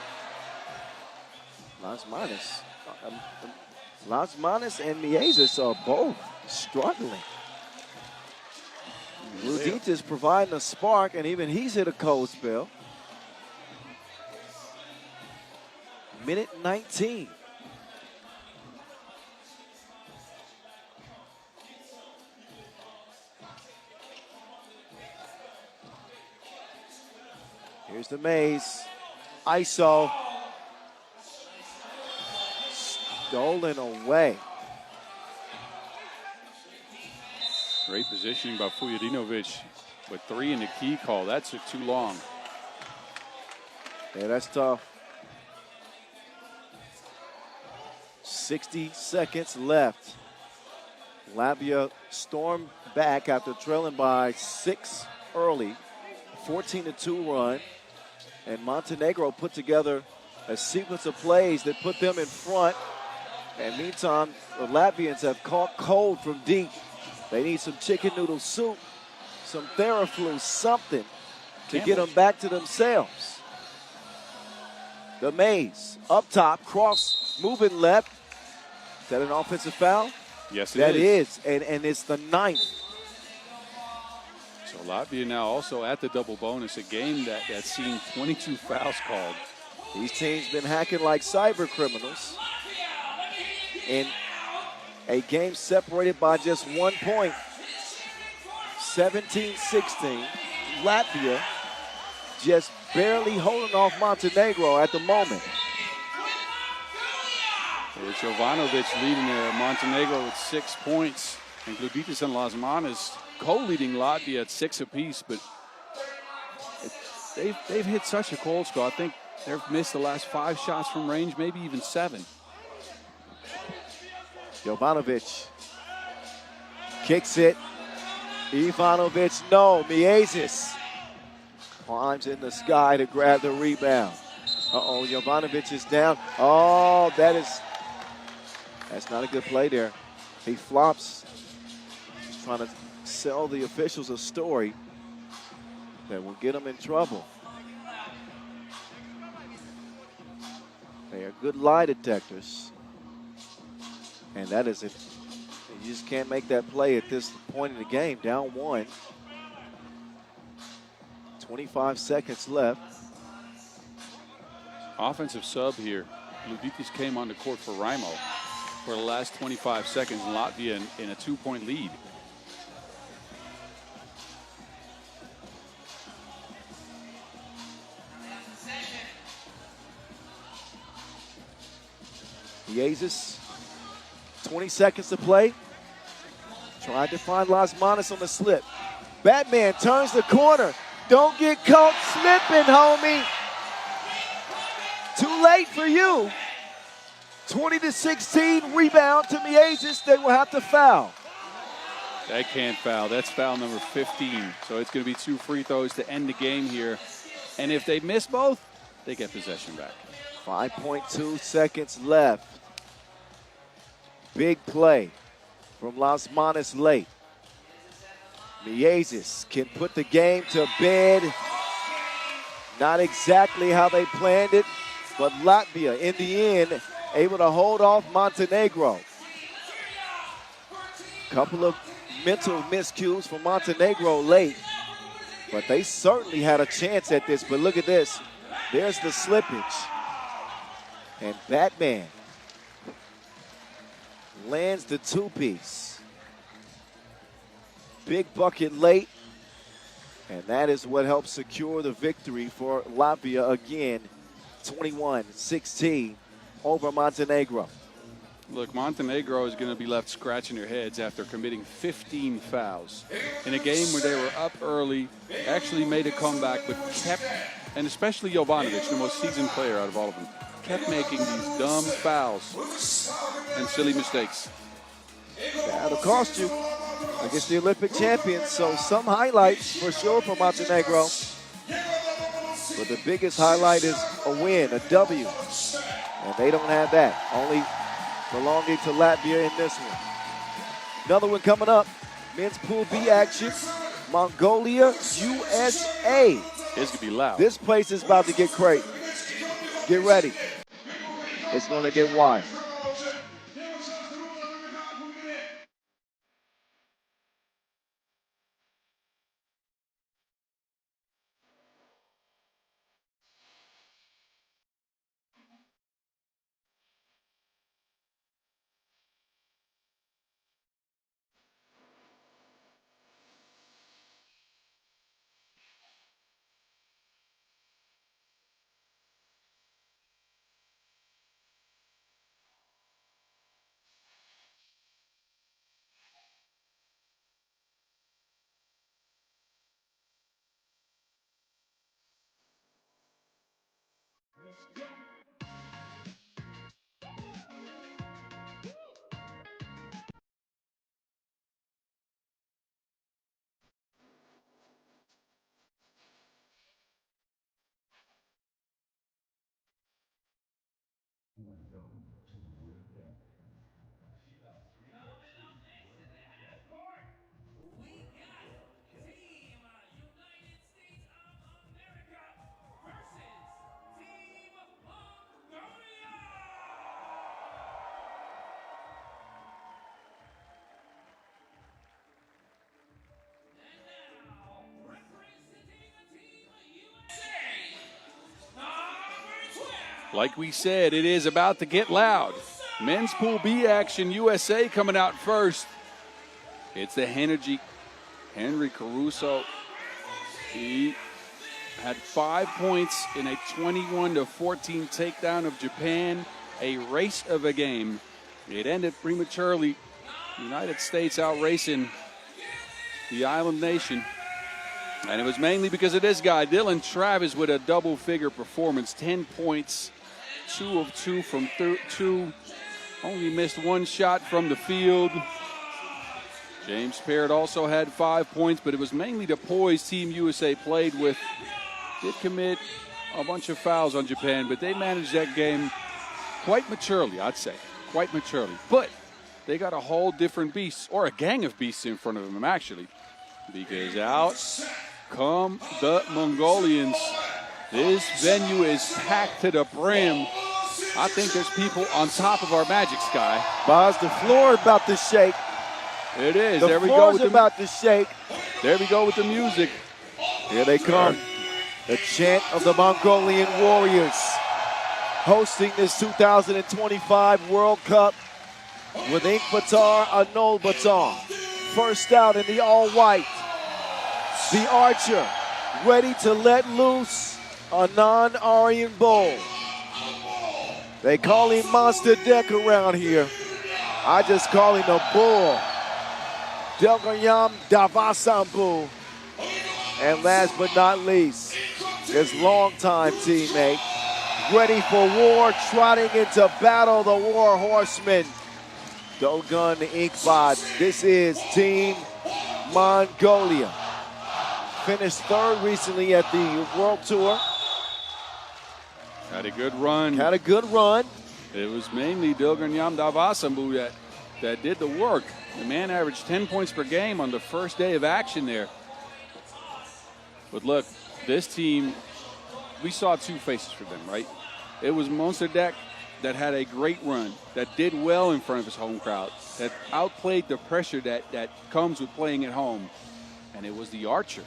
Lasmanis and Miezes are both struggling. Gluditis providing a spark, and even he's hit a cold spell. Minute 19. Here's the maze. ISO. Stolen away. Great positioning by Fujadinovic, but 3 in the key call. That took too long. Yeah, that's tough. 60 seconds left. Latvia stormed back after trailing by 6 early. 14-2 run. And Montenegro put together a sequence of plays that put them in front. And meantime, the Latvians have caught cold from deep. They need some chicken noodle soup, some Theraflu, something to get them back to themselves. The Maze up top, cross, moving left. Is that an offensive foul? Yes, That is, and it's the 9th. So Latvia now also at the double bonus, a game that's seen 22 fouls called. These teams been hacking like cyber criminals. In a game separated by just 1 point, 17-16. Latvia just barely holding off Montenegro at the moment. It's Jovanovic leading Montenegro with 6 points. And Gluditis and Lasmanis co-leading Latvia at 6 apiece. But they've hit such a cold spell. I think they've missed the last 5 shots from range, maybe even 7. Jovanovic kicks it. Ivanovic, no. Miezis climbs in the sky to grab the rebound. Uh-oh, Jovanovic is down. Oh, that's not a good play there. He flops. He's trying to sell the officials a story that will get him in trouble. They are good lie detectors. And that is it. You just can't make that play at this point in the game. Down 1. 25 seconds left. Offensive sub here. Gluditis came on the court for Raimo for the last 25 seconds. Latvia in a 2-point lead. Miezis, 20 seconds to play. Tried to find Lasmanis on the slip. Batman turns the corner. Don't get caught slipping, homie. Too late for you. 20-16 rebound to Miezis. They will have to foul. That can't foul. That's foul number 15. So it's going to be 2 free throws to end the game here. And if they miss both, they get possession back. 5.2 seconds left. Big play from Lasmanis late. Miezis can put the game to bed. Not exactly how they planned it, but Latvia, in the end, able to hold off Montenegro. Couple of mental miscues from Montenegro late, but they certainly had a chance at this. But look at this. There's the slippage. And Batman lands the 2-piece. Big bucket late. And that is what helps secure the victory for Latvia again. 21-16 over Montenegro. Look, Montenegro is going to be left scratching their heads after committing 15 fouls. In a game where they were up early, actually made a comeback, but kept, and especially Jovanovic, the most seasoned player out of all of them, kept making these dumb fouls and silly mistakes. That'll cost you against the Olympic champions. So some highlights for sure for Montenegro. But the biggest highlight is a win, a W. And they don't have that. Only belonging to Latvia in this one. Another one coming up. Men's Pool B action. Mongolia, USA. It's going to be loud. This place is about to get crazy. Get ready. It's going to get wild. Like we said, it is about to get loud. Men's Pool B action, USA coming out first. It's the Henry Caruso. He had 5 points in a 21-14 takedown of Japan. A race of a game. It ended prematurely. United States out racing the island nation. And it was mainly because of this guy, Dylan Travis, with a double-figure performance. 10 points, 2 of 2 from 2. Only missed 1 shot from the field. James Parrott also had 5 points, but it was mainly the poise Team USA played with. Did commit a bunch of fouls on Japan, but they managed that game quite maturely, I'd say. Quite maturely. But they got a whole different beast, or a gang of beasts in front of them, actually. Because out come the Mongolians. This venue is packed to the brim. I think there's people on top of our Magic Sky. Boz, the floor is about to shake. It is. The there we go floor's with about to shake. There we go with the music. Here they come. The chant of the Mongolian Warriors hosting this 2025 World Cup with Ulaanbaatar Ulaanbaatar. First out in the all-white. The Archer ready to let loose a non-Aryan bull. They call him Monster Deck around here. I just call him a bull. Delgayam Davasambu. And last but not least, his longtime teammate, ready for war, trotting into battle, the war horseman, Dogun Inkbot. This is Team Mongolia. Finished 3rd recently at the World Tour. Had a good run. Had a good run. It was mainly Dilganyam Davasambu that did the work. The man averaged 10 points per game on the first day of action there. But look, this team, we saw 2 faces for them, right? It was Monster Deck that had a great run, that did well in front of his home crowd, that outplayed the pressure that comes with playing at home. And it was the Archer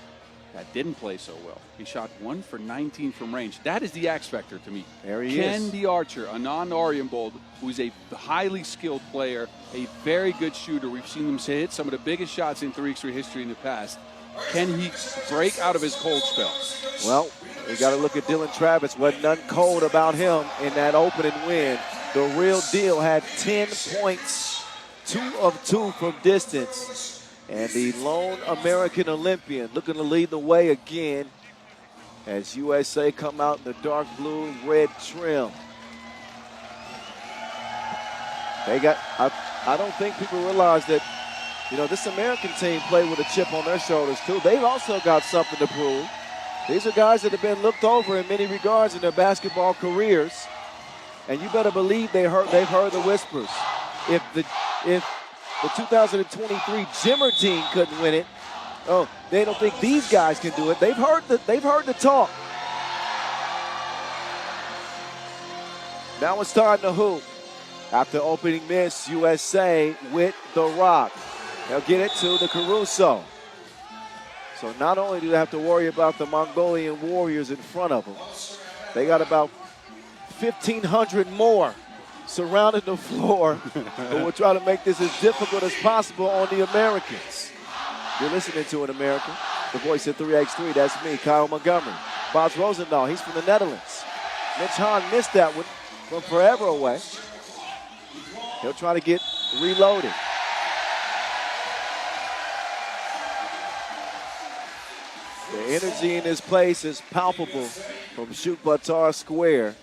that didn't play so well. He shot 1 for 19 from range. That is the X factor to me. There he Can is. the Archer, a non-Aryan bull, who's a highly skilled player, a very good shooter. We've seen him hit some of the biggest shots in 3x3 history in the past. Can he break out of his cold spell? Well, we got to look at Dylan Travis. Wasn't nothing cold about him in that opening win. The real deal had 10 points, 2 of 2 from distance. And the lone American Olympian looking to lead the way again as USA come out in the dark blue red trim. They got, I don't think people realize that, you know, this American team played with a chip on their shoulders too. They've also got something to prove. These are guys that have been looked over in many regards in their basketball careers. And you better believe they've heard the whispers. If the 2023 Jimmer team couldn't win it, oh, they don't think these guys can do it. They've heard the talk. Now it's time to hoop. After opening miss, USA with the rock. They'll get it to the Caruso. So not only do they have to worry about the Mongolian Warriors in front of them, they got about 1,500 more surrounding the floor, but we'll try to make this as difficult as possible on the Americans. You're listening to an American. The voice of 3x3, that's me, Kyle Montgomery. Boz Rosendahl, he's from the Netherlands. Mitch Hahn missed that one from forever away. He'll try to get reloaded. The energy in this place is palpable from Ulaanbaatar Square.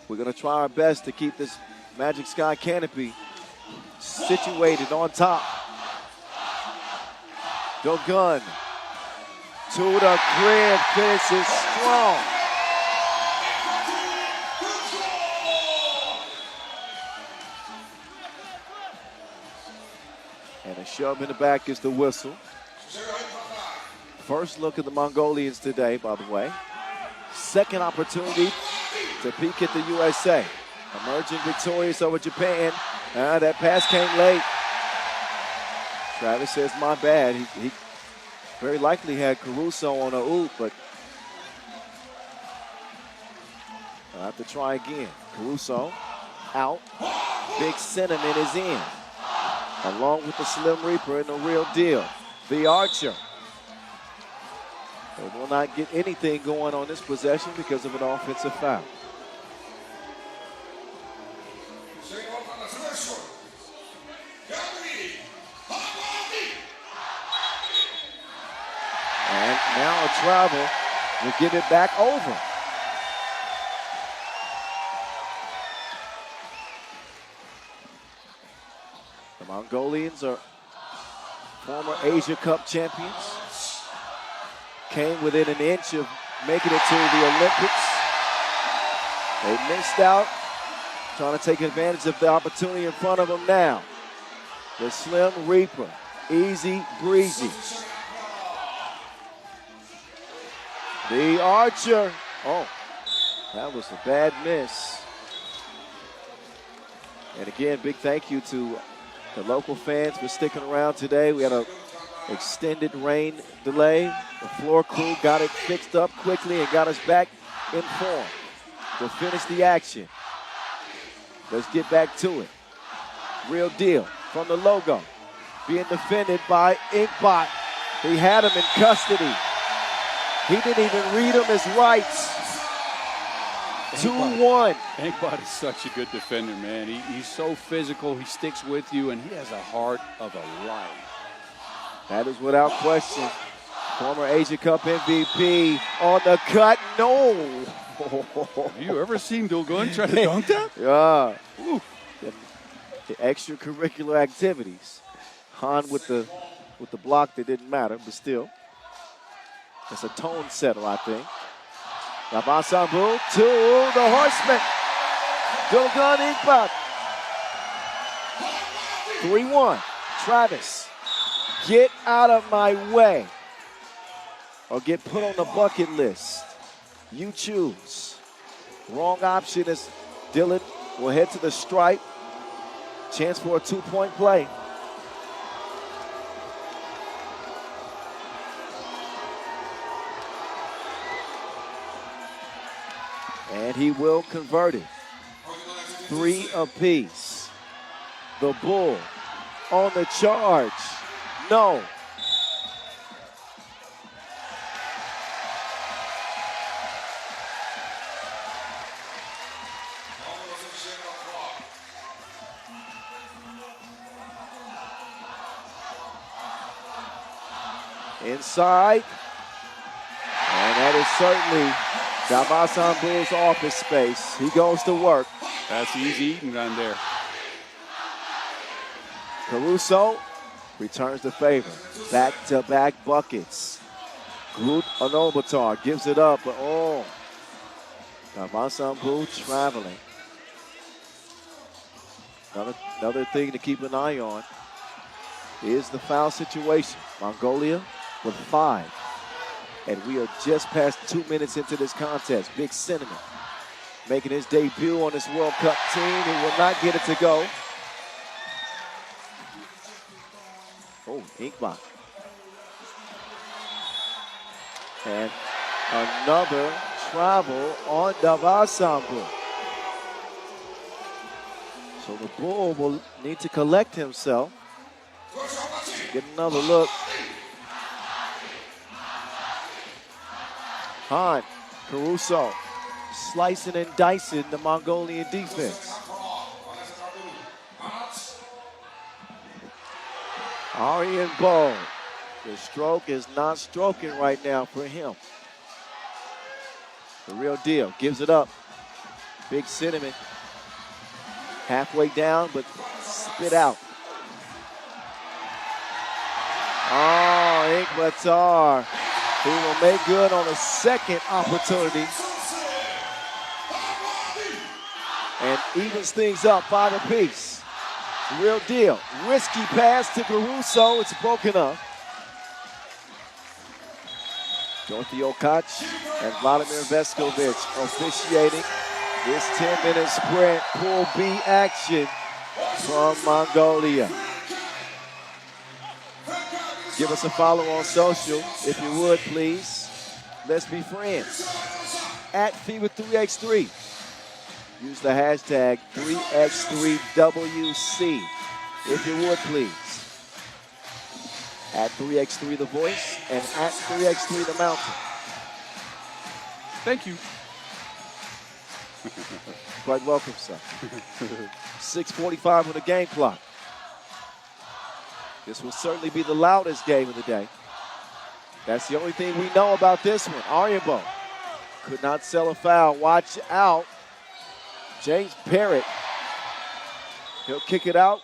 We're going to try our best to keep this Magic Sky canopy situated on top. Dogun to the crib, finishes strong. And a shove in the back is the whistle. First look at the Mongolians today, by the way. Second opportunity to peek at the USA. Emerging victorious over Japan. That pass came late. Travis says, my bad. He very likely had Caruso on a oop, but I'll have to try again. Caruso out. Big Cinnamon is in. Along with the Slim Reaper and the Real Deal. The Archer. They will not get anything going on this possession because of an offensive foul. And now a travel will give it back over. The Mongolians are former Asia Cup champions. Came within an inch of making it to the Olympics. They missed out, trying to take advantage of the opportunity in front of them now. The Slim Reaper, easy breezy. The Archer, oh, that was a bad miss. And again, big thank you to the local fans for sticking around today. We had a extended rain delay. The floor crew got it fixed up quickly and got us back in form to finish the action. Let's get back to it. Real Deal from the logo. Being defended by Inkbot. He had him in custody. He didn't even read him his rights. 2-1. Inkbot is such a good defender, man. He's so physical. He sticks with you, and he has a heart of a lion. That is without question. Former Asia Cup MVP on the cut. No. Have you ever seen Dulgun try to dunk that? Yeah. The extracurricular activities. Han with the block that didn't matter, but still. It's a tone setter, I think. Labasambu to the Horseman. Dulgun Inkbot. 3-1. Travis. Get out of my way or get put on the bucket list. You choose. Wrong option is Dylan will head to the stripe. Chance for a 2-point play. And he will convert it. 3 apiece. The Bull on the charge. No. Inside. And that is certainly Davasambu's office space. He goes to work. That's easy eating down there. Caruso returns the favor. Back-to-back buckets. Ulaanbaatar gives it up, but oh. Davasambu traveling. Another thing to keep an eye on is the foul situation. Mongolia with 5. And we are just past 2 minutes into this contest. Big Cinnamon making his debut on this World Cup team. He will not get it to go. Oh, Inkbot. And another travel on Davasambu. So the Bull will need to collect himself. Get another look. Han, Caruso, slicing and dicing the Mongolian defense. Aryan Ball. The stroke is not stroking right now for him. The Real Deal gives it up. Big Cinnamon. Halfway down, but spit out. Oh, Ulaanbaatar. He will make good on a second opportunity. And evens things up 5 apiece. Real Deal. Risky pass to Caruso. It's broken up. Dorothy Okac and Vladimir Veskovic officiating this 10-minute sprint Pool B action from Mongolia. Give us a follow on social, if you would, please. Let's be friends. At FIBA 3x3. Use the hashtag 3x3WC, if you would, please. At 3x3 The Voice and at 3x3 The Mountain. Thank you. Quite welcome, sir. 6:45 on the game clock. This will certainly be the loudest game of the day. That's the only thing we know about this one. Auriembaut could not sell a foul. Watch out. James Parrott. He'll kick it out.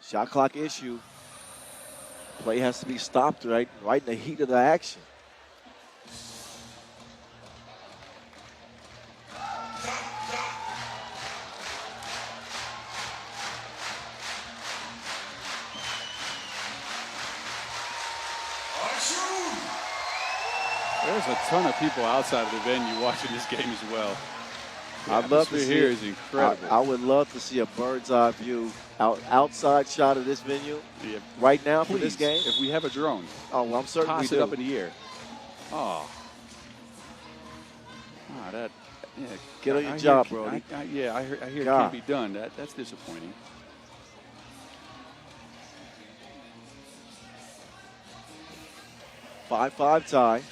Shot clock issue. Play has to be stopped right in the heat of the action. There's a ton of people outside of the venue watching this game as well. I'd love to see here is incredible. I would love to see a bird's eye view outside shot of this venue right now for this game. If we have a drone. Oh, well, I'm certain we toss do. it up in the air. Oh. That. Yeah. Get on your job, bro. I hear it can't be done. That's disappointing. Five tie.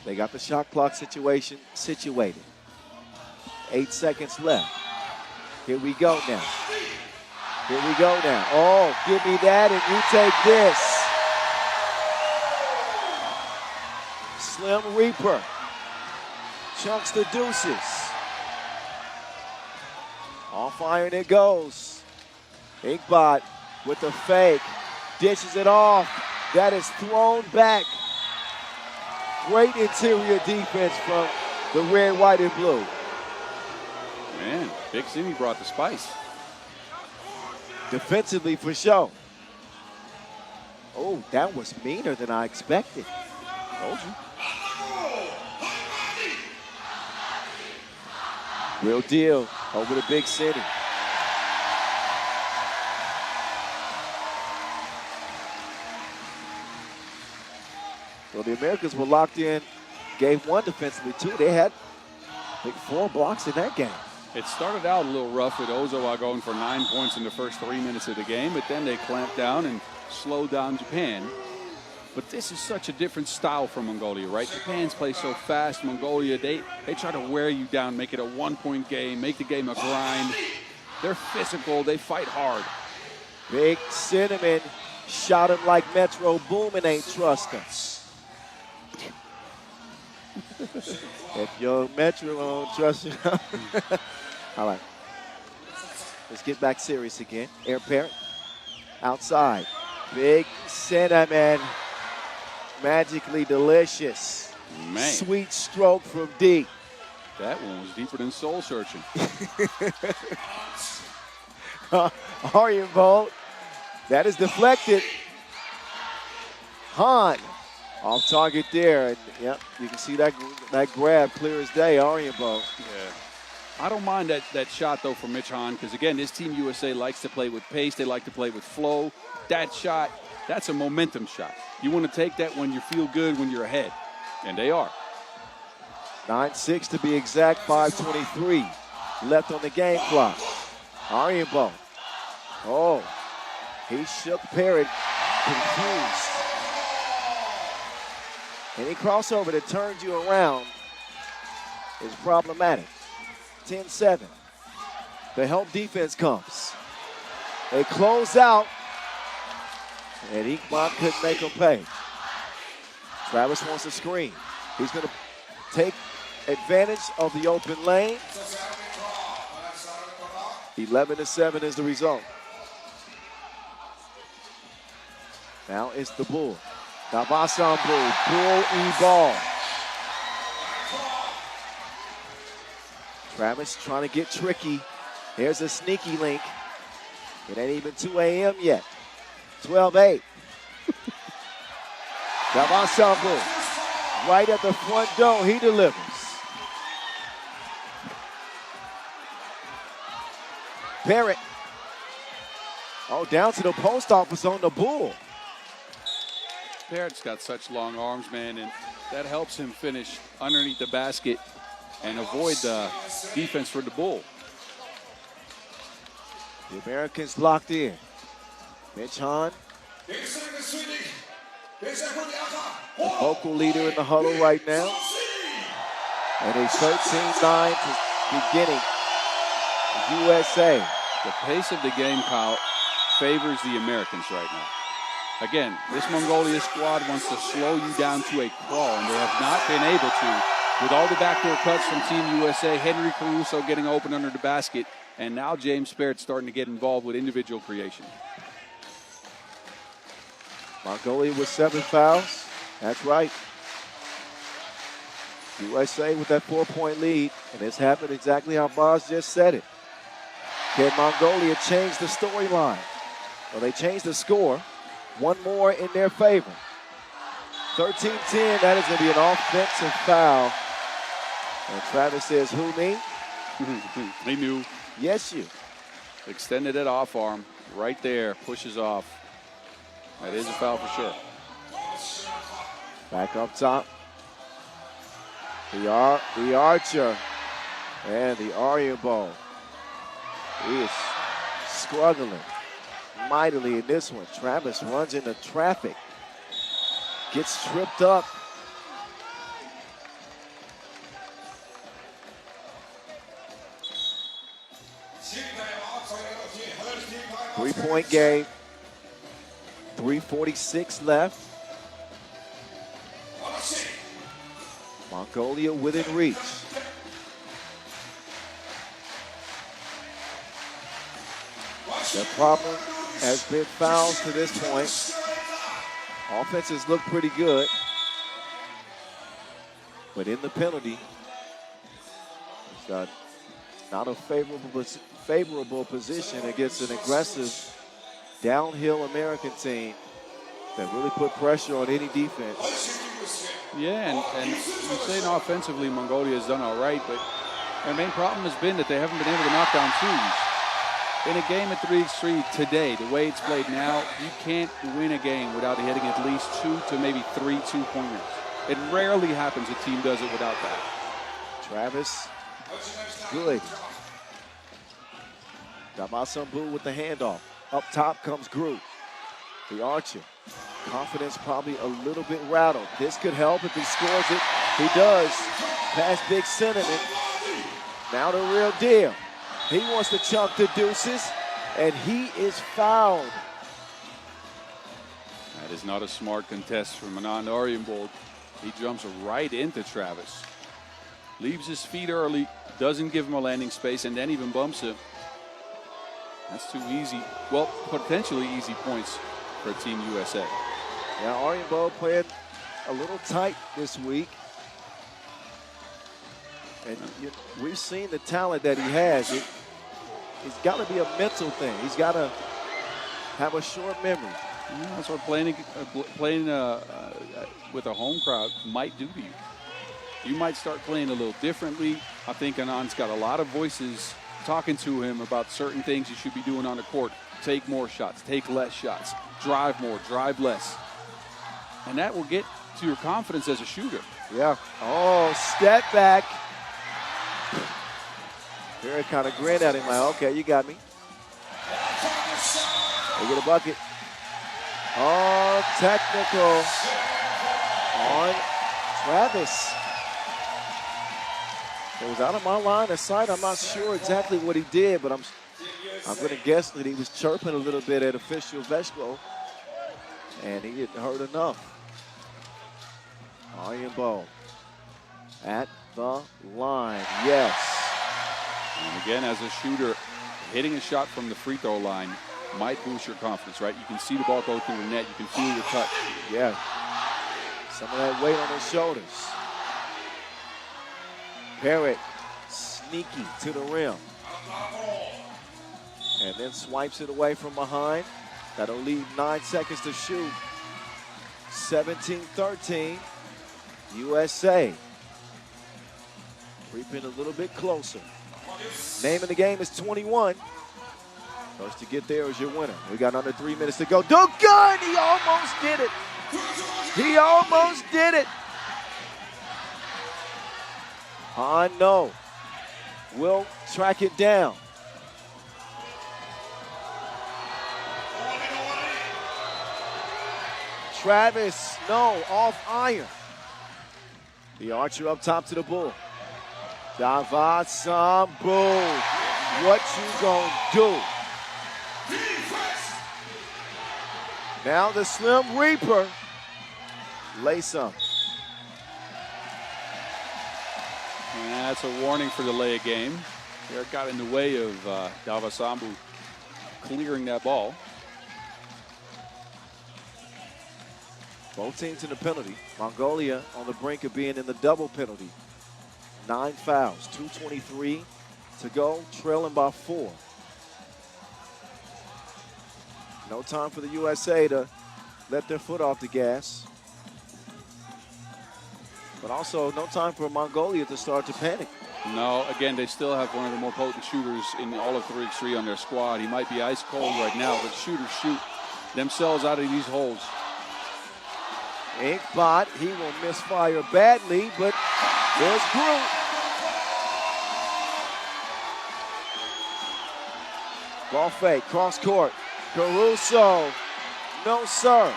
They got the shot clock situation situated. 8 seconds left. Here we go now. Here we go now. Oh, give me that and you take this. Slim Reaper. Chunks the deuces. Off iron it goes. Inkbot with the fake. Dishes it off. That is thrown back. Great interior defense from the red, white, and blue. Man, Big City brought the spice. Defensively for sure. Oh, that was meaner than I expected. Told you. Real deal over the Big City. Well, the Americans were locked in. Gave one defensively, too. They had, I think, 4 blocks in that game. It started out a little rough with Ozawa going for 9 points in the first 3 minutes of the game, but then they clamped down and slowed down Japan. But this is such a different style from Mongolia, right? Japan's play so fast. Mongolia, they try to wear you down, make it a 1-point game, make the game a grind. They're physical. They fight hard. Big Cinnamon shot him like Metro Boomin ain't trust us. If your Metro won't trust you. All right. Let's get back serious again. Air Parrott outside. Big Cinnamon. Magically delicious. Man. Sweet stroke from deep. That one was deeper than soul searching. Auriembaut. That is deflected. Hahn off target there. And, yep, you can see that grab clear as day, Auriembaut. Yeah. I don't mind that shot, though, from Mitch Hahn, because, again, this Team USA likes to play with pace. They like to play with flow. That shot, that's a momentum shot. You want to take that when you feel good, when you're ahead. And they are. 9-6 to be exact, 5:23 left on the game clock. Auriembaut. Oh, he shook Parrott, confused. Any crossover that turns you around is problematic. 10-7. The help defense comes. They close out, and Inkbot couldn't make them pay. Travis wants a screen. He's going to take advantage of the open lane. 11-7 is the result. Now it's the Bull. Davasan Bull. Bull E-ball. Travis trying to get tricky. There's a sneaky link. It ain't even 2 a.m. yet. 12-8. Davasan Bull. Right at the front door. He delivers. Parrott. Oh, down to the post office on the Bull. Parrott's got such long arms, man, and that helps him finish underneath the basket. and avoid the defense for the bull. The Americans locked in. Mitch Hahn, the vocal leader in the huddle right now. And a 13-9 beginning. USA. The pace of the game, Kyle, favors the Americans right now. Again, this Mongolia squad wants to slow you down to a crawl, and they have not been able to. With all the backdoor cuts from Team USA, Henry Caruso getting open under the basket, and now James Sperrett starting to get involved with individual creation. Mongolia with 7 fouls. That's right. USA with that 4-point lead, and it's happened exactly how Boz just said it. Can Mongolia change the storyline? Well, they changed the score. One more in their favor. 13-10, that is going to be an offensive foul. And Travis says, who, me? He knew. Yes, you. Extended it off arm right there, pushes off. That is a foul for sure. Back up top. The Archer and the Aryan Bowl. He is struggling mightily in this one. Travis runs into traffic. Gets tripped up. Three-point game. 3:46 left. Mongolia within reach. The problem has been fouls to this point. Offenses look pretty good. But in the penalty, it's not a favorable position against an aggressive downhill American team that really put pressure on any defense. Yeah, and you're saying offensively Mongolia has done all right, but their main problem has been that they haven't been able to knock down twos. In a game at 3x3 today, the way it's played now, you can't win a game without hitting at least 2 to maybe 3 2-pointers. It rarely happens a team does it without that. Travis, good. Damasambu with the handoff. Up top comes Groot, the Archer. Confidence probably a little bit rattled. This could help if he scores it. He does. Past Big Sentiment. Now the real deal. He wants to chunk the deuces, and he is fouled. That is not a smart contest from Anand Aryanbold. He jumps right into Travis. Leaves his feet early, doesn't give him a landing space, and then even bumps him. That's too easy. Well, potentially easy points for Team USA. Yeah, Aryanbold playing a little tight this week. And we've seen the talent that he has. It's got to be a mental thing. He's got to have a short memory. Yeah, that's what playing with a home crowd might do to you. You might start playing a little differently. I think Anand's got a lot of voices talking to him about certain things he should be doing on the court. Take more shots, take less shots, drive more, drive less. And that will get to your confidence as a shooter. Yeah. Oh, step back. Barrett kind of grinned at him like, okay, you got me. They get a bucket. Oh, technical on Travis. It was out of my line of sight. I'm not sure exactly what he did, but I'm going to guess that he was chirping a little bit at official Veshko, and he didn't hurt enough. Aryanbold at the line, yes. And again, as a shooter, hitting a shot from the free throw line might boost your confidence, right? You can see the ball go through the net. You can feel your touch. Yeah. Some of that weight on his shoulders. Barrett, sneaky to the rim. And then swipes it away from behind. That'll leave 9 seconds to shoot. 17-13, USA. Creeping a little bit closer. Name of the game is 21. First to get there is your winner. We got under 3 minutes to go. Dugan, he almost did it. He almost did it. Han, no. Will track it down. Travis, no, off iron. The archer up top to the bull. Ulaanbaatar, what you gonna do? Now the Slim Reaper, lay some. And that's a warning for delay of game. Eric got in the way of Ulaanbaatar clearing that ball. Both teams in the penalty. Mongolia on the brink of being in the double penalty. 9 fouls, 2:23 to go, trailing by 4. No time for the USA to let their foot off the gas. But also no time for Mongolia to start to panic. No, again, they still have one of the more potent shooters in all of 3x3 on their squad. He might be ice cold right now, but shooters shoot themselves out of these holes. Inkbot, he will misfire badly, but there's Groot. Ball fake, cross court. Caruso, no sir.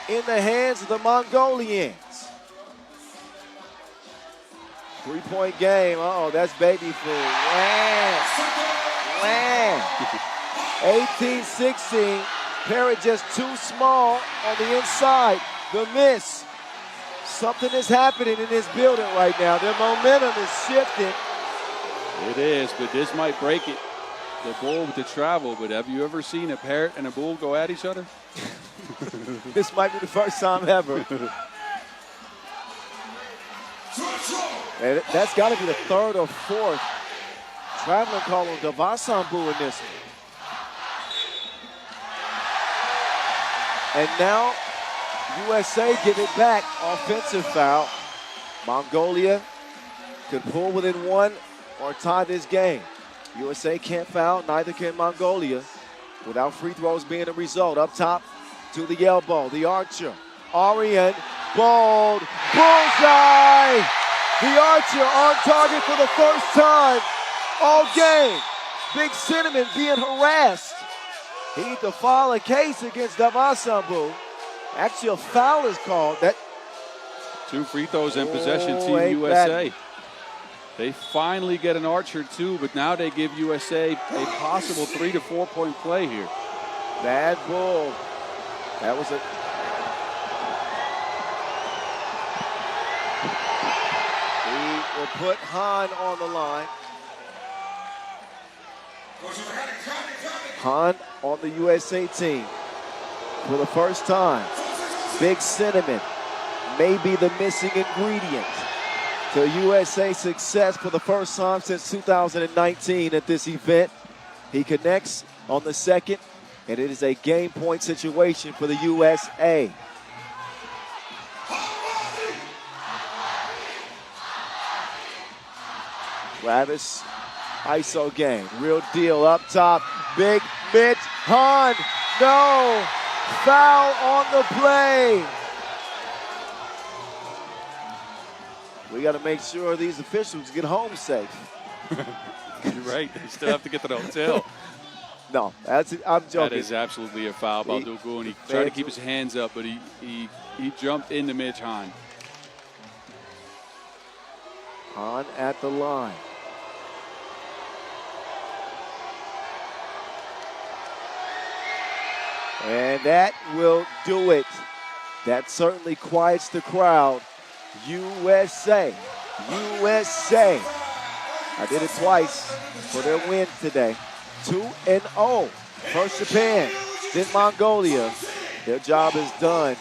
In the hands of the Mongolians. 3-point game. Uh-oh, that's baby food. Wham! 18-16. Parrott just too small on the inside. The miss. Something is happening in this building right now. Their momentum is shifting. It is, but this might break it. The bull with the travel, but have you ever seen a parrot and a bull go at each other? This might be the first time ever. And that's got to be the third or fourth traveling call on Ulaanbaatar in this one. And now USA give it back. Offensive foul. Mongolia could pull within 1 or tie this game. USA can't foul, neither can Mongolia, without free throws being the result. Up top to the elbow, the archer. Arian, bold, bullseye! The archer on target for the first time all game. Big Cinnamon being harassed. He needs to file a case against Ulaanbaatar. Actually, a foul is called. That 2 free throws in possession, Team USA. They finally get an archer too, but now they give USA a possible 3 to 4 point play here. Bad bull. That was a... We will put Han on the line. Han on the USA team for the first time. Big Cinnamon may be the missing ingredient to USA success for the first time since 2019 at this event. He connects on the second, and it is a game point situation for the USA. Travis, ISO game, real deal up top. Big Mitch Han, no, foul on the play. We got to make sure these officials get home safe. You're right. They still have to get to the hotel. No, I'm joking. That is absolutely a foul by Dugu, and he tried to keep his hands up, but he jumped into Mitch Han. Han at the line. And that will do it. That certainly quiets the crowd. USA. USA. I did it twice for their win today. 2-0. First Japan, then Mongolia. Their job is done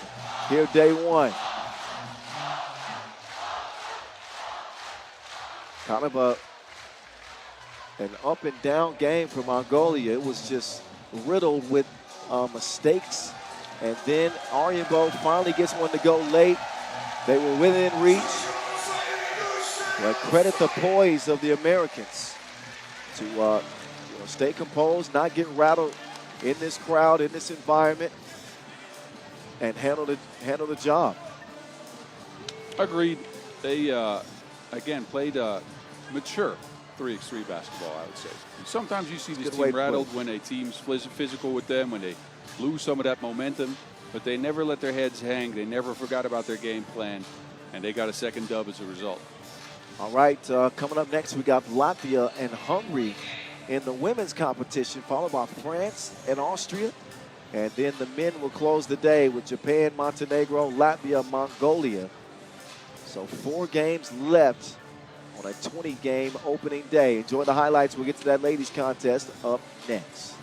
here day one. Kind of an up and down game for Mongolia. It was just riddled with mistakes. And then Arianbo finally gets one to go late. They were within reach. But credit the poise of the Americans to stay composed, not get rattled in this crowd, in this environment, and handle the job. Agreed. They again, played mature 3x3 basketball, I would say. Sometimes you see this good way team to put rattled it. when a team's physical with them, when they lose some of that momentum, but they never let their heads hang. They never forgot about their game plan, and they got a second dub as a result. All right, coming up next, we got Latvia and Hungary in the women's competition, followed by France and Austria. And then the men will close the day with Japan, Montenegro, Latvia, Mongolia. So 4 games left on a 20-game opening day. Enjoy the highlights. We'll get to that ladies contest up next.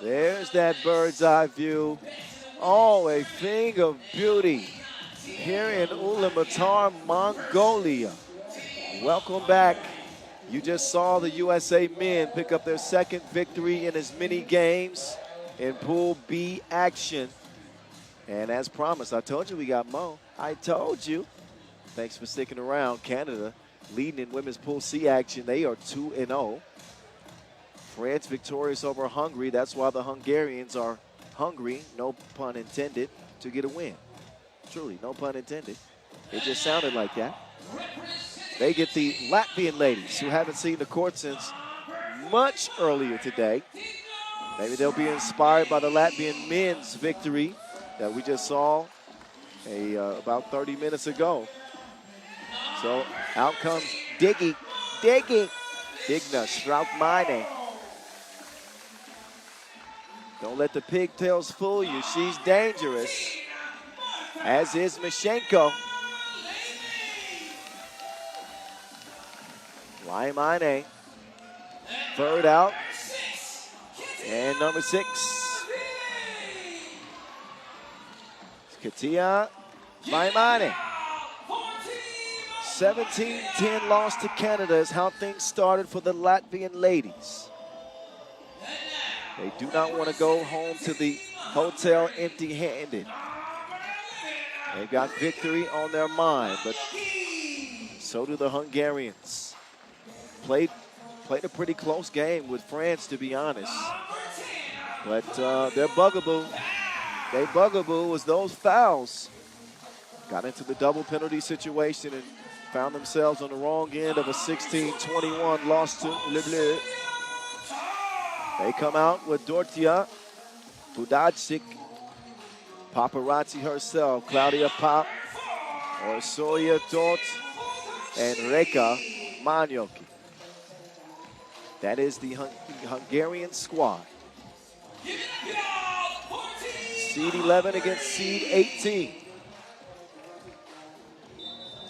There's that bird's eye view. Oh, a thing of beauty here in Ulaanbaatar, Mongolia. Welcome back. You just saw the USA men pick up their second victory in as many games in Pool B action. And as promised, I told you we got Mo. I told you. Thanks for sticking around. Canada leading in women's Pool C action. They are 2-0. France victorious over Hungary. That's why the Hungarians are hungry, no pun intended, to get a win. Truly, no pun intended. It just sounded like that. They get the Latvian ladies, who haven't seen the court since much earlier today. Maybe they'll be inspired by the Latvian men's victory that we just saw about 30 minutes ago. So out comes Digna Strautmane. Don't let the pigtails fool you. She's dangerous, as is Mishenko. Laimane, third out, and number 6. Katia Laimane. 17-10 loss to Canada is how things started for the Latvian ladies. They do not want to go home to the hotel empty-handed. They've got victory on their mind, but so do the Hungarians. Played a pretty close game with France, to be honest. But their bugaboo was those fouls. Got into the double penalty situation and found themselves on the wrong end of a 16-21 loss to Le Bleu. They come out with Dortia, Budajcic, Paparazzi herself, Claudia Pop, Orsoya Tot, and Reka Manyoki. That is the Hungarian squad. Seed 11 against seed 18.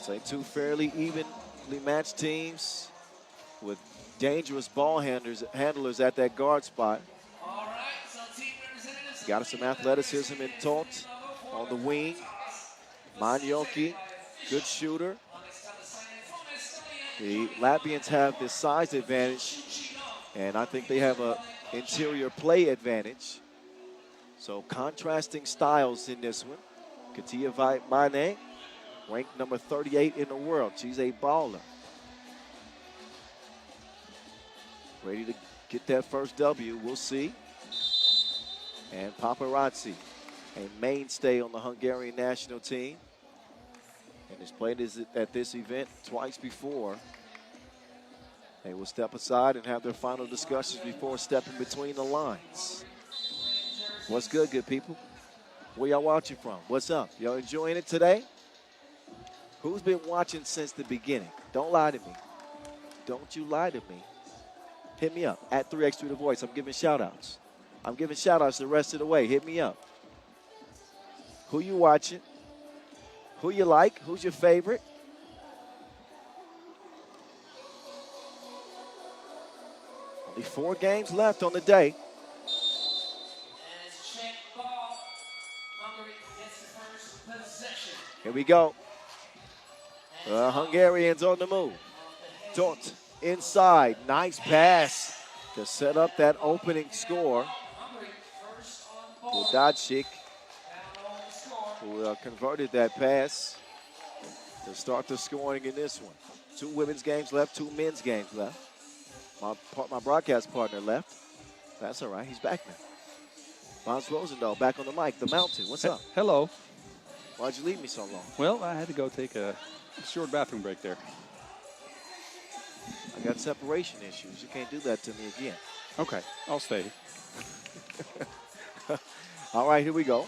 So 2 fairly evenly matched teams with dangerous ball handlers at that guard spot. Got some athleticism in Tot on the wing. Manyoki, good shooter. The Latvians have the size advantage, and I think they have an interior play advantage. So contrasting styles in this one. Katia Mane, ranked number 38 in the world. She's a baller. Ready to get that first W, we'll see. And Paparazzi, a mainstay on the Hungarian national team, and has played at this event twice before. They will step aside and have their final discussions before stepping between the lines. What's good people? Where y'all watching from? What's up? Y'all enjoying it today? Who's been watching since the beginning? Don't lie to me. Don't you lie to me. Hit me up at 3x3 The Voice. I'm giving shout-outs. I'm giving shout-outs the rest of the way. Hit me up. Who you watching? Who you like? Who's your favorite? Only 4 games left on the day. And it's check ball. Hungary gets the first possession. Here we go. The Hungarians on the move. Dort inside. Nice pass to set up that opening score. Hungary first on ball. Udacic, Down on the score. who converted that pass to start the scoring in this one. 2 women's games left, 2 men's games left. My broadcast partner left. That's all right. He's back now. Mons Rosendahl back on the mic. The Mountain. What's up? Hello. Why'd you leave me so long? Well, I had to go take a short bathroom break there. I got separation issues. You can't do that to me again. Okay, I'll stay. All right, here we go.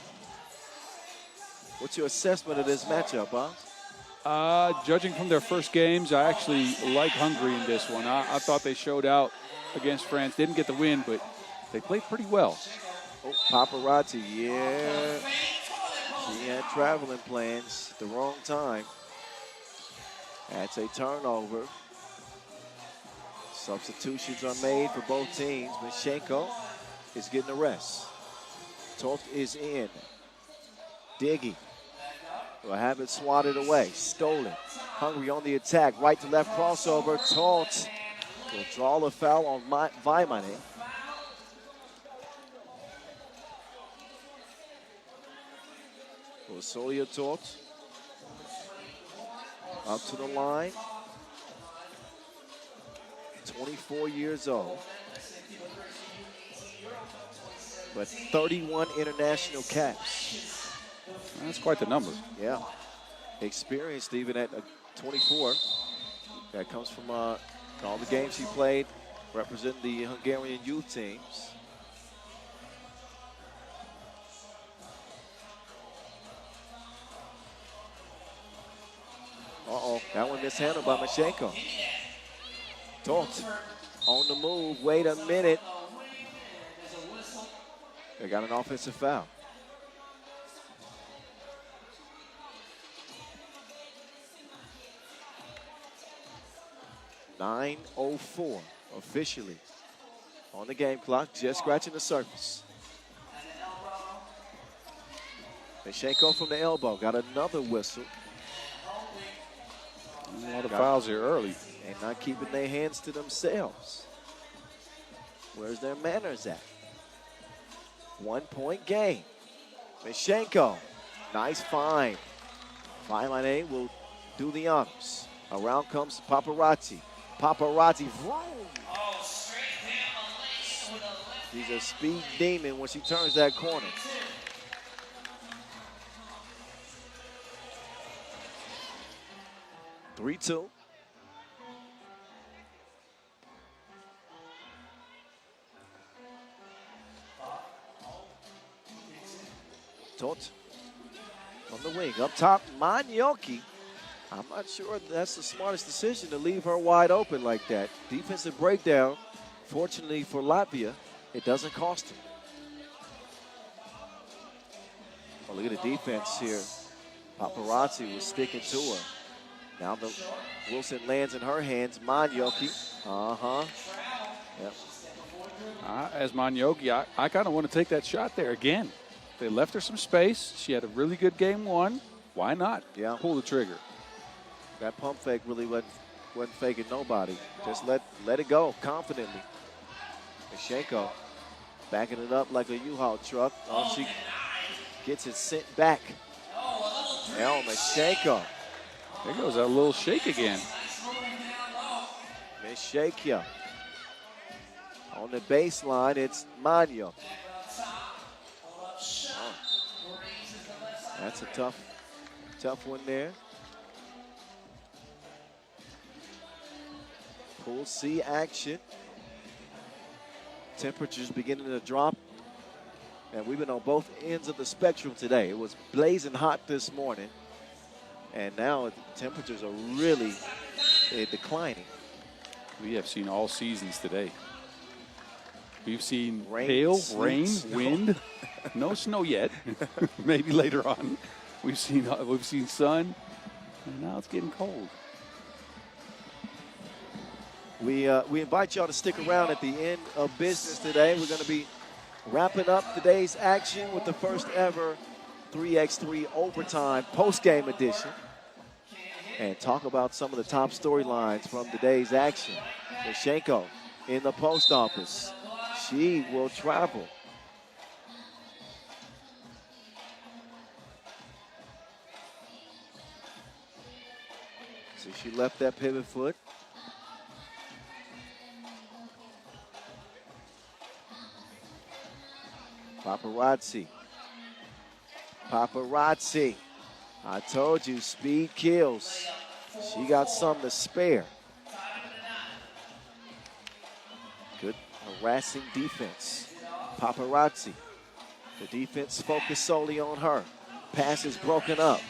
What's your assessment of this matchup, Bob? Judging from their first games, I actually like Hungary in this one. I thought they showed out against France. Didn't get the win, but they played pretty well. Oh, paparazzi, yeah. He had traveling plans at the wrong time. That's a turnover. Substitutions are made for both teams. Mishenko is getting a rest. Tolt is in. Diggy will have it swatted away. Stolen. Hungary on the attack. Right to left crossover. Tolt will draw the foul on Vaimane. Solia Tolt up to the line. 24 years old. But 31 international caps. That's quite the number. Yeah. Experienced even at 24. That comes from all the games he played representing the Hungarian youth teams. Uh-oh, that one mishandled by Mishenko. Tolt on the move. Wait a minute. They got an offensive foul. .904 officially on the game clock, just scratching the surface. Mishenko from the elbow, got another whistle. A lot of fouls here early. And not keeping their hands to themselves. Where's their manners at? 1 point game. Mishenko, nice find. Vaimane will do the honors. Around comes Paparazzi. Paparazzi, vroom. She's a speed demon when she turns that corner. (3-2). Tolt on the wing. Up top, Manioki. I'm not sure that's the smartest decision to leave her wide open like that. Defensive breakdown. Fortunately for Latvia, it doesn't cost them. Oh, look at the defense here. Paparazzi was sticking to her. Now the Wilson lands in her hands. Manioki. Yep. As Manioki, I kind of want to take that shot there again. They left her some space. She had a really good game 1. Why not? Yeah. Pull the trigger. That pump fake really wasn't faking nobody. Just let it go confidently. Mishenko backing it up like a U-Haul truck. Oh, she gets it sent back. El Mishenko. There goes that little shake again. Mishenko. On the baseline, it's Manio. Oh. That's a tough one there. Pool C action. Temperatures beginning to drop. And we've been on both ends of the spectrum today. It was blazing hot this morning. And now the temperatures are really declining. We have seen all seasons today. We've seen Rain, hail, sleet, rain, snow. wind. No snow yet. Maybe later on. We've seen sun, and now it's getting cold. We invite y'all to stick around at the end of business today. We're going to be wrapping up today's action with the first ever 3x3 overtime post-game edition and talk about some of the top storylines from today's action. Mashenko in the post office. She will travel. So she left that pivot foot. Paparazzi. I told you, speed kills. She got some to spare. Good harassing defense. Paparazzi. The defense focused solely on her. Pass is broken up.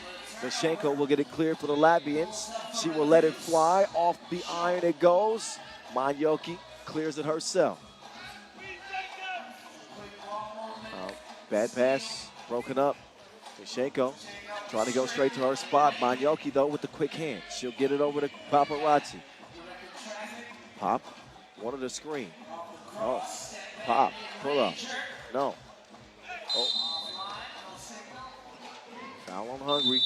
Mashenko will get it cleared for the Latvians. She will let it fly. Off the iron it goes. Manyoki clears it herself. Bad pass, broken up. Mashenko trying to go straight to her spot. Manyoki, though, with the quick hand. She'll get it over to Paparazzi. Pop, wanted a screen. Oh, Pop, pull up. No. Oh. Foul on Hungary.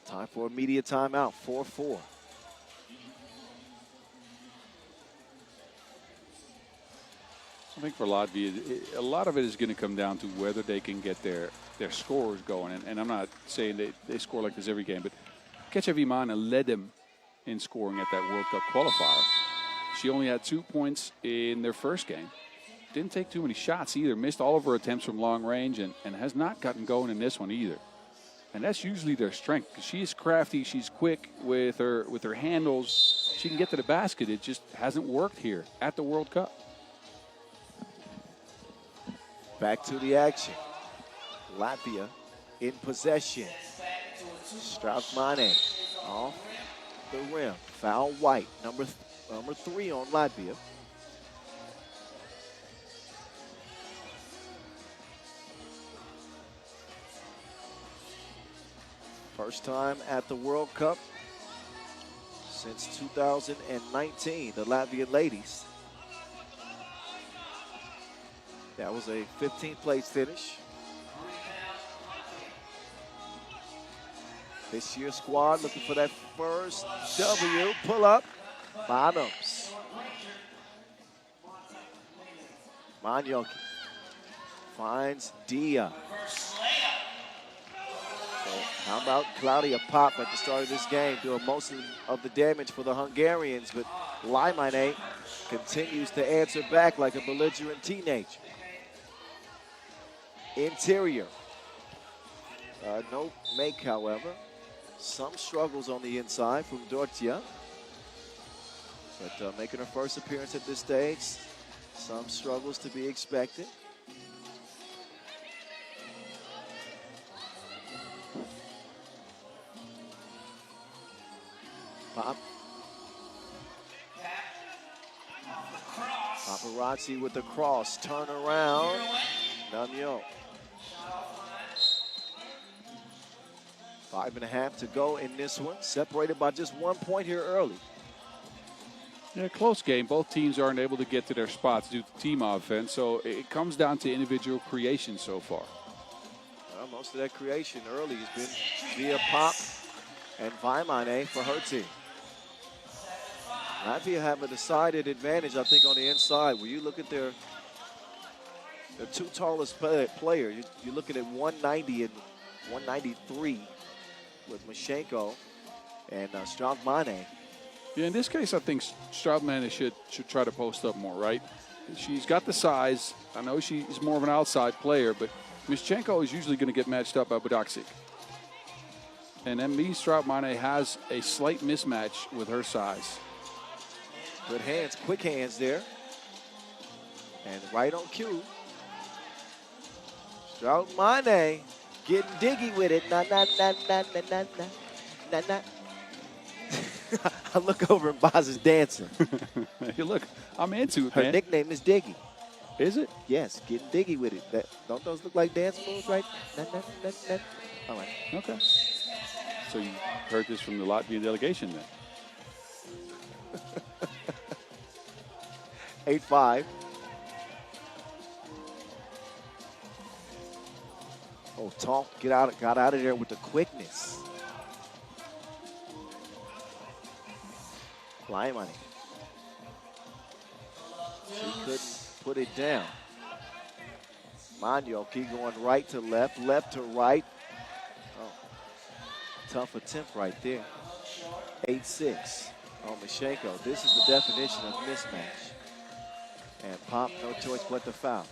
Time for a media timeout, 4-4. I think for Latvia, a lot of it is going to come down to whether they can get their scores going. And I'm not saying they score like this every game, but Kecevimana led them in scoring at that World Cup qualifier. She only had 2 points in their first game. Didn't take too many shots either. Missed all of her attempts from long range and has not gotten going in this one either. And that's usually their strength because she is crafty. She's quick with her handles. She can get to the basket. It just hasn't worked here at the World Cup. Back to the action. Latvia in possession. Strautmane off the rim. Foul white, number 3 on Latvia. First time at the World Cup since 2019, the Latvian ladies. That was a 15th place finish. This year's squad looking for that first W. Pull up. Bottoms. Manyoki finds Dia. So how about Claudia Pop at the start of this game doing most of the damage for the Hungarians, but Laimane continues to answer back like a belligerent teenager. Interior. No make, however. Some struggles on the inside from Dortia. But making her first appearance at this stage, some struggles to be expected. Pop. Paparazzi with the cross. Turn around. Namyo. 5.5 to go in this one. Separated by just 1 point here early. Yeah, close game. Both teams aren't able to get to their spots due to team offense, so it comes down to individual creation so far. Well, most of that creation early has been via Pop and Vaimane for her team. Latvia have a decided advantage, I think, on the inside. When you look at their two tallest players, you're looking at 190 and 193 with Mashenko and Strautmane. Yeah, in this case, I think Strautmane should try to post up more, right? She's got the size. I know she's more of an outside player, but Mashenko is usually going to get matched up by Budaksik. And then Strautmane has a slight mismatch with her size. Good hands, quick hands there. And right on cue. Strautmane Getting diggy with it. Na na na na na na na na na. I look over and Boz is dancing. Hey, look, I'm into it, Her man. nickname is Diggy. Is it? Yes, getting diggy with it. Don't those look like dance moves, right? Na, na, na, na. All right. Okay. So you heard this from the Latvian delegation then? 8-5. Oh, Tonk got out of there with the quickness. Laimani. She couldn't put it down. Monyoki going right to left, left to right. Oh, tough attempt right there. 8-6 on Mashenko. This is the definition of mismatch. And Pop, no choice but to foul.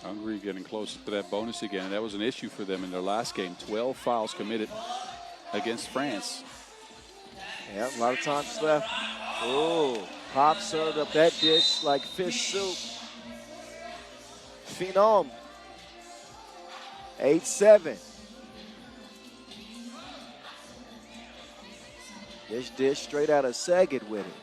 Hungary getting close to that bonus again. That was an issue for them in their last game. 12 fouls committed against France. Yeah, a lot of times left. Oh, Pop served up that dish like fish soup. Phenom. 8-7. This dish straight out of Saget with it.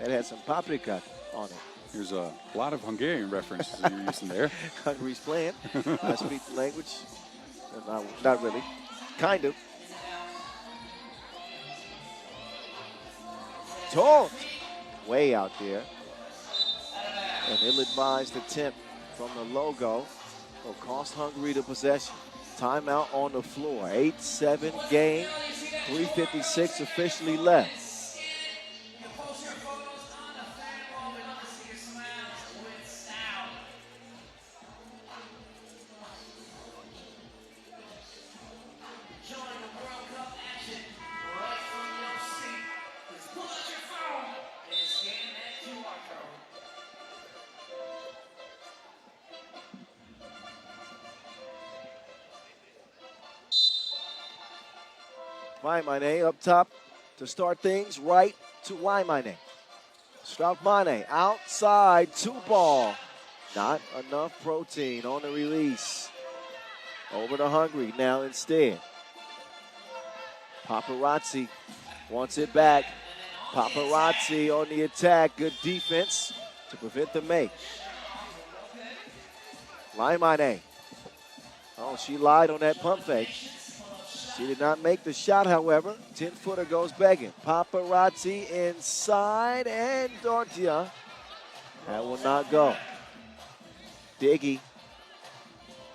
That had some paprika on it. There's a lot of Hungarian references that you're using there. Hungary's playing. I speak the language. Not really. Kind of. Taunt. Way out there. And ill-advised attempt from the logo will cost Hungary the possession. Timeout on the floor. 8-7 game. 3:56 officially left. Waimane up top to start things right to Waimane. Strautmane outside, 2-ball. Not enough protein on the release. Over to Hungary now instead. Paparazzi wants it back. Paparazzi on the attack. Good defense to prevent the make. Waimane. Oh, she lied on that pump fake. She did not make the shot, however. 10-footer goes begging. Paparazzi inside, and Dortia. That will not go. Diggy.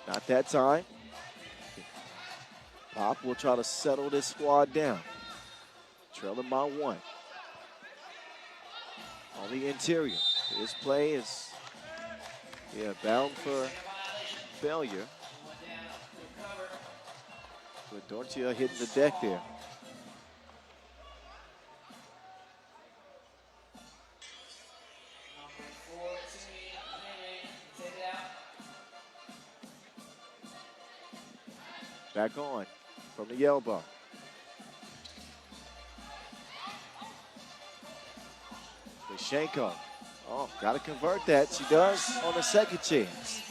Not that time. Pop will try to settle this squad down. Trailing by 1. On the interior. This play is bound for failure. With Dortia hitting the deck there. Back on from the elbow. Mashenko. Oh, got to convert that. She does on the second chance.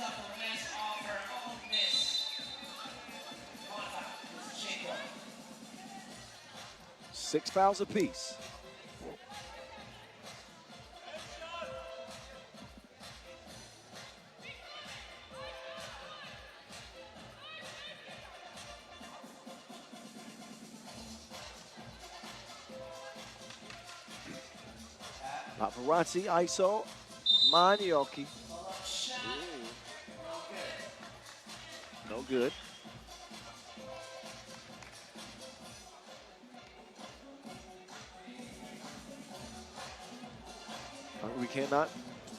6 fouls apiece. Paparazzi, ISO, Manioki. No good. We cannot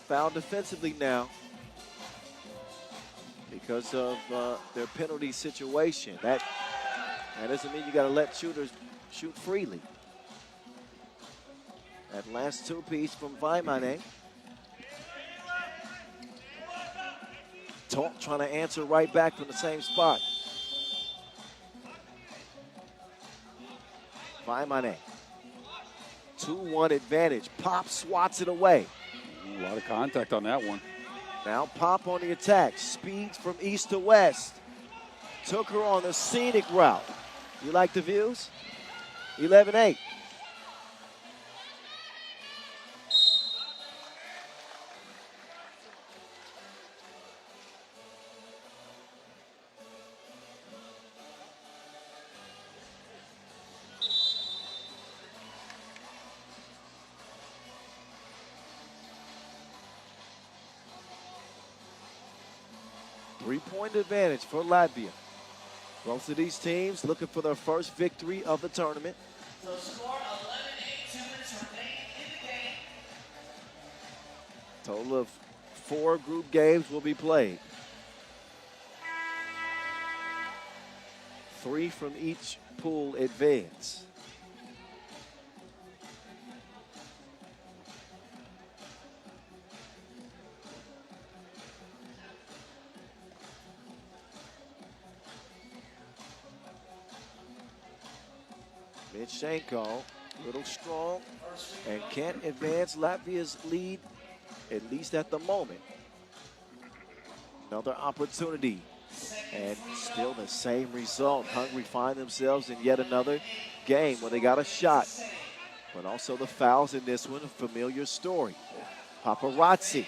foul defensively now because of their penalty situation. That doesn't mean you got to let shooters shoot freely. That last 2-piece from Waimane. Tolt trying to answer right back from the same spot. Vaimane. 2-1 advantage. Pop swats it away. A lot of contact on that one. Now Pop on the attack. Speeds from east to west. Took her on the scenic route. You like the views? 11-8. Three-point advantage for Latvia. Both of these teams looking for their first victory of the tournament. So score 11-8, 2 minutes remaining in the game. Total of 4 group games will be played. 3 from each pool advance. Mitchenko, a little strong, and can't advance Latvia's lead, at least at the moment. Another opportunity, and still the same result. Hungary find themselves in yet another game where they got a shot, but also the fouls in this one, a familiar story. Paparazzi,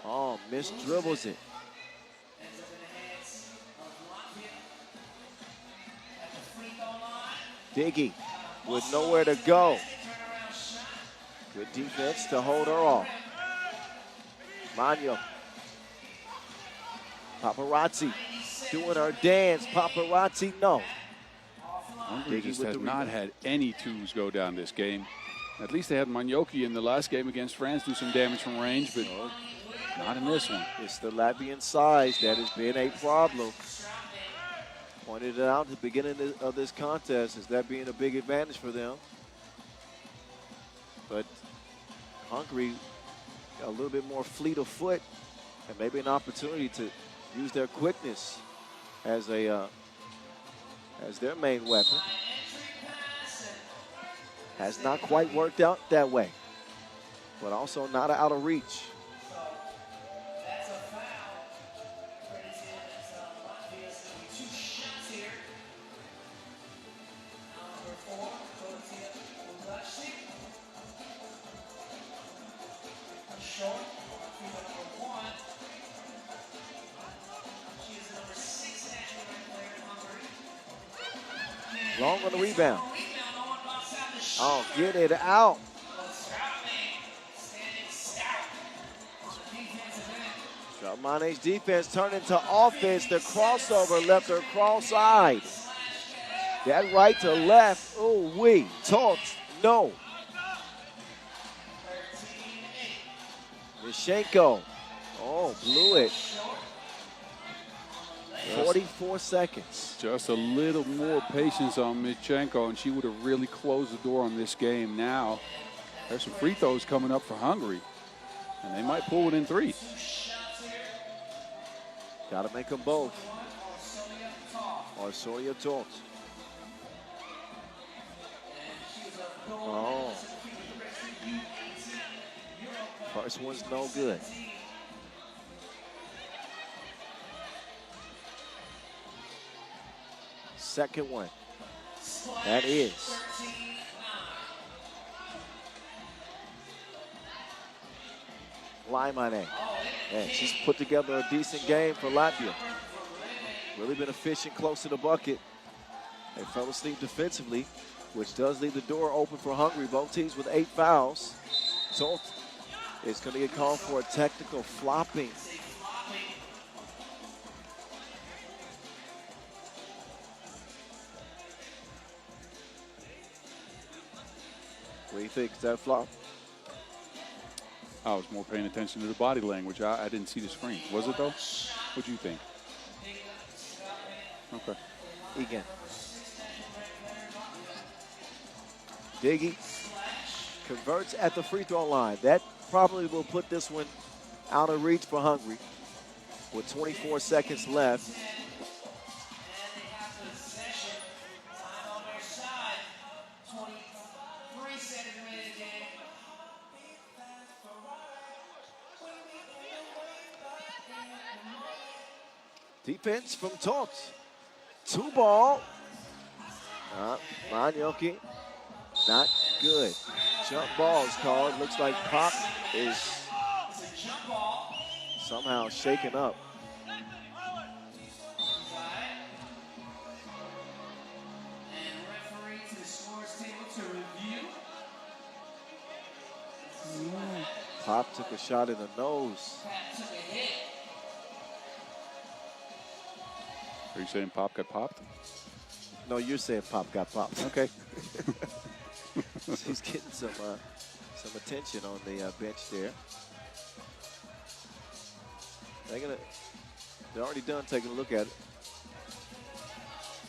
oh, dribbles it. Diggy with nowhere to go. Good defense to hold her off. Magno. Paparazzi doing her dance. Paparazzi, no. Hungary just has not had any twos go down this game. At least they had Manjoki in the last game against France do some damage from range, but not in this one. It's the Latvian size that has been a problem. Pointed it out at the beginning of this contest as that being a big advantage for them. But Hungary a little bit more fleet of foot and maybe an opportunity to use their quickness as their main weapon. Has not quite worked out that way, but also not out of reach. Long on the rebound. Oh, get it out. Mane's defense turned into offense. The crossover left her cross-eyed. That right to left. Oh, Tolt, no. Mitchenko. Oh, blew it. 44 seconds. Just a little more patience on Mitchenko, and she would have really closed the door on this game. Now, there's some free throws coming up for Hungary, and they might pull it in 3. Got to make them both. Arsolia Tolt. Oh. First one's no good. Second one. That is. Laimane. And she's put together a decent game for Latvia. Really been efficient close to the bucket. They fell asleep defensively, which does leave the door open for Hungary. Both teams with 8 fouls. Tolt is going to get called for a technical flopping. What do you think? Is that a flop? I was more paying attention to the body language. I didn't see the screen. Was it, though? What do you think? Okay. Egan. Diggy converts at the free throw line. That probably will put this one out of reach for Hungary. with 24 seconds left. Time on their side. 23 seconds remaining in the game. Defense from Tot. 2 ball. Manyoki, not good. Jump ball is called. Looks like Pop is somehow shaken up. And referee to the scores table to review. Pop took a shot in the nose. Pat took a hit. Are you saying Pop got popped? No, you're saying Pop got popped. Okay. He's getting some attention on the bench there. They're already done taking a look at it.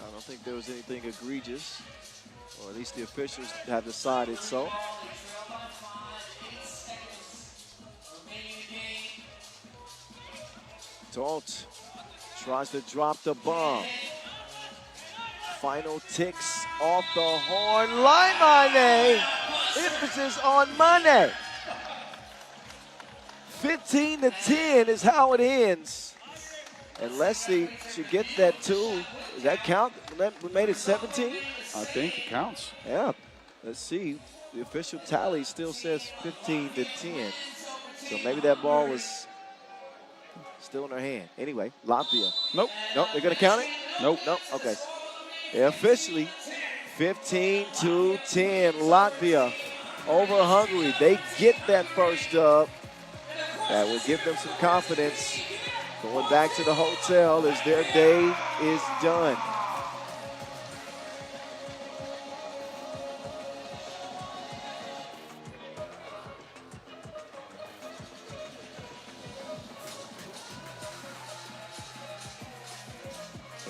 I don't think there was anything egregious, or at least the officials have decided so. Ball, they trail by 5, 8 seconds remaining in the game. Tot tries to drop the bomb. Final ticks off the horn. Laimane. Emphasis on Mane. 15-10 is how it ends. And Leslie should get that too. Does that count? We made it 17? I think it counts. Yeah. Let's see. The official tally still says 15-10. So maybe that ball was still in her hand. Anyway, Latvia. Nope. Nope, they're going to count it? Nope. Nope, okay. Yeah, officially 15-10, Latvia over Hungary. They get that first dub. That will give them some confidence going back to the hotel as their day is done.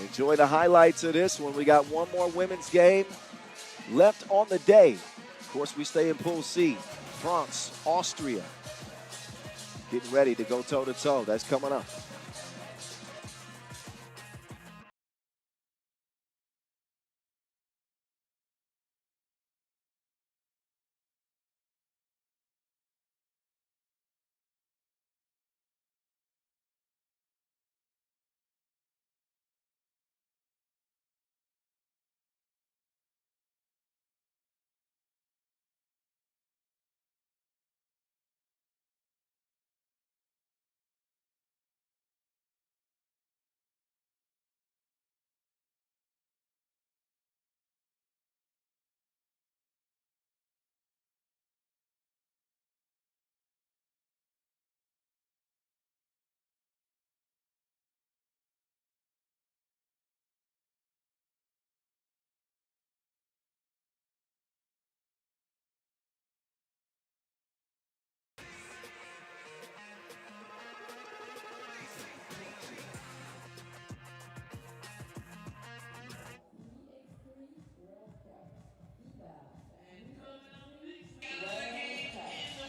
Enjoy the highlights of this one. We got one more women's game left on the day. Of course, we stay in Pool C. France, Austria. Getting ready to go toe-to-toe. That's coming up.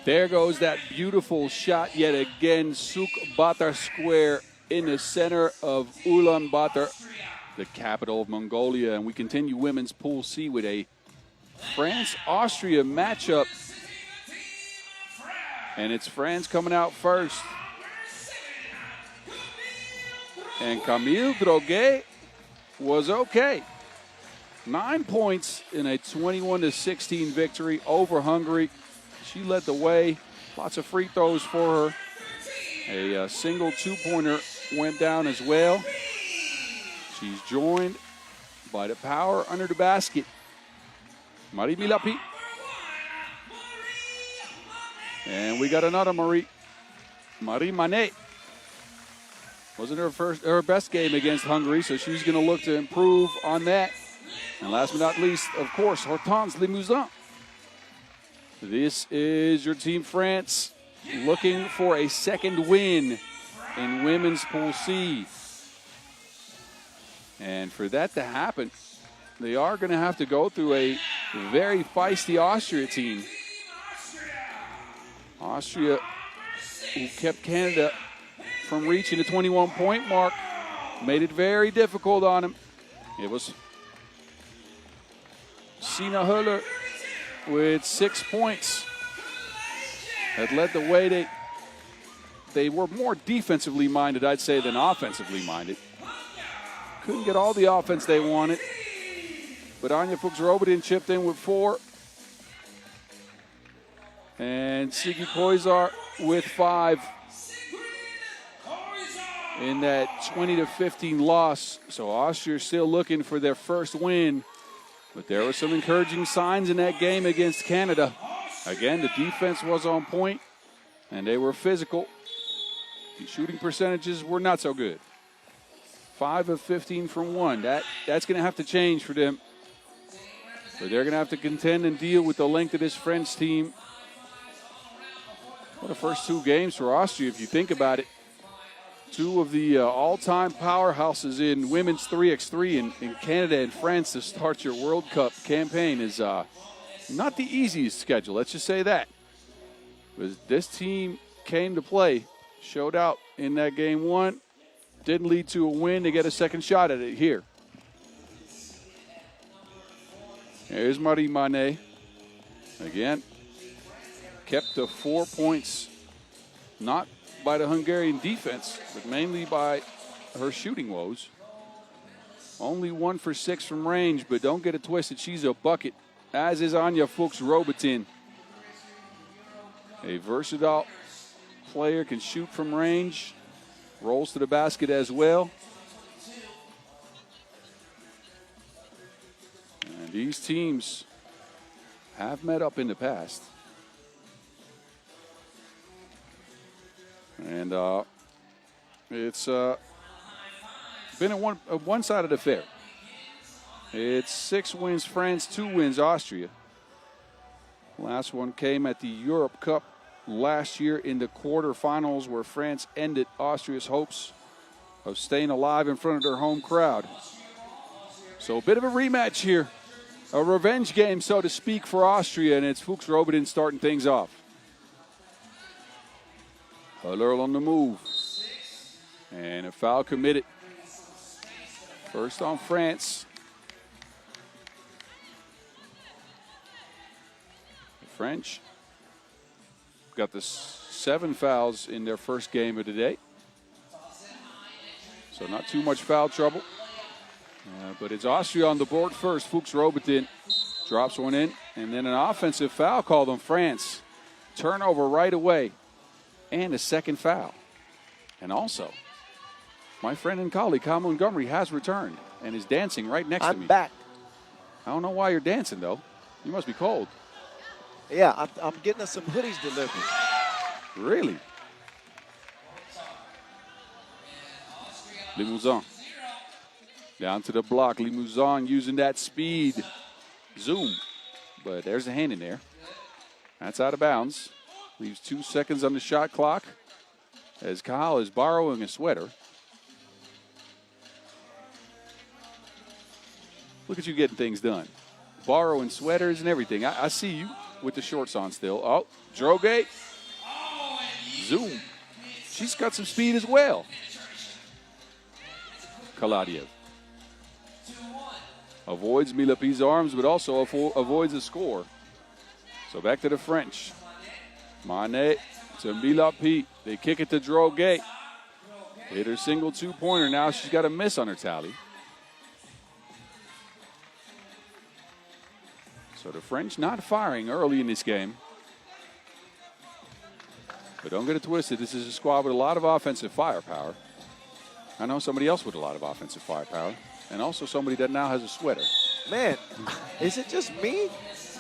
There goes that beautiful shot yet again. Ulaanbaatar Square in the center of Ulaanbaatar, the capital of Mongolia. And we continue women's Pool C with a France-Austria matchup. And it's France coming out first. And Camille Droguet was okay. 9 points in a 21-16 victory over Hungary. She led the way. Lots of free throws for her. A single two-pointer went down as well. She's joined by the power under the basket, Marie Milapi. And we got another Marie Manet. Wasn't her best game against Hungary, so she's going to look to improve on that. And last but not least, of course, Hortense Limousin. This is your Team France looking for a second win in women's Pool C. And for that to happen, they are going to have to go through a very feisty Austria team. Austria, who kept Canada from reaching the 21-point mark. Made it very difficult on him. It was Sina Höller with 6 points that led the way. They were more defensively minded, I'd say, than offensively minded. Couldn't get all the offense they wanted. But Anja Fuchs-Robertin chipped in with 4. And Siggy Koizar with 5 in that 20-15 loss. So Austria still looking for their first win. But there were some encouraging signs in that game against Canada. Again, the defense was on point, and they were physical. The shooting percentages were not so good. 5 of 15 from 1. That's going to have to change for them. But they're going to have to contend and deal with the length of this French team. Well, the first 2 games for Austria, if you think about it. 2 of the all-time powerhouses in women's 3x3 in Canada and France to start your World Cup campaign is not the easiest schedule. Let's just say that. But this team came to play, showed out in that game 1. Didn't lead to a win. They get a second shot at it here. There's Marie Manet. Again, kept the 4 points, not by the Hungarian defense, but mainly by her shooting woes. Only 1 for 6 from range, but don't get it twisted. She's a bucket, as is Anja Fuchs-Robertin. A versatile player, can shoot from range, rolls to the basket as well. And these teams have met up in the past. And it's been a one-sided affair. It's 6 wins France, 2 wins Austria. Last one came at the Europe Cup last year in the quarterfinals, where France ended Austria's hopes of staying alive in front of their home crowd. So a bit of a rematch here. A revenge game, so to speak, for Austria, and it's Fuchs-Robertin starting things off. Höller on the move. And a foul committed. First on France. The French got the 7 fouls in their first game of the day. So not too much foul trouble. But it's Austria on the board first. Fuchs-Robertin drops one in. And then an offensive foul called on France. Turnover right away. And a second foul. And also, my friend and colleague, Kyle Montgomery, has returned and is dancing right next to me. I'm back. I don't know why you're dancing, though. You must be cold. Yeah, I'm getting us some hoodies delivered. Really? Limousin. Down to the block. Limousin using that speed. Zoom. But there's a hand in there. That's out of bounds. Leaves 2 seconds on the shot clock as Kyle is borrowing a sweater. Look at you getting things done. Borrowing sweaters and everything. I see you with the shorts on still. Oh, Droge. Zoom. She's got some speed as well. Kaladiev. Avoids Milapi's arms, but also avoids a score. So back to the French. Manet to Milapi. They kick it to Droge. Hit her single 2-pointer. Now she's got a miss on her tally. So the French not firing early in this game. But don't get it twisted. This is a squad with a lot of offensive firepower. I know somebody else with a lot of offensive firepower. And also somebody that now has a sweater. Man, is it just me?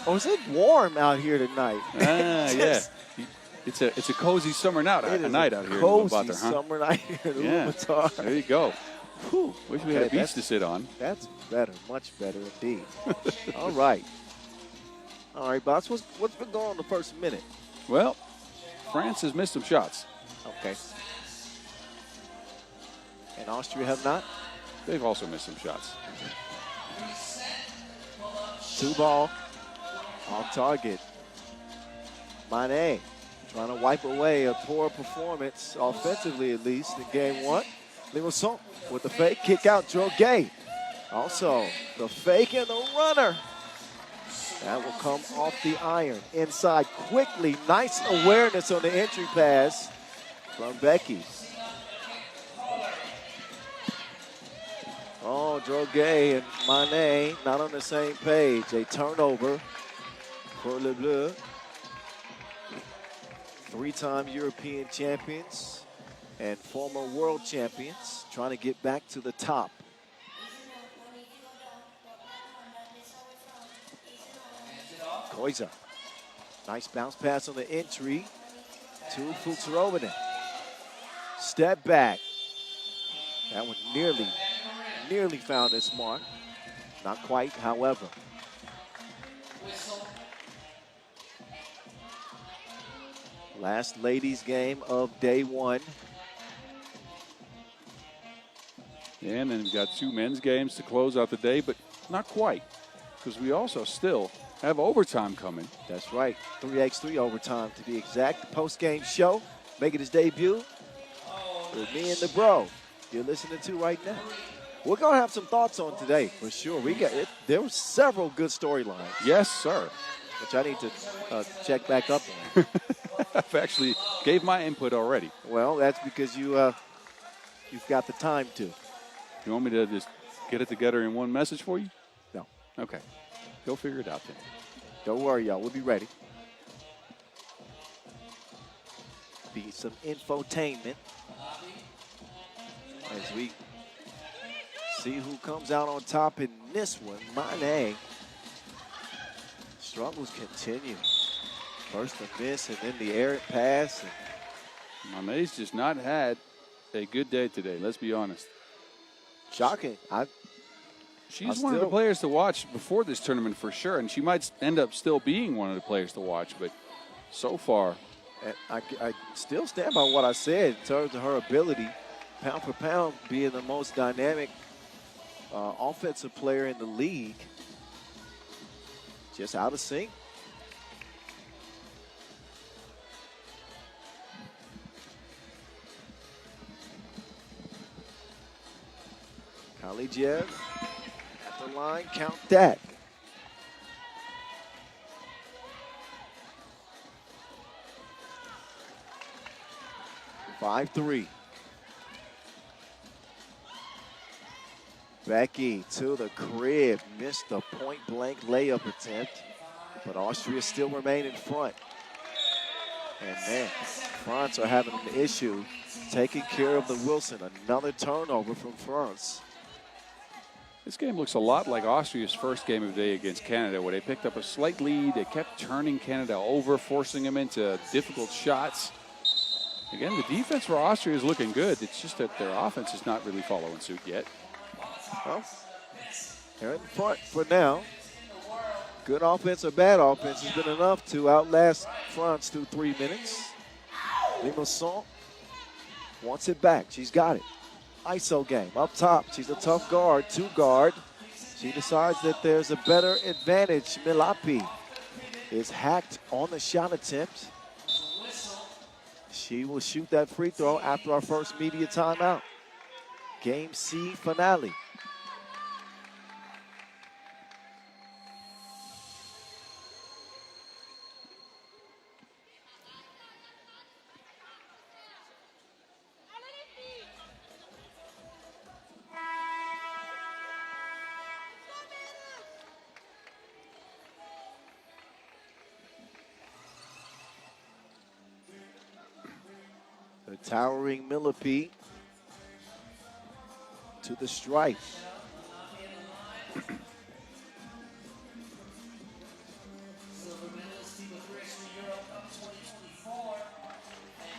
Or is it warm out here tonight? Yeah. It's a cozy summer night out here in Cozy Ulaanbaatar, huh? summer night here in Yeah. Ulaanbaatar. There you go. Whew. Wish we had a beach to sit on. That's better, much better indeed. All right. All right, boss. What's been going on the first minute? Well, France has missed some shots. Okay. And Austria have not? They've also missed some shots. 2 ball. On target. Manet trying to wipe away a poor performance, offensively at least, in game one. Limason with the fake, kick out, Droguet. Also, the fake and the runner. That will come off the iron. Inside quickly, nice awareness on the entry pass from Becky. Oh, Droguet and Mané not on the same page. A turnover for Le Bleu. Three-time European champions and former world champions trying to get back to the top. Koiza. Nice bounce pass on the entry to Futsarovinen. Step back. That one nearly found its mark. Not quite, however. Last ladies game of day one. And then we've got two men's games to close out the day, but not quite, because we also still have overtime coming. That's right, 3x3 overtime to be exact. Post-game show, making his debut with me and the bro you're listening to right now. We're going to have some thoughts on today, for sure. There were several good storylines. Yes, sir. Which I need to check back up on. I've actually gave my input already. Well, that's because you've got the time to. You want me to just get it together in one message for you? No. Okay. Go figure it out then. Don't worry, y'all. We'll be ready. Be some infotainment as we see who comes out on top in this one. Mané. Struggles continue. First a miss and then the errant pass. Mané's just not had a good day today, let's be honest. Shocking. She's one of the players to watch before this tournament for sure, and she might end up still being one of the players to watch, but so far. And I still stand by what I said in terms of her ability, pound for pound, being the most dynamic offensive player in the league. Just out of sync. Kalijiev at the line, count that. (5-3). Becky to the crib, missed the point-blank layup attempt, but Austria still remain in front. And man, France are having an issue taking care of the Wilson. Another turnover from France. This game looks a lot like Austria's first game of the day against Canada, where they picked up a slight lead. They kept turning Canada over, forcing them into difficult shots. Again, the defense for Austria is looking good. It's just that their offense is not really following suit yet. Well, they're in front for now. Good offense or bad offense has been enough to outlast France through 3 minutes. Limason wants it back. She's got it. ISO game up top. She's a tough guard, two guard. She decides that there's a better advantage. Milapi is hacked on the shot attempt. She will shoot that free throw after our first media timeout. Game C finale. The towering Milapi to the stripe.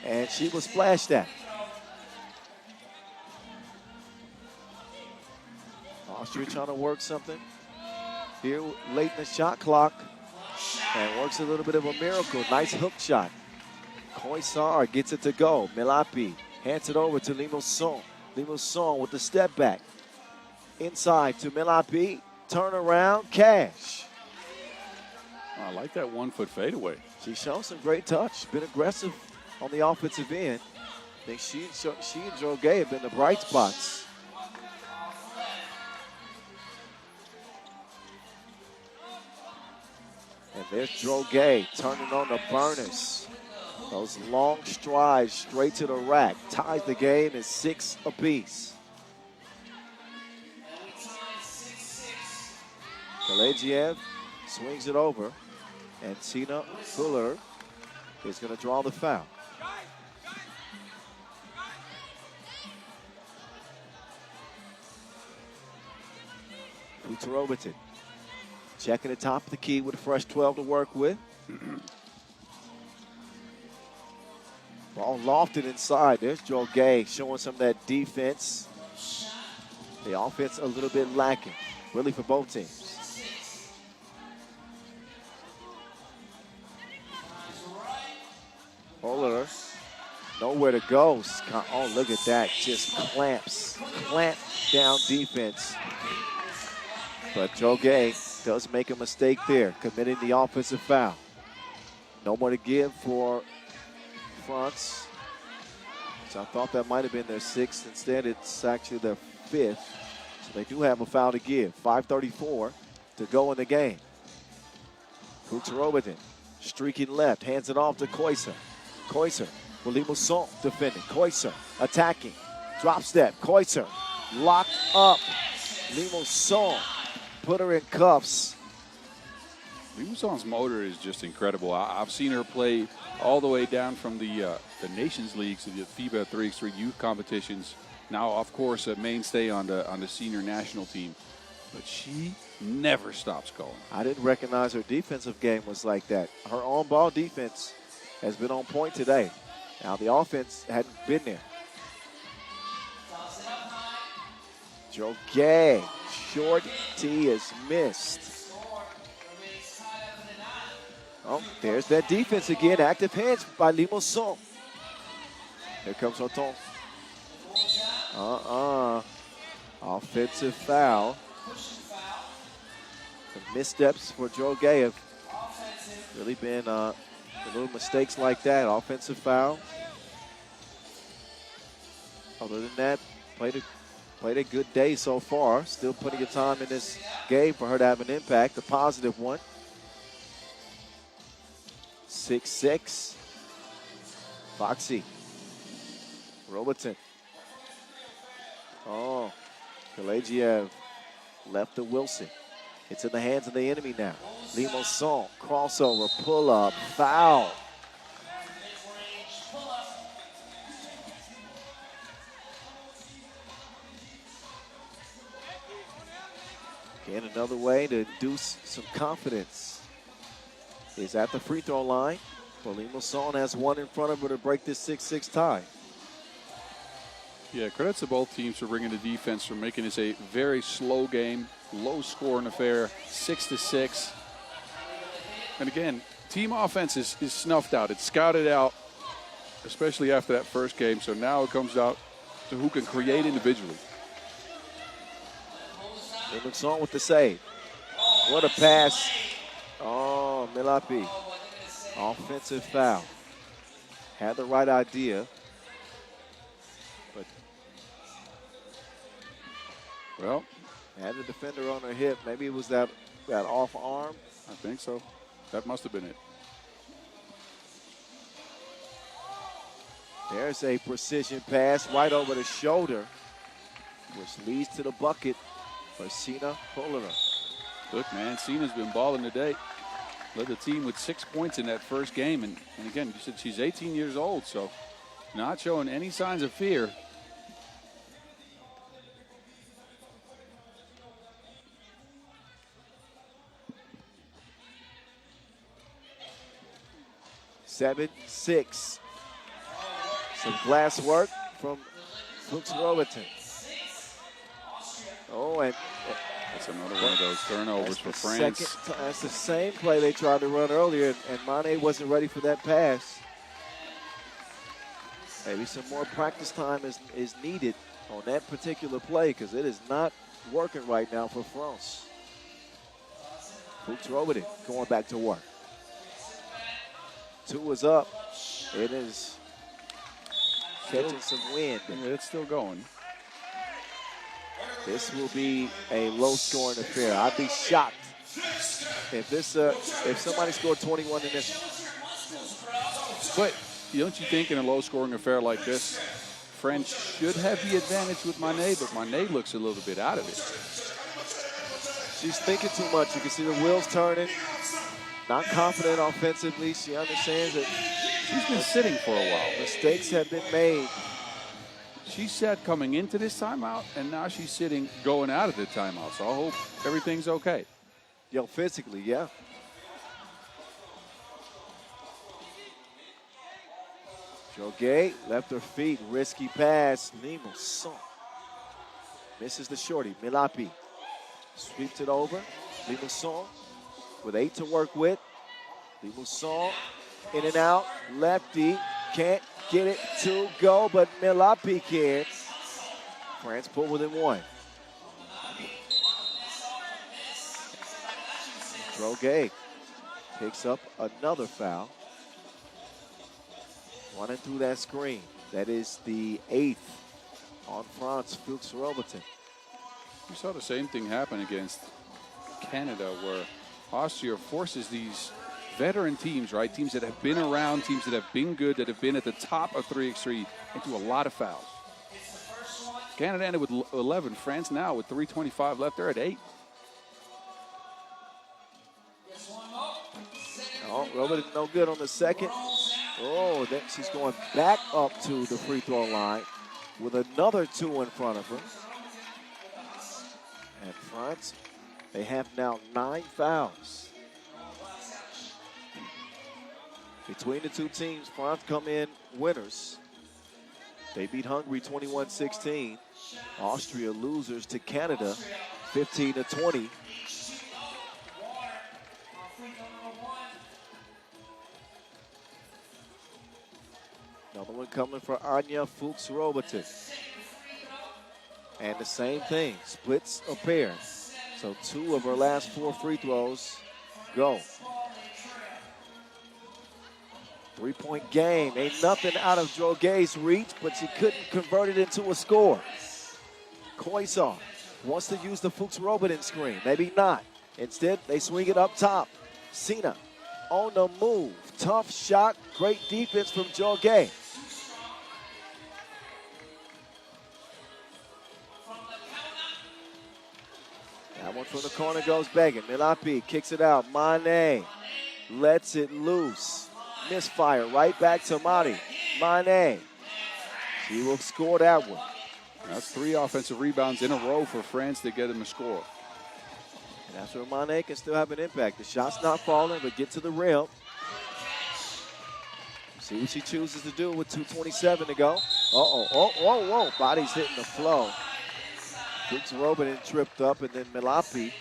And she was splashed at. Austria trying to work something here late in the shot clock. And works a little bit of a miracle. Nice hook shot. Koisar gets it to go. Milapi hands it over to Limason. Limason with the step back. Inside to Milapi. Turn around. Cash. I like that 1 foot fadeaway. She's shown some great touch. Been aggressive on the offensive end. I think she and Droge have been the bright spots. And there's Droge turning on the burners. Those long strides straight to the rack. Ties the game at 6 apiece. Kalejiev swings it over. And Tina Fuller is going to draw the foul. Futurovitin checking the top of the key with a fresh 12 to work with. Ball lofted inside. There's Joe Gay showing some of that defense. The offense a little bit lacking, really, for both teams. Fuller, nowhere to go. Oh, look at that. Just clamp down defense. But Joe Gay does make a mistake there, committing the offensive foul. No more to give for France. So I thought that might have been their 6th. Instead, it's actually their 5th. So they do have a foul to give. 5:34 to go in the game. Futurovitin streaking left, hands it off to Koiser. Koiser, Limousin defending. Koiser attacking. Drop step. Koiser locked up. Limousin put her in cuffs. Limousin's motor is just incredible. I've seen her play all the way down from the Nations Leagues to the FIBA 3x3 youth competitions. Now, of course, a mainstay on the senior national team. But she never stops going. I didn't recognize her defensive game was like that. Her on-ball defense has been on point today. Now, the offense hadn't been there. Joe Gay, short tee is missed. Oh, there's that defense again. Active hands by Limousin. Here comes Oton. Offensive foul. The missteps for Joe Gay have really been little mistakes like that. Offensive foul. Other than that, played a good day so far. Still plenty of time in this game for her to have an impact, a positive one. 6-6. Foxy. Robertson. Oh, Kalejiev left to Wilson. It's in the hands of the enemy now. Limousin, crossover, pull-up, foul. Again, another way to induce some confidence is at the free throw line. But Limousin has one in front of her to break this 6-6 tie. Yeah, credit to both teams for bringing the defense, for making this a very slow game, low-scoring affair, 6-6. And again, team offense is snuffed out. It's scouted out, especially after that first game. So now it comes out to who can create individually. Limousin with the save. What a pass. Oh, Milapi. Offensive foul. Had the right idea. But well, had the defender on her hip. Maybe it was that off arm. I think so. That must have been it. There's a precision pass right over the shoulder, which leads to the bucket for Sina Polera. Look, man, Sina's been balling today. Led the team with 6 points in that first game. And again, you said she's 18 years old, so not showing any signs of fear. Seven, 6. Some glass work from Fuchs Robertson. Oh, and that's another one of those turnovers for France. That's the same play they tried to run earlier, and Mane wasn't ready for that pass. Maybe some more practice time is needed on that particular play because it is not working right now for France. Fuchs Robertson going back to work. 2 is up. It is catching some wind. Yeah, it's still going. This will be a low-scoring affair. I'd be shocked if somebody scored 21 in this one. But don't you think in a low-scoring affair like this, France should have the advantage with Mané, but Mané looks a little bit out of it. She's thinking too much. You can see the wheels turning. Not confident offensively. She understands that She's been sitting for a while. mistakes have been made. She sat coming into this timeout, and now she's sitting going out of the timeout. So I hope everything's okay. Yo, physically, yeah. Joe left her feet. Risky pass. Limusson misses the shorty. Milapi sweeps it over. Limusson with 8 to work with. Limusson in and out. Lefty can't get it to go, but Milapi can. France pull within 1. Droguet picks up another foul. Running through that screen. That is the 8th on France, Fuchs Robertson. We saw the same thing happen against Canada, where Austria forces these veteran teams, right? Teams that have been around, teams that have been good, that have been at the top of 3x3, into a lot of fouls. Canada ended with 11. France now with 3:25 left. They're at 8. Oh, Robertson no good on the second. Oh, then she's going back up to the free throw line with another 2 in front of her. And France, they have now 9 fouls. Between the two teams, France come in winners. They beat Hungary 21-16. Austria losers to Canada 15-20. Another one coming for Anya Fuchs Robertson. And the same thing, splits a pair. So 2 of her last 4 free throws go. 3-point game. Ain't nothing out of Droguet's reach, but she couldn't convert it into a score. Koisar wants to use the Fuchs Robertson screen. Maybe not. Instead, they swing it up top. Sina on the move. Tough shot. Great defense from Droguet. That one from the corner goes begging. Milapi kicks it out. Mané lets it loose. Misfire right back to Mari. Mané. She will score that one. That's 3 offensive rebounds in a row for France to get them a score. And that's where Mané can still have an impact. The shot's not falling, but get to the rim. See what she chooses to do with 2:27 to go. Whoa. Body's hitting the flow. Fuchs Robertson tripped up, and then Milapi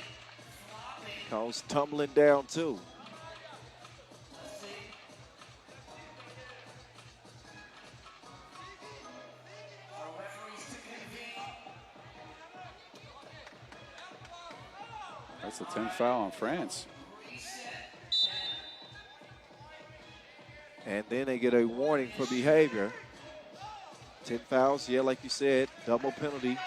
goes tumbling down too. That's a 10th foul on France. And then they get a warning for behavior. 10 fouls, yeah, like you said, double penalty.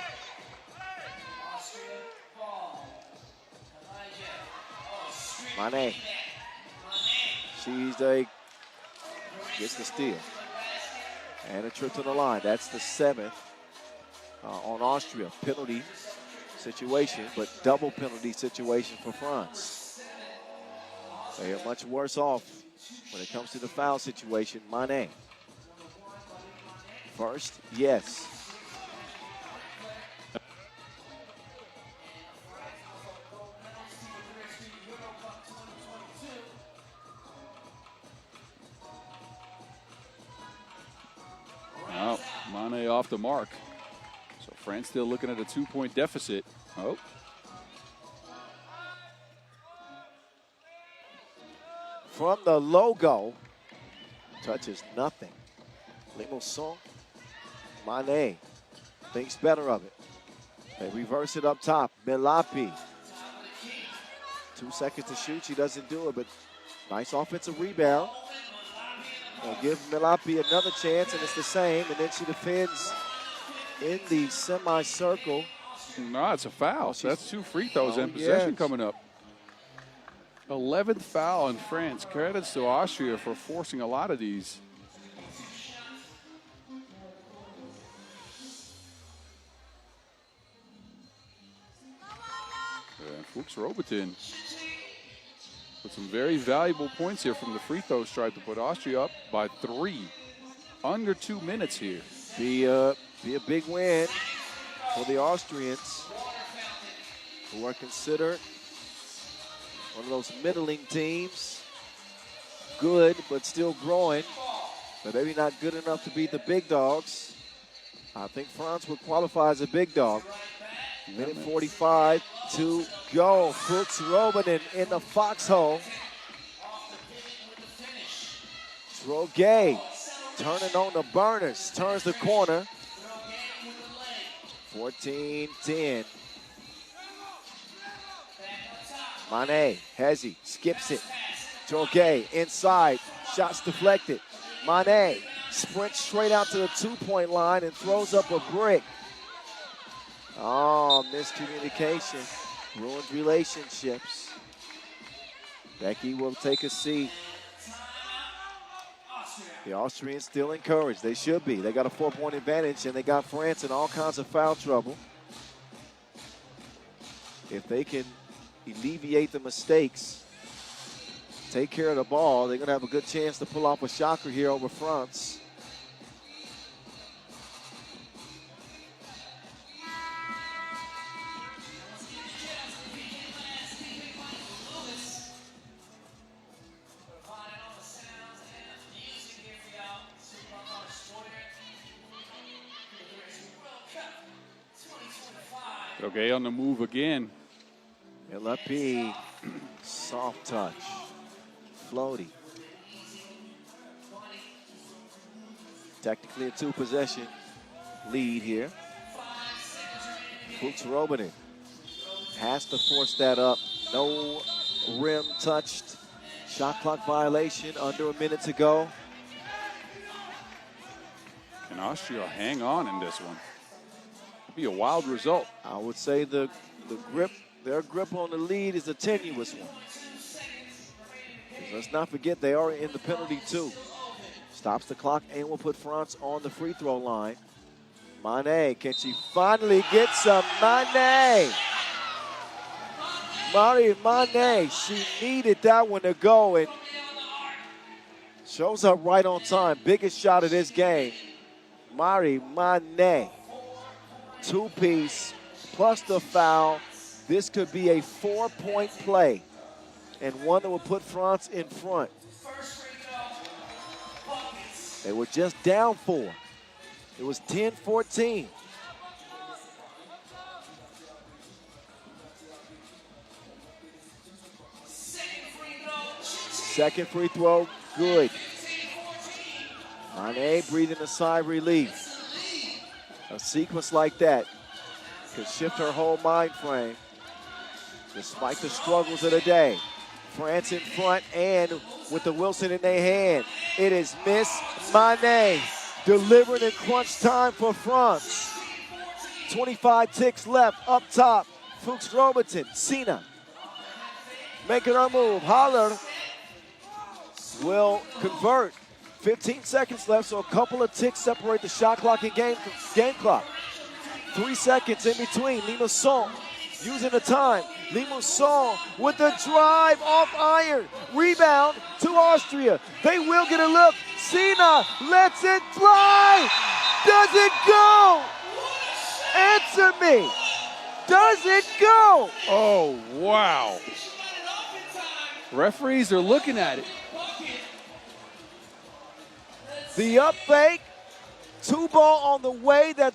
Mané. Gets the steal. And a trip to the line. That's the 7th on Austria. Penalty situation, but double penalty situation for France. They are much worse off when it comes to the foul situation. Mané. First, yes. Well, Mané off the mark. So France still looking at a 2-point deficit. Oh. From the logo, touches nothing. Limusson. Mané thinks better of it. They reverse it up top. Milapi. 2 seconds to shoot. She doesn't do it, but nice offensive rebound. They'll give Milapi another chance, and it's the same. And then she defends in the semicircle. No, it's a foul. So that's 2 free throws and yes. possession coming up. 11th foul in France. Credits to Austria for forcing a lot of these. And Fuchs Robertin with some very valuable points here from the free throw stripe to put Austria up by 3. Under 2 minutes here. Be a big win for the Austrians, who are considered one of those middling teams. Good, but still growing. But maybe not good enough to beat the big dogs. I think France would qualify as a big dog. Minute 45 to go. Fuchs Robertin in the foxhole. Droguet turning on the burners. Turns the corner. 14-10. Mane, Hezi, skips it. Droguet inside, shots deflected. Mane sprints straight out to the 2-point line and throws up a brick. Oh, miscommunication, ruined relationships. Becky will take a seat. The Austrians still encouraged. They should be. They got a 4-point advantage, and they got France in all kinds of foul trouble. If they can alleviate the mistakes, take care of the ball, they're going to have a good chance to pull off a shocker here over France. Okay, on the move again. Milapi, soft touch, floaty. Technically a 2-possession lead here. Fuchs Robertin has to force that up. No rim touched. Shot clock violation, under a minute to go. Can Austria hang on in this one? It'd be a wild result. I would say the grip, their grip on the lead is a tenuous one. Let's not forget they are in the penalty too. Stops the clock and will put France on the free throw line. Mane, can she finally get some? Mane! Mane, she needed that one to go and shows up right on time. Biggest shot of this game. Mane. 2-piece plus the foul. This could be a 4-point play and one that will put France in front. They were just down 4. It was 10-14. Second free throw, good. Mane breathing a sigh of relief. A sequence like that could shift her whole mind frame despite the struggles of the day. France in front and with the Wilson in their hand. It is Miss Mane delivering in crunch time for France. 25 ticks left up top. Fuchs Robertin, Sina making her move. Haller will convert. 15 seconds left, so a couple of ticks separate the shot clock and game clock. 3 seconds in between. Limassol using the time. Limassol with the drive off iron. Rebound to Austria. They will get a look. Sina lets it fly. Does it go? Answer me. Does it go? Oh, wow. Referees are looking at it. The up fake, 2-ball on the way. That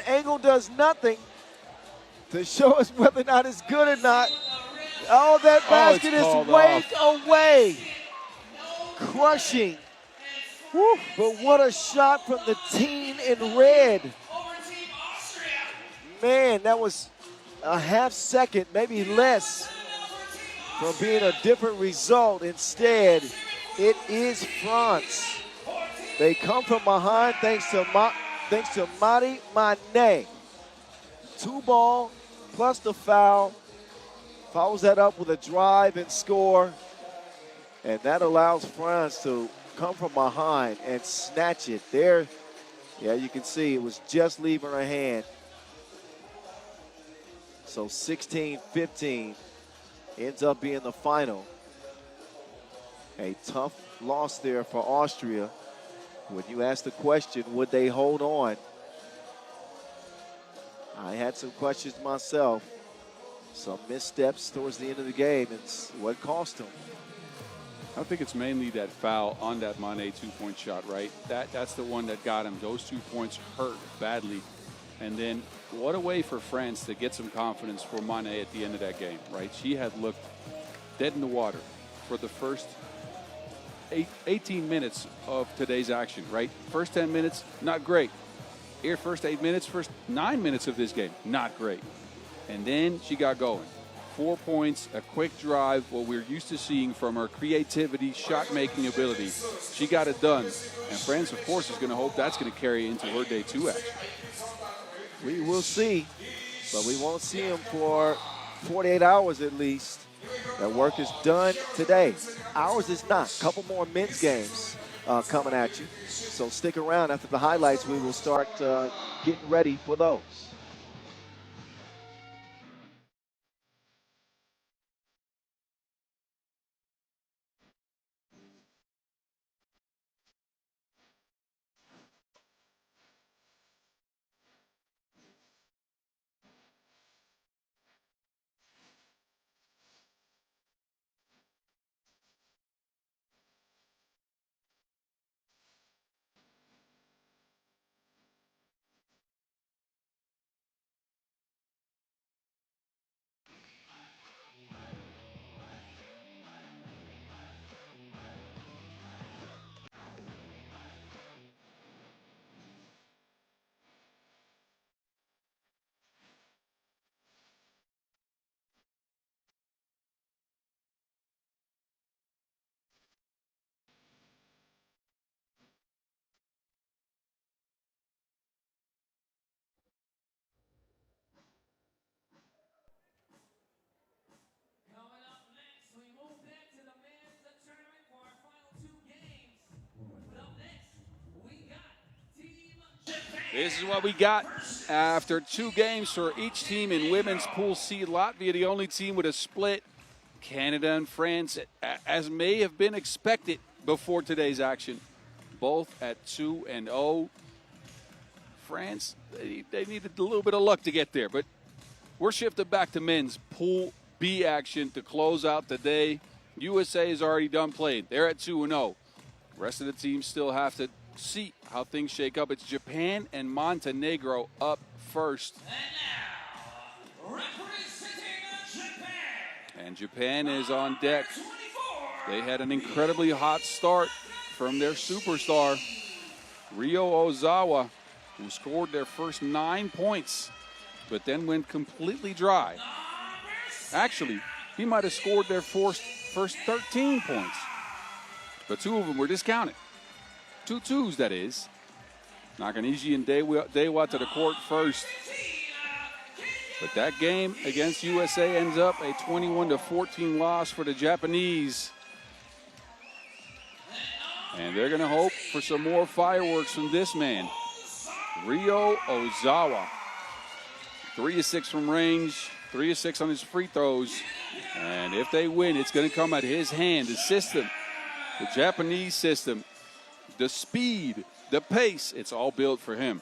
angle does nothing to show us whether or not it's good or not. Oh, that basket is way away. Crushing. Woo. But what a shot from the team in red. Man, that was a half second, maybe less, from being a different result. Instead, it is France. They come from behind thanks to Mari Mane. 2 ball plus the foul. Follows that up with a drive and score. And that allows France to come from behind and snatch it. There, yeah, you can see it was just leaving her hand. So 16-15 ends up being the final. A tough loss there for Austria. When you ask the question, would they hold on? I had some questions myself. Some missteps towards the end of the game. It's what cost them. I think it's mainly that foul on that Mane 2-point shot, right? That's the one that got him. Those 2 points hurt badly. And then what a way for France to get some confidence for Mane at the end of that game, right? She had looked dead in the water for the first 18 minutes of today's action, right? First 10 minutes, not great. Here, first 8 minutes, first 9 minutes of this game, not great. And then she got going. 4 points, a quick drive, what we're used to seeing from her creativity, shot-making ability. She got it done. And France, of course, is going to hope that's going to carry into her day 2 action. We will see, but we won't see him for 48 hours at least. That work is done today. Ours is not. A couple more men's games coming at you. So stick around. After the highlights, we will start getting ready for those. Coming up next, we move back to the men's tournament for our final 2 games. But up next, we got Team Japan. This is what we got after 2 games for each team in women's Pool C. Latvia, the only team with a split. Canada and France, as may have been expected before today's action, both at 2-0. France, they needed a little bit of luck to get there, but we're shifted back to men's Pool B action to close out the day. USA is already done playing. They're at 2-0. The rest of the teams still have to see how things shake up. It's Japan and Montenegro up first. And now, representing Japan. And Japan is on deck. They had an incredibly hot start from their superstar, Ryo Ozawa, who scored their first 9 points, but then went completely dry. Actually, he might have scored their first 13 points, but 2 of them were discounted. 2 twos, that is. Nakanishi and Dewa to the court first. But that game against USA ends up a 21-14 loss for the Japanese. And they're going to hope for some more fireworks from this man, Ryo Ozawa. 3 of 6 from range, 3 of 6 on his free throws. And if they win, it's going to come at his hand. The system, the Japanese system, the speed, the pace, it's all built for him.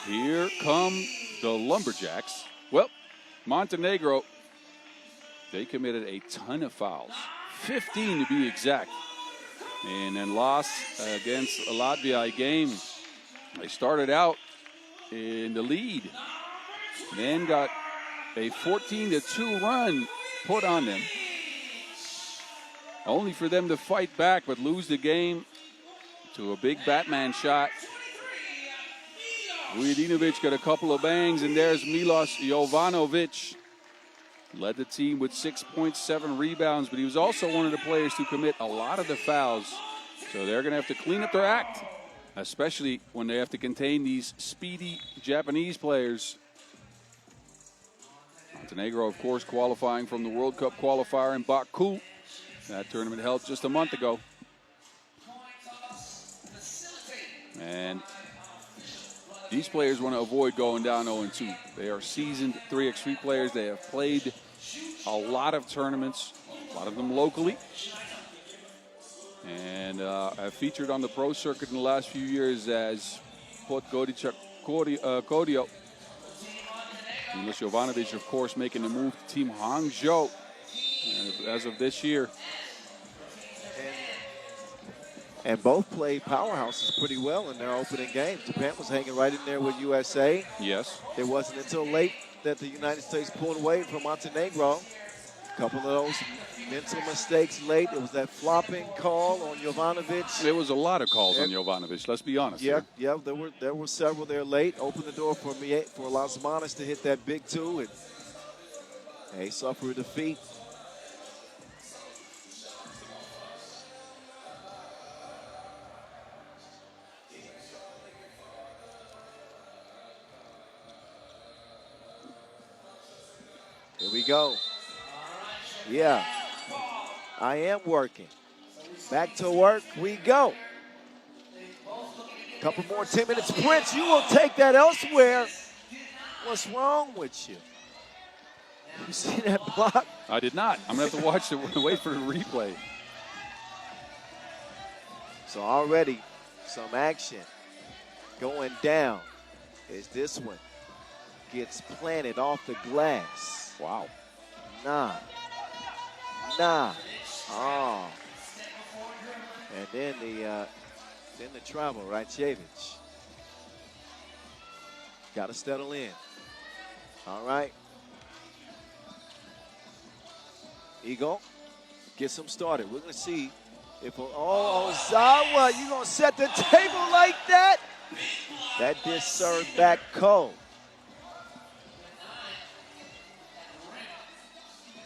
Here come the Lumberjacks. Well, Montenegro, they committed a ton of fouls, 15 to be exact. And then lost against Latvia game. They started out in the lead, then got a 14-2 run put on them, only for them to fight back but lose the game to a big Batman shot. Vujadinovic got a couple of bangs, and there's Milos Jovanovic. Led the team with 6.7 rebounds, but he was also one of the players to commit a lot of the fouls. So they're going to have to clean up their act, especially when they have to contain these speedy Japanese players. Montenegro, of course, qualifying from the World Cup qualifier in Baku. That tournament held just a month ago. And these players want to avoid going down 0-2. They are seasoned 3x3 players. They have played a lot of tournaments, a lot of them locally, and have featured on the pro circuit in the last few years as Podgorica Kodio. Milos Jovanovic, of course, making the move to Team Hangzhou as of this year. And both played powerhouses pretty well in their opening game. Japan was hanging right in there with USA. Yes. It wasn't until late that the United States pulled away from Montenegro. A couple of those mental mistakes late. It was that flopping call on Jovanovic. There was a lot of calls on Jovanovic, let's be honest. Yeah, there were several there late. Opened the door for Ulaanbaatar to hit that big two, and they suffered a defeat. Here we go. Yeah, I am working. Back to work we go. Couple more 10-minute sprints. You will take that elsewhere. What's wrong with you? You see that block? I did not. I'm going to have to watch it, wait for the replay. So already some action going down as this one gets planted off the glass. Wow. Nah. Oh. And then the travel, right? Chevich. Got to settle in. All right. Eagle gets him started. We're going to see if, Ozawa, you going to set the table like that? That dish served back cold.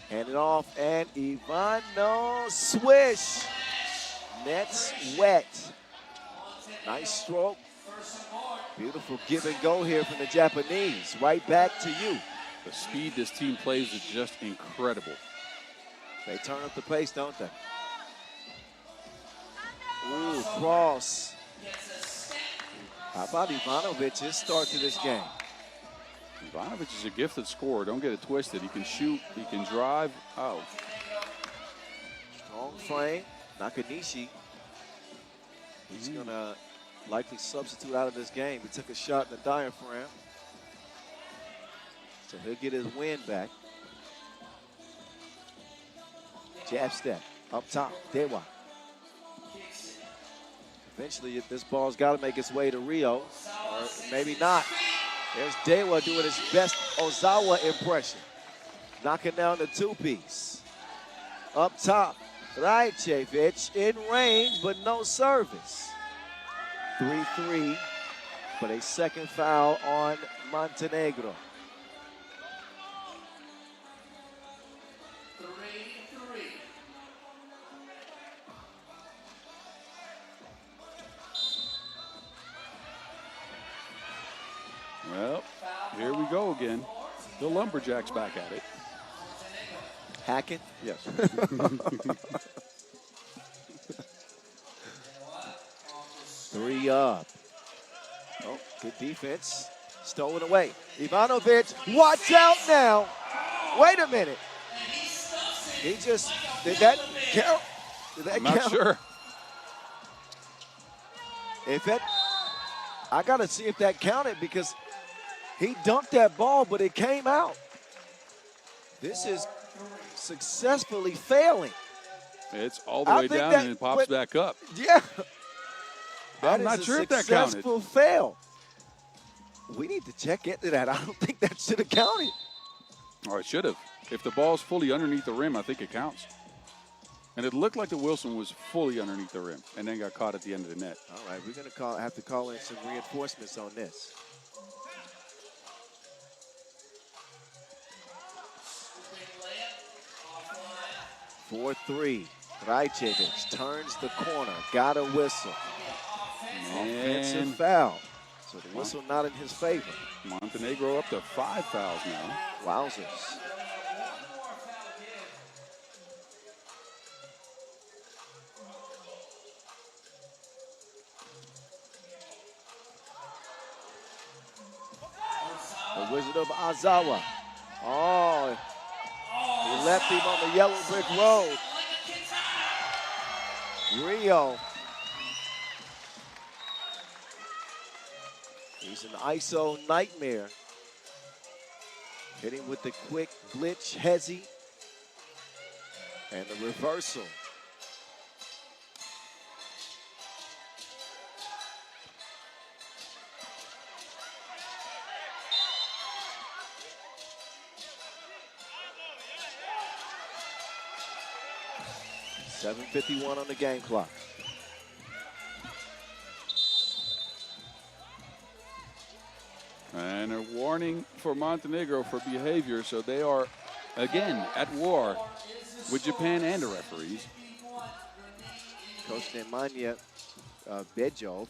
Hand it off, and Ivano swish. Net's wet. Nice stroke. Beautiful give and go here from the Japanese. Right back to you. The speed this team plays is just incredible. They turn up the pace, don't they? Ooh, cross. How about Ivanovic, his start to this game? Ivanovic is a gifted scorer. Don't get it twisted. He can shoot. He can drive. Oh. Strong frame. Nakanishi. He's going to likely substitute out of this game. He took a shot in the diaphragm. So he'll get his wind back. Jab step. Up top. Dewa. Eventually, this ball's got to make its way to Rio. Or maybe not. There's Dewa doing his best Ozawa impression. Knocking down the two-piece. Up top, Rajcevic in range, but no service. 3-3, but a second foul on Montenegro. 3-3. Well, here we go again. The Lumberjacks back at it. Hacking? Yes. 3 up. Oh, good defense. Stolen away. Ivanovic, watch out now. Wait a minute. He just, did that count? Did that I'm count? not sure. If that, I got to see if that counted because he dunked that ball, but it came out. This is successfully failing. It's all the way down and it pops back up. Yeah. I'm not sure if that counted. Successful fail. We need to check into that. I don't think that should have counted. Or it should have. If the ball's fully underneath the rim, I think it counts. And it looked like the Wilson was fully underneath the rim and then got caught at the end of the net. All right, we're going to have to call in some reinforcements on this. 4-3. Rajcevic turns the corner. Got a whistle. Offensive foul. So the whistle not in his favor. Montenegro up to 5 fouls now. Wowzers. The Wizard of Azawa. Oh, he left him on the yellow brick road. Rio. He's an ISO nightmare. Hitting with the quick glitch, hezzy. And the reversal. .751 on the game clock. And a warning for Montenegro for behavior, so they are, again, at war with Japan and the referees. Coach Nemanja Bejov,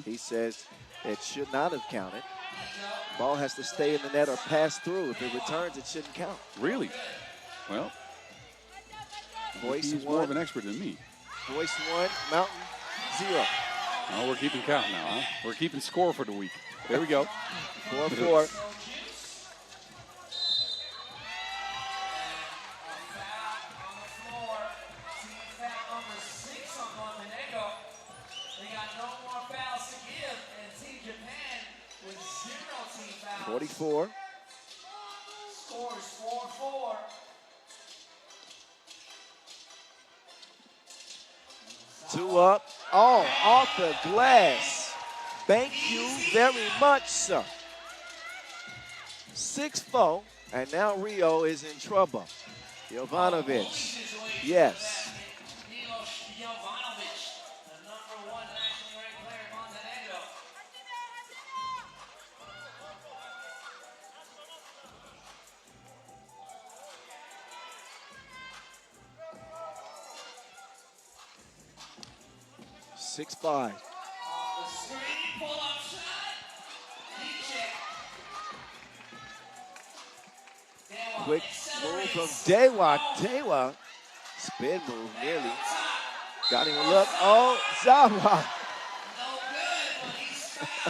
he says it should not have counted. Ball has to stay in the net or pass through. If it returns, it shouldn't count. Really? Well, Voice he's one. more of an expert than me. Voice 1, Mountain 0. Oh, we're keeping count now, huh? We're keeping score for the week. There we go. 4-4. .44. Scores 4-4. Two up. Oh, off the glass. Thank you very much, sir. 6-4, and now Rio is in trouble. Jovanovic. Yes. Jovanovic, the #1 nationally ranked player in Montenegro. .65. Screen, pull-up shot. Deep check. Quick move from Dewa. Dewa. Spin move nearly. Got him a look. Oh, Zawa.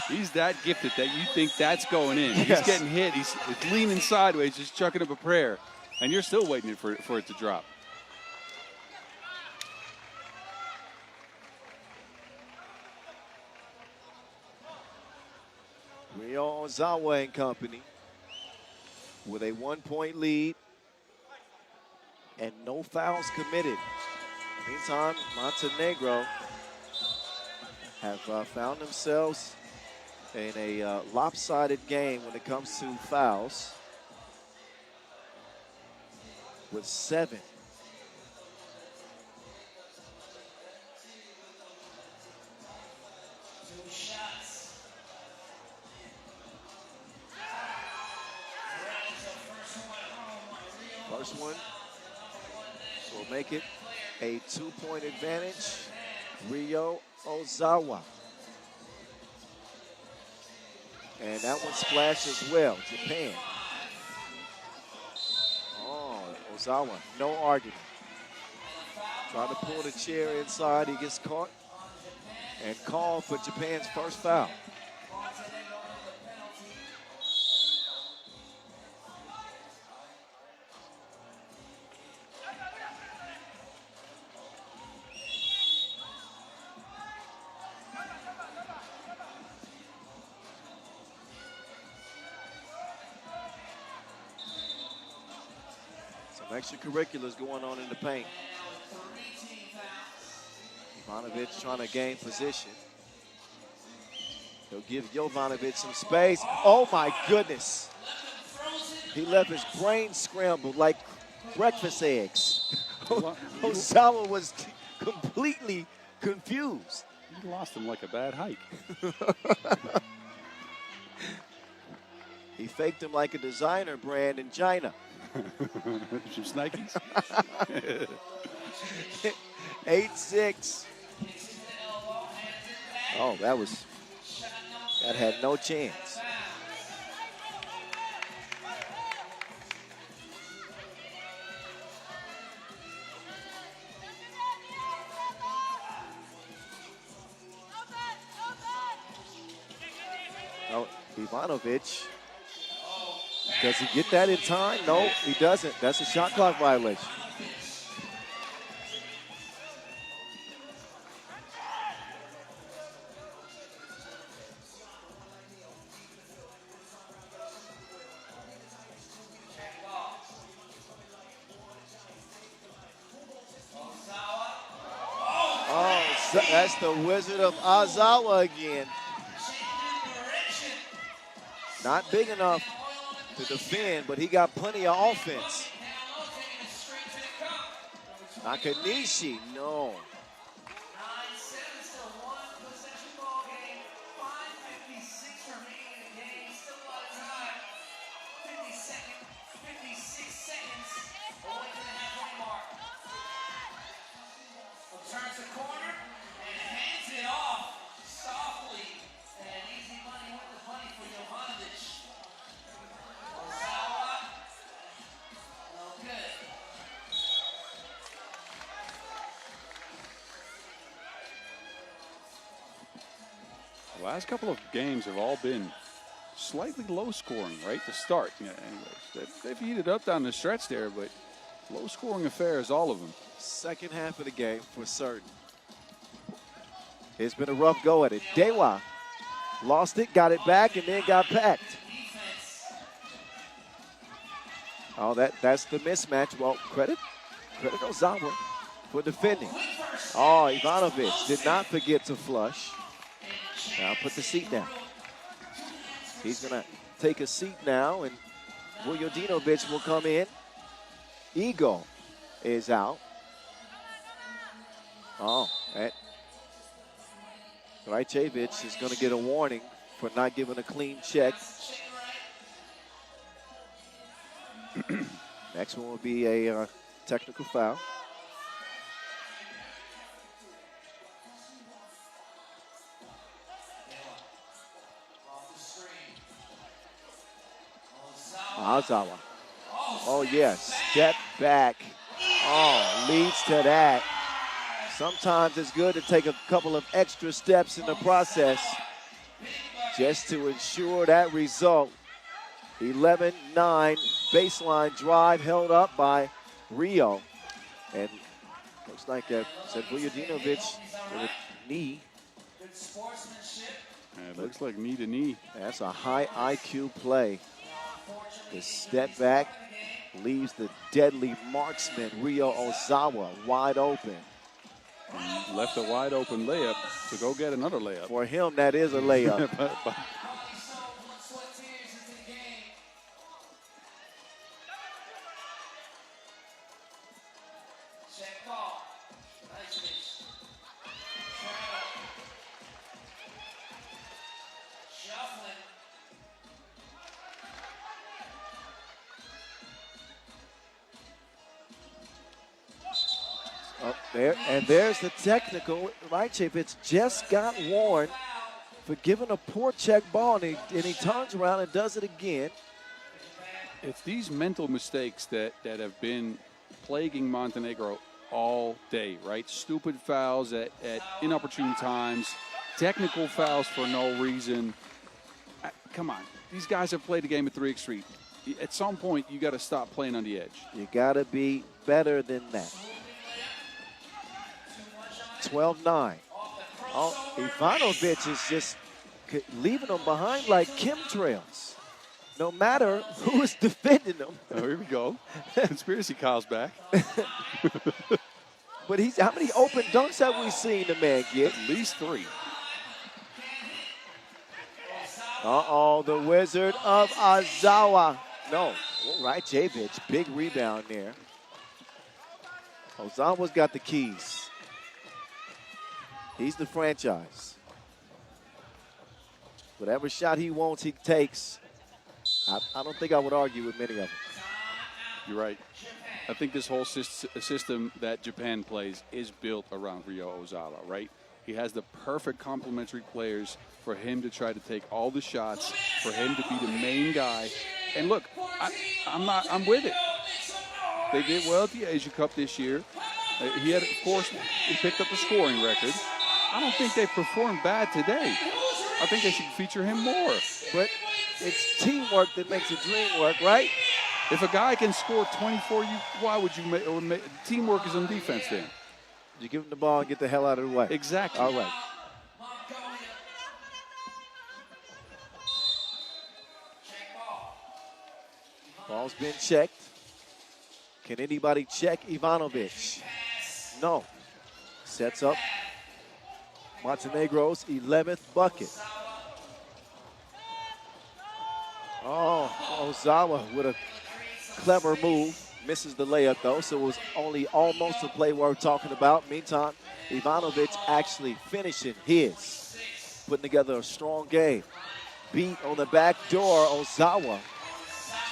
He's that gifted that you think that's going in. Yes. He's getting hit. He's leaning sideways, just chucking up a prayer. And you're still waiting for it to drop. Rio Ozawa and company with a 1-point lead and no fouls committed. Meantime, Montenegro have found themselves in a lopsided game when it comes to fouls with 7. First one will make it a 2-point advantage. Rio Ozawa. And that one splashed as well. Japan. Oh, Ozawa, no argument. Trying to pull the chair inside. He gets caught and called for Japan's first foul. Extracurriculars going on in the paint. Ivanovic trying to gain position. He'll give Jovanovic some space. Oh my goodness. He left his brain scrambled like breakfast eggs. Ozawa was completely confused. You lost him like a bad hike. He faked him like a designer brand in China. Some Snikes. 8-6. Oh, that had no chance. Oh, Ivanovic. Does he get that in time? No, he doesn't. That's a shot clock violation. Oh, that's the Wizard of Ozawa again. Not big enough to defend, but he got plenty of offense. Nakanishi, no. 9-7, still one possession ball game. 5:56 remaining in the game. Still a lot of time. 56 seconds away from the halfway mark. Turns the corner and hands it off softly. And easy money with the money for Jovanovic. Ozawa. No good. The last couple of games have all been slightly low scoring, right, to start. Yeah, anyways, they've heated up down the stretch there, but low scoring affairs, all of them. Second half of the game for certain. It's been a rough go at it. Dewa lost it, got it back, and then got packed. Oh, that's the mismatch. Well, credit Ozawa for defending. Oh, Ivanovic did not forget to flush. Now put the seat down. He's going to take a seat now, and Vuljudinovic will come in. Ego is out. Oh, Rajcevic is going to get a warning for not giving a clean check. Next one will be a technical foul. Ozawa. Oh, yes. Step back. Oh, leads to that. Sometimes it's good to take a couple of extra steps in the process just to ensure that result. 11-9 baseline drive held up by Rio. And looks like said Vuljudinovic with a knee. It looks like knee to knee. That's a high IQ play. The step back leaves the deadly marksman Rio Ozawa wide open. And left a wide open layup to go get another layup. For him, that is a layup. There's the technical. Rajcevic just got warned for giving a poor check ball, and he turns around and does it again. It's these mental mistakes that have been plaguing Montenegro all day, right? Stupid fouls at inopportune times, technical fouls for no reason. Come on. These guys have played the game at 3x3. At some point, you got to stop playing on the edge. You got to be better than that. 12-9. Oh, Ivanovic is just leaving them behind like chemtrails. No matter who is defending them. Oh, here we go. Conspiracy Kyle's back. But how many open dunks have we seen the man get? At least 3. Uh-oh, the Wizard of Ozawa. No, Rajcevic, big rebound there. Ozawa's got the keys. He's the franchise. Whatever shot he wants, he takes. I don't think I would argue with many of them. You're right. I think this whole system that Japan plays is built around Ryo Ozawa, right? He has the perfect complementary players for him to try to take all the shots, for him to be the main guy. And look, I'm with it. They did well at the Asia Cup this year. He had, of course, he picked up the scoring record. I don't think they performed bad today. I think they should feature him more. But it's teamwork that makes a dream work, right? If a guy can score 24, why would you make teamwork is on defense then? You give him the ball and get the hell out of the way. Exactly. All right. Ball's been checked. Can anybody check Ivanovic? No. Sets up Montenegro's 11th bucket. Oh, Ozawa with a clever move. Misses the layup, though, so it was only almost a play worth talking about. Meantime, Ivanovic actually finishing his. Putting together a strong game. Beat on the back door, Ozawa.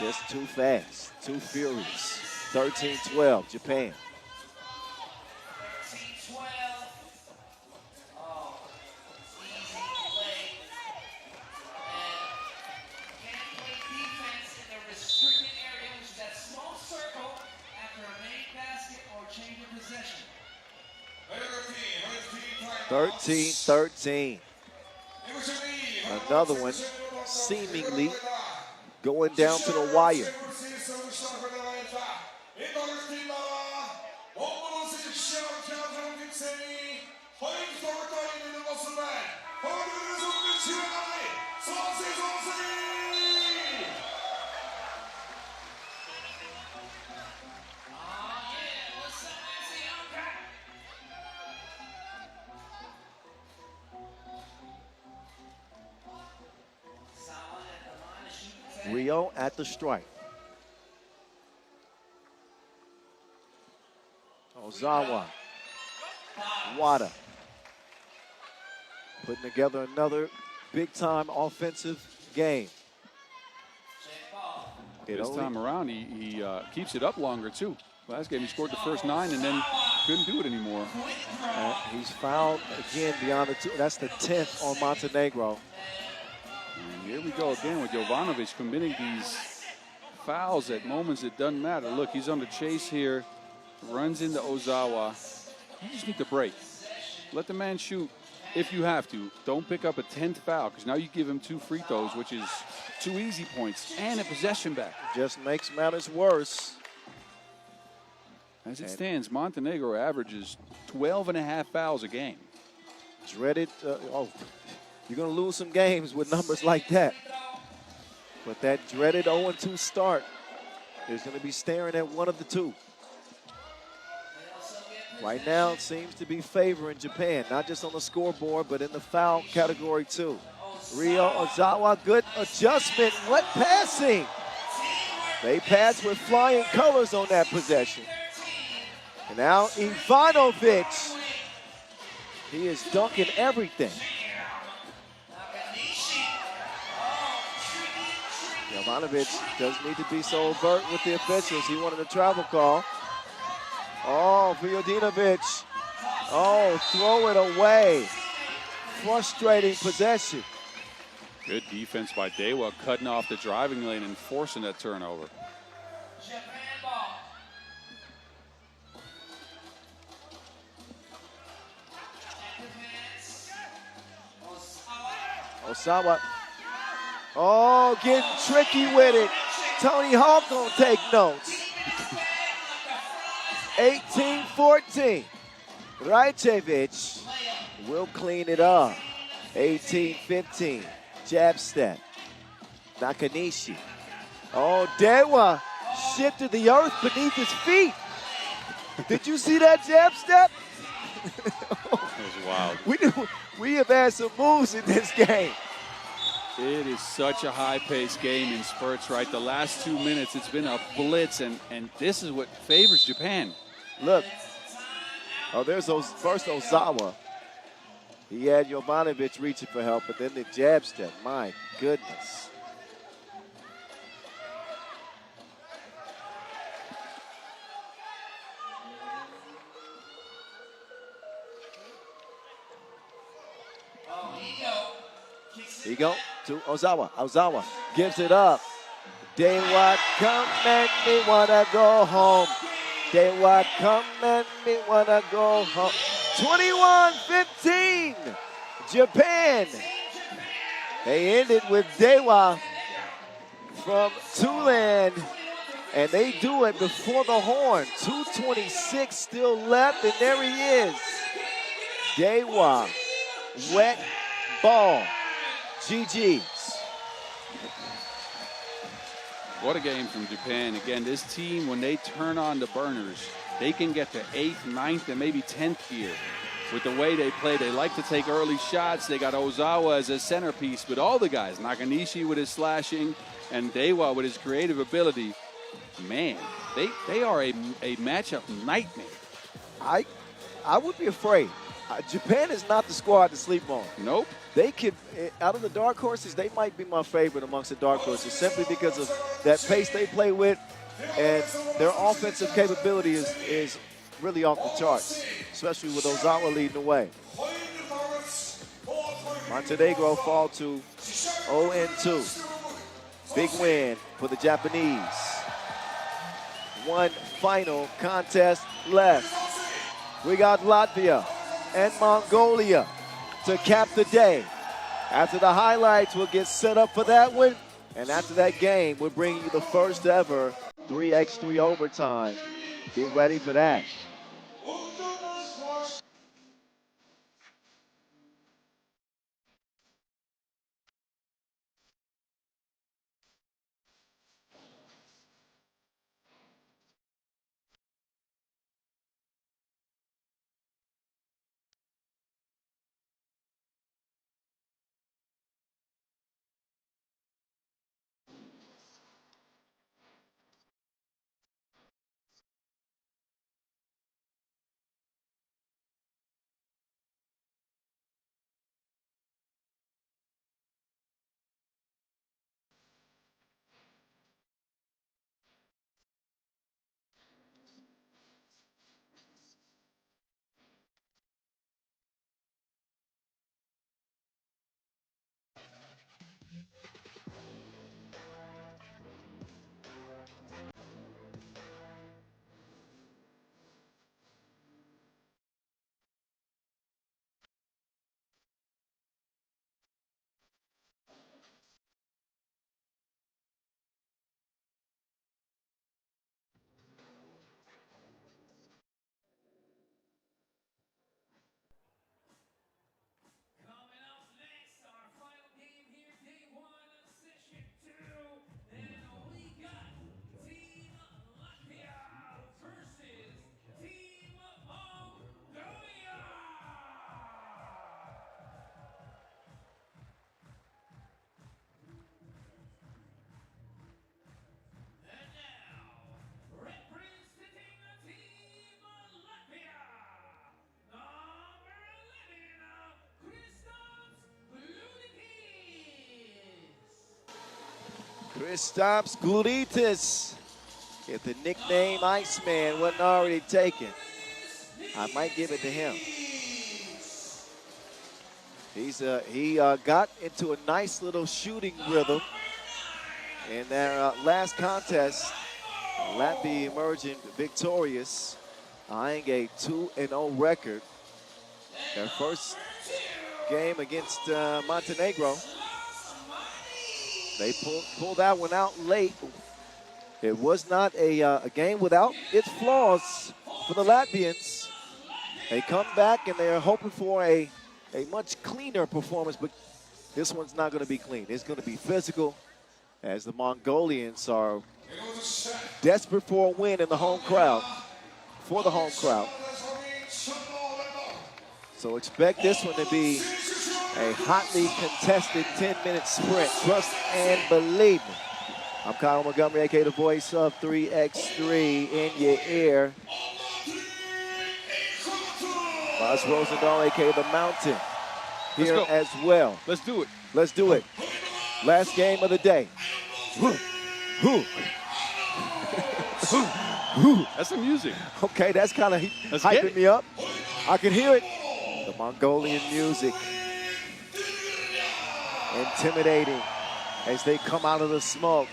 Just too fast, too furious. 13-12, Japan. Possession. 13-13. Another one seemingly going down to the wire. Rio at the strike. Ozawa. Wada. Putting together another big-time offensive game. This time around, he keeps it up longer, too. Last game, he scored the first 9 and then couldn't do it anymore. He's fouled again beyond the 2. That's the 10th on Montenegro. And here we go again with Jovanovic committing these fouls at moments it doesn't matter. Look, he's on the chase here, runs into Ozawa. You just need to break. Let the man shoot if you have to. Don't pick up a 10th foul, because now you give him 2 free throws, which is 2 easy points and a possession back. Just makes matters worse. As it stands, Montenegro averages 12.5 fouls a game. Dreaded, you're going to lose some games with numbers like that. But that dreaded 0-2 start is going to be staring at one of the two. Right now, it seems to be favoring Japan, not just on the scoreboard, but in the foul category too. Ryo Ozawa, good adjustment. What passing? They pass with flying colors on that possession. And now Ivanovic. He is dunking everything. Ivanovic doesn't need to be so overt with the officials. He wanted a travel call. Oh, Vujadinovic. Oh, throw it away. Frustrating possession. Good defense by Dewa, cutting off the driving lane and forcing that turnover. Japan ball. Ozawa. Oh, getting tricky with it. Tony Hawk gonna take notes. 18-14. Rajcevic will clean it up. 18-15. Jab step. Nakanishi. Oh, Dewa shifted the earth beneath his feet. Did you see that jab step? That was wild. We have had some moves in this game. It is such a high-paced game in spurts, right? The last 2 minutes, it's been a blitz, and this is what favors Japan. Look. Oh, there's first Ozawa. He had Jovanovic reaching for help, but then the jab step. My goodness. He go to Ozawa. Ozawa gives it up. Dewa, come and me wanna go home. Dewa, come and me wanna go home. 21-15, Japan. They ended with Dewa from Tulan, and they do it before the horn. 2:26 still left, and there he is. Dewa, wet ball. GG's. What a game from Japan. Again, this team, when they turn on the burners, they can get to 8th, 9th, and maybe 10th gear. With the way they play, they like to take early shots. They got Ozawa as a centerpiece, but all the guys, Nakanishi with his slashing and Dewa with his creative ability, man, they are a matchup nightmare. I would be afraid. Japan is not the squad to sleep on. Nope. They could, out of the dark horses, they might be my favorite amongst the dark horses simply because of that pace they play with, and their offensive capability is really off the charts, especially with Ozawa leading the way. Montenegro fall to 0-2. Big win for the Japanese. One final contest left. We got Latvia and Mongolia to cap the day. After the highlights, we'll get set up for that one. And after that game, we'll bring you the first ever 3x3 overtime. Get ready for that. Coming up next, our final game here, day one of session 2. And we got Team Latvia versus Team Mongolia. And now, representing Team Latvia, number 11, Kristaps Gluritis. If the nickname Iceman wasn't already taken, I might give it to him. He got into a nice little shooting rhythm in their last contest. Latvia emerging victorious, eyeing a 2-0 record. Their first game against Montenegro. They pulled that one out late. It was not a game without its flaws for the Latvians. They come back and they're hoping for a much cleaner performance, but this one's not going to be clean. It's going to be physical, as the Mongolians are desperate for a win in the home crowd, for the home crowd. So expect this one to be a hotly contested 10-minute sprint. Trust and believe me. I'm Kyle Montgomery, a.k.a. the voice of 3x3 in your ear. Buzz Rosendahl, a.k.a. the Mountain, here as well. Let's do it. Let's do it. Last game of the day. That's some music. Okay, that's kind of hyping me up. I can hear it. The Mongolian music. intimidating as they come out of the smoke.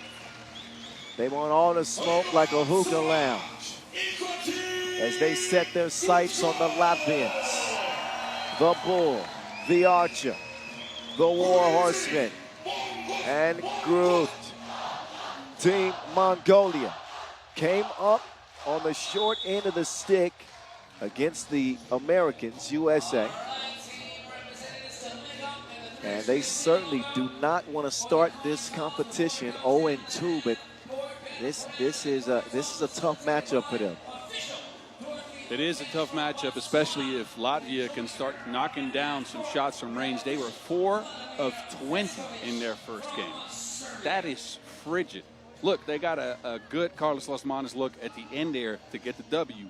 They want all the smoke like a hookah lounge as they set their sights on the Latvians. The Bull, the Archer, the War Horseman, and Groot. Team Mongolia came up on the short end of the stick against the Americans, USA. And they certainly do not want to start this competition 0-2, but this is a tough matchup for them. It is a tough matchup, especially if Latvia can start knocking down some shots from range. They were 4 of 20 in their first game. That is frigid. Look, they got a good Carlos Lasmanis look at the end there to get the W.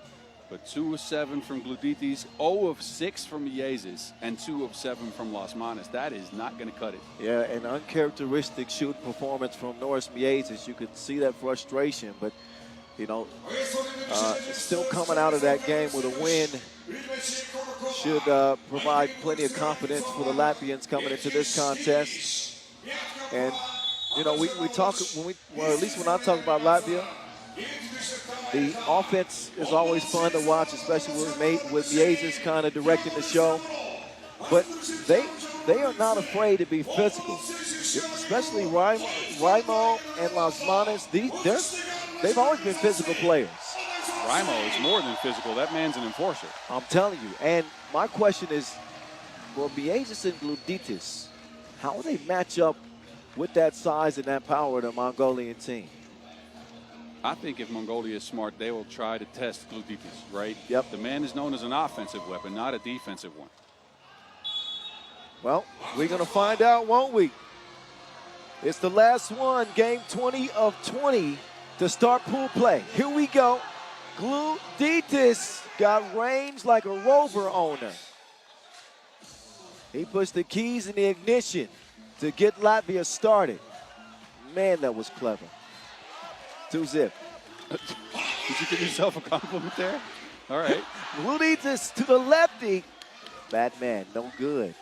But 2 of 7 from Gluditis, 0 of 6 from Miezes, and 2 of 7 from Lasmanis. That is not going to cut it. Yeah, an uncharacteristic shooting performance from Norris Miezes. You could see that frustration, but, you know, still coming out of that game with a win should provide plenty of confidence for the Latvians coming into this contest. And, you know, we talk, well, at least when I talk about Latvia, the offense is always fun to watch, especially with Miezes kind of directing the show. But they are not afraid to be physical, especially Raimo and Lasmanis. They've always been physical players. Raimo is more than physical. That man's an enforcer. I'm telling you. And my question is, for Miezes and Gluditis, how will they match up with that size and that power of the Mongolian team? I think if Mongolia is smart, they will try to test Gluditis, right? Yep. The man is known as an offensive weapon, not a defensive one. Well, we're going to find out, won't we? It's the last one, game 20 of 20 to start pool play. Here we go. Gluditis got range like a Rover owner. He pushed the keys in the ignition to get Latvia started. Man, that was clever. 2-zip. Did you give yourself a compliment there? All right. Gluditis to the lefty. Batman, no good.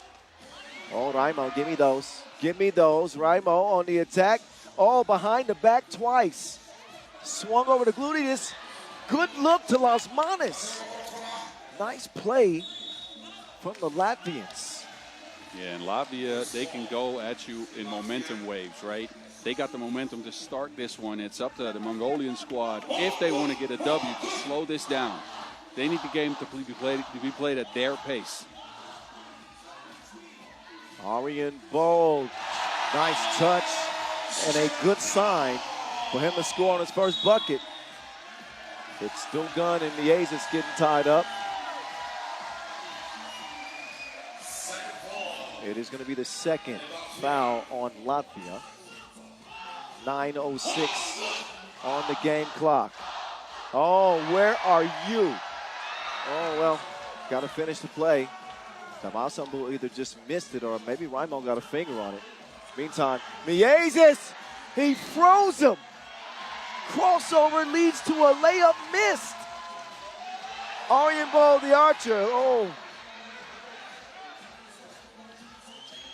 Oh, Raimo, give me those. Give me those. Raimo on the attack. Oh, behind the back twice. Swung over to Gluditis. Good look to Lasmanis. Nice play from the Latvians. Yeah, and Latvia, they can go at you in momentum waves, right? They got the momentum to start this one. It's up to the Mongolian squad, if they want to get a W, to slow this down. They need the game to be played at their pace. Arjen Bold, nice touch and a good sign for him to score on his first bucket. It's still Gunn and Miezes getting tied up. It is going to be the second foul on Latvia. 9:06 on the game clock. Oh, where are you? Oh, well, got to finish the play. Tamasambu either just missed it or maybe Raimo got a finger on it. Meantime, Miezes, he froze him. Crossover leads to a layup missed. Arjen Bold, the Archer, oh.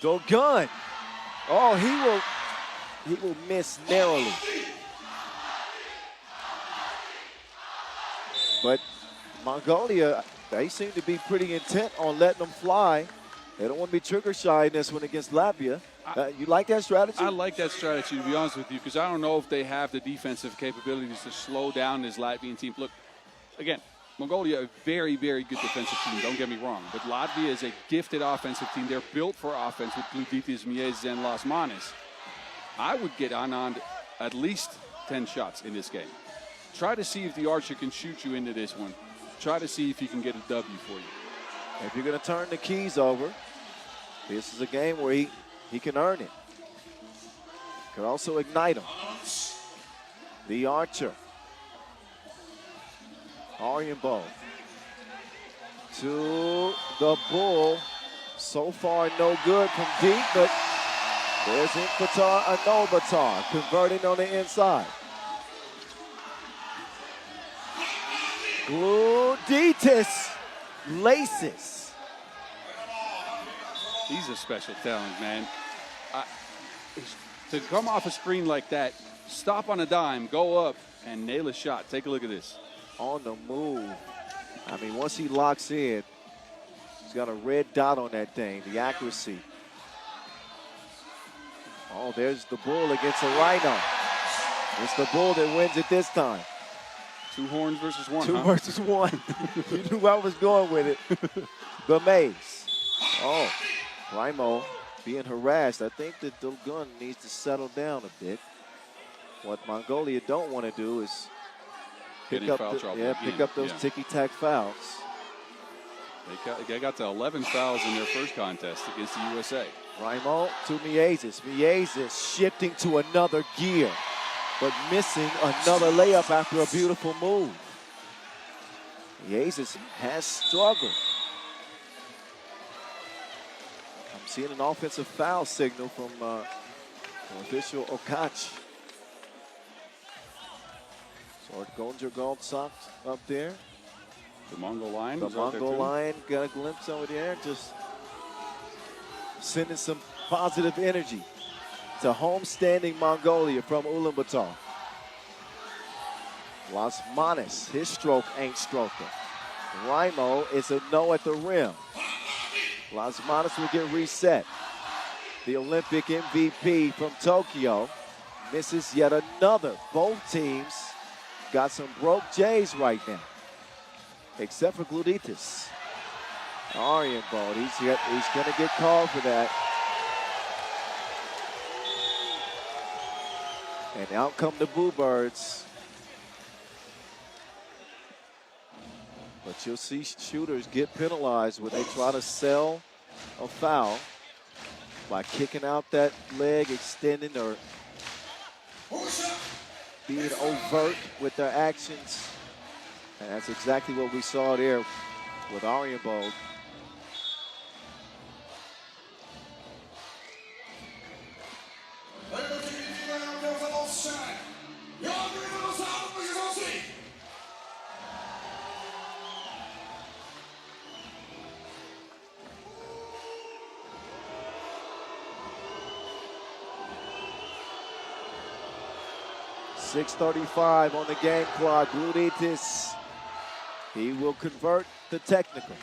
Dogun, oh, he will miss narrowly. But Mongolia, they seem to be pretty intent on letting them fly. They don't want to be trigger shy in this one against Latvia. You like that strategy? I like that strategy, to be honest with you, because I don't know if they have the defensive capabilities to slow down this Latvian team. Look, again, Mongolia, a very, very good defensive team, don't get me wrong. But Latvia is a gifted offensive team. They're built for offense with Gluditis, Miezes, and Lasmanis. I would get on at least 10 shots in this game. Try to see if the Archer can shoot you into this one. Try to see if he can get a W for you. If you're going to turn the keys over, this is a game where he can earn it. Could also ignite him. The Archer. Arjen Bold. To the Bull. So far, no good from deep, but there's Ulaanbaatar converting on the inside. Gluditis laces. He's a special talent, man. To come off a screen like that, stop on a dime, go up, and nail a shot. Take a look at this. On the move. I mean, once he locks in, he's got a red dot on that thing, the accuracy. Oh, there's the bull against the rhino. It's the bull that wins it this time. 2 horns versus 1. Two versus 1. You knew I was going with it. The maze. Oh, Rimo being harassed. I think that the gun needs to settle down a bit. What Mongolia don't want to do is pick up those ticky-tack fouls. They got to 11 fouls in their first contest against the USA. Rimo to Miezes. Miezes shifting to another gear, but missing another layup after a beautiful move. Miezes has struggled. I'm seeing an offensive foul signal from official Okach. So Gonja Gold socked up there. The Mongol Lion. The Mongol Lion got a glimpse over there, just sending some positive energy to homestanding Mongolia from Ulaanbaatar. Las Manos, his stroke ain't stroking. Rimo is a no at the rim. Las Manos will get reset. The Olympic MVP from Tokyo misses yet another. Both teams got some broke J's right now, except for Gluditis. Ulaanbaatar, he's going to get called for that. And out come the Boo Birds. But you'll see shooters get penalized when they try to sell a foul by kicking out that leg, extending, or being overt with their actions. And that's exactly what we saw there with Ulaanbaatar. .6:35 on the game clock. Gluditis, he will convert the technical.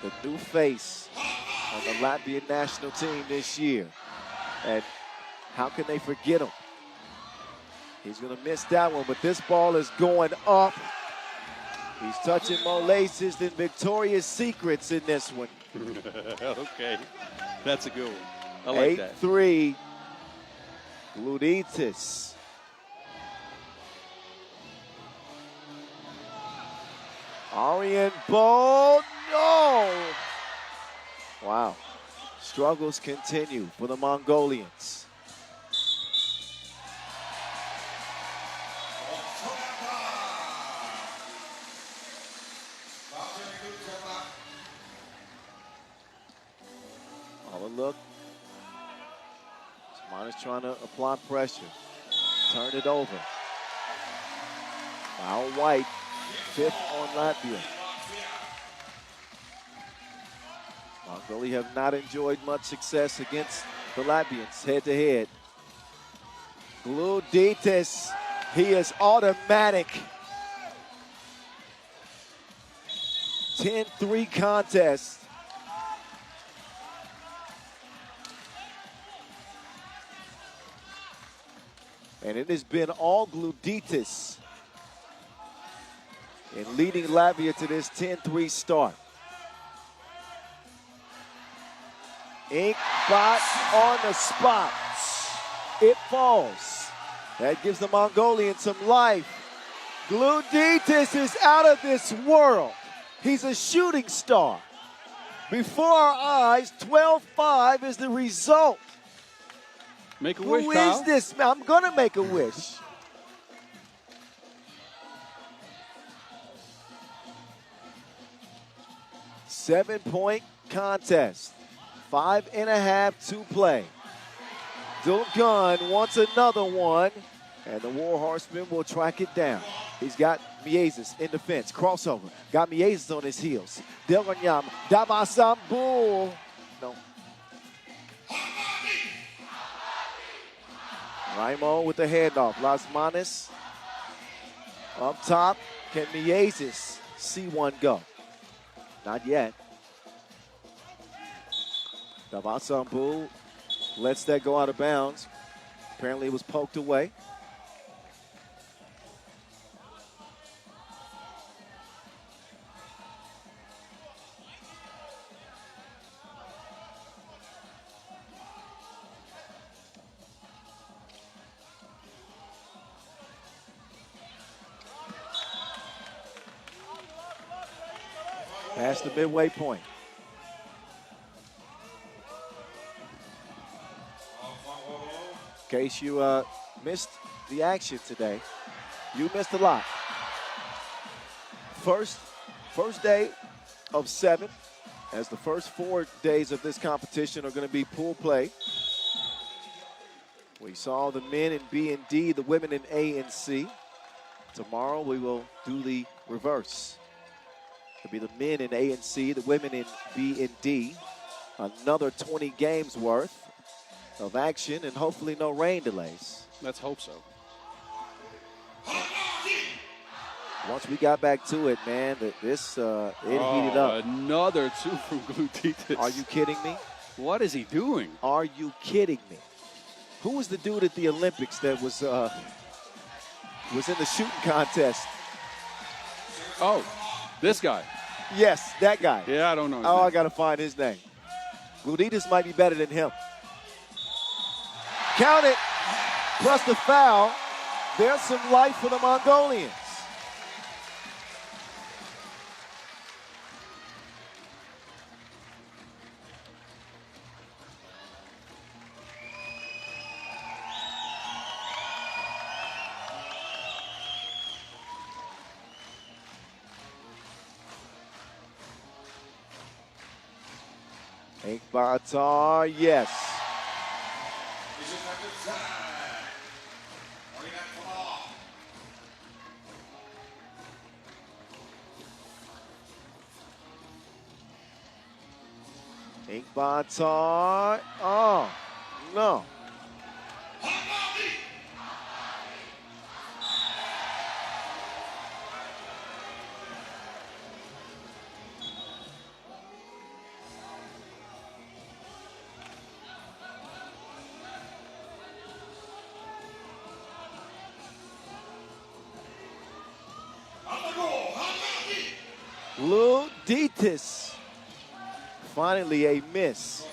The new face on the Latvian national team this year. And how can they forget him? He's going to miss that one, but this ball is going up. He's touching more laces than Victoria's Secrets in this one. Okay, that's a good one. I like that. 8-3, Gluditis. Ulaanbaatar, no! Wow. Struggles continue for the Mongolians. All a look. Simonis trying to apply pressure. Turn it over. Foul White. 5th on Latvia. Mongolia have not enjoyed much success against the Latvians head-to-head. Gluditis, he is automatic. 10-3 contest. And it has been all Gluditis in leading Latvia to this 10-3 start. Inkbot on the spot. It falls. That gives the Mongolians some life. Gluditis is out of this world. He's a shooting star. Before our eyes, 12-5 is the result. Make a wish, Who Kyle. is this? I'm going to make a wish. Seven-point contest. 5.5 to play. Dulgun wants another one, and the War Horsemen will track it down. He's got Miezes in defense. Crossover. Got Miezes on his heels. Delganyam. Davasambu. No. Raimo with the handoff. Las Manes up top. Can Miezes see one go? Not yet. Davasambu lets that go out of bounds. Apparently it was poked away. Past the midway point. In case you missed the action today, you missed a lot. First day of 7, as the first 4 days of this competition are going to be pool play. We saw the men in B and D, the women in A and C. Tomorrow we will do the reverse. It'll be the men in A and C, the women in B and D. Another 20 games worth of action and hopefully no rain delays. Let's hope so. Once we got back to it, man, it heated up. Another 2 from Glutitis. Are you kidding me? What is he doing? Are you kidding me? Who was the dude at the Olympics that was in the shooting contest? Oh, this guy. Yes, that guy. Yeah, I don't know his Oh, name. I got to find his name. Glutitis might be better than him. Count it. Plus the foul. There's some life for the Mongolians. Ulaanbaatar, yes. Ulaanbaatar, oh, no. Glutitis. Finally a miss.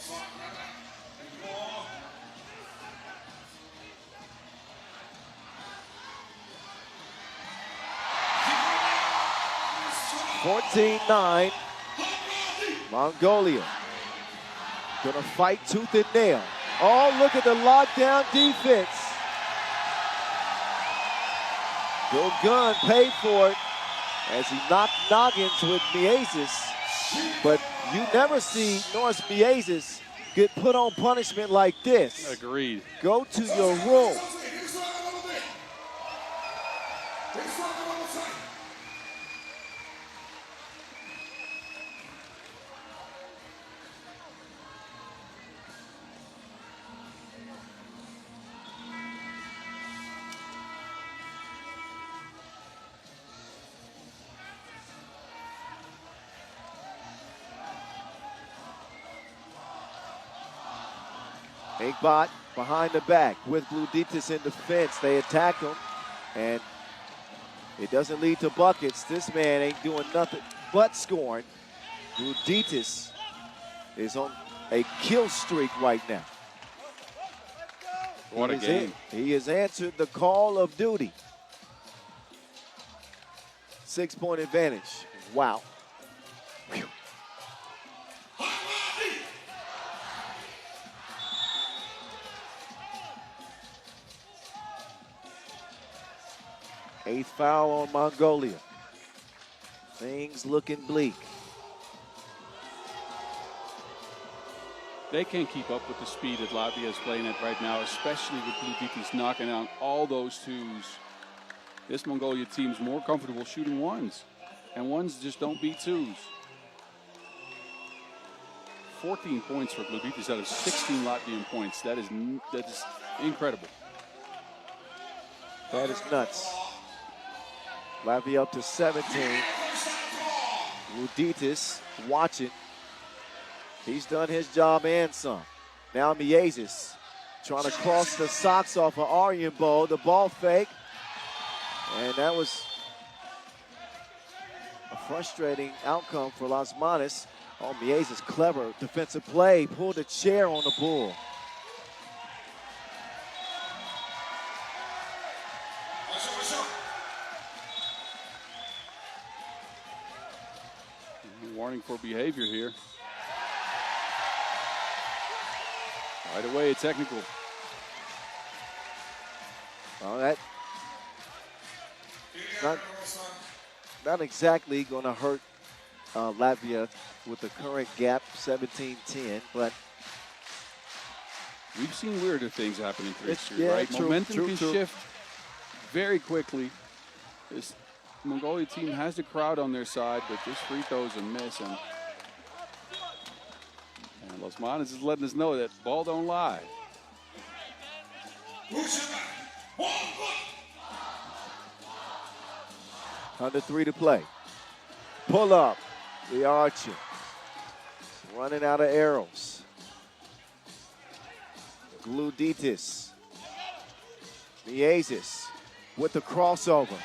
(14-9). Mongolia gonna fight tooth and nail. Oh, look at the lockdown defense. Bill Gunn paid for it as he knocked noggins with Miezes. But you never see Norris Miezes get put on punishment like this. Agreed. Go to your room. Ulaanbaatar behind the back with Glutitis in defense. They attack him, and it doesn't lead to buckets. This man ain't doing nothing but scoring. Glutitis is on a kill streak right now. What a game. He has answered the call of duty. 6-point advantage. Wow. Whew. Eighth foul on Mongolia. Things looking bleak. They can't keep up with the speed that Latvia is playing at right now, especially with Glutitis knocking out all those twos. This Mongolia team's more comfortable shooting ones, and ones just don't beat twos. 14 points for Gluditis out of 16 Latvian points. That is incredible. That is nuts. Latvia up to 17. Gluditis watching. He's done his job and some. Now Miezis trying to cross the socks off of Ulaanbaatar. The ball fake. And that was a frustrating outcome for Las Manas. Oh, Miezis, clever defensive play. Pulled a chair on the bull. Warning for behavior here. Right away, a technical. Well, that not exactly going to hurt Latvia with the current gap, 17-10, but we've seen weirder things happen in 3x3, yeah, right? true, Momentum can true. shift very quickly. This Mongolia team has the crowd on their side, but this free throw is a miss, and Las Manas is letting us know that ball don't lie. Under 3 to play. Pull up. The Archer. Running out of arrows. Gluditis. Miezis with the crossover.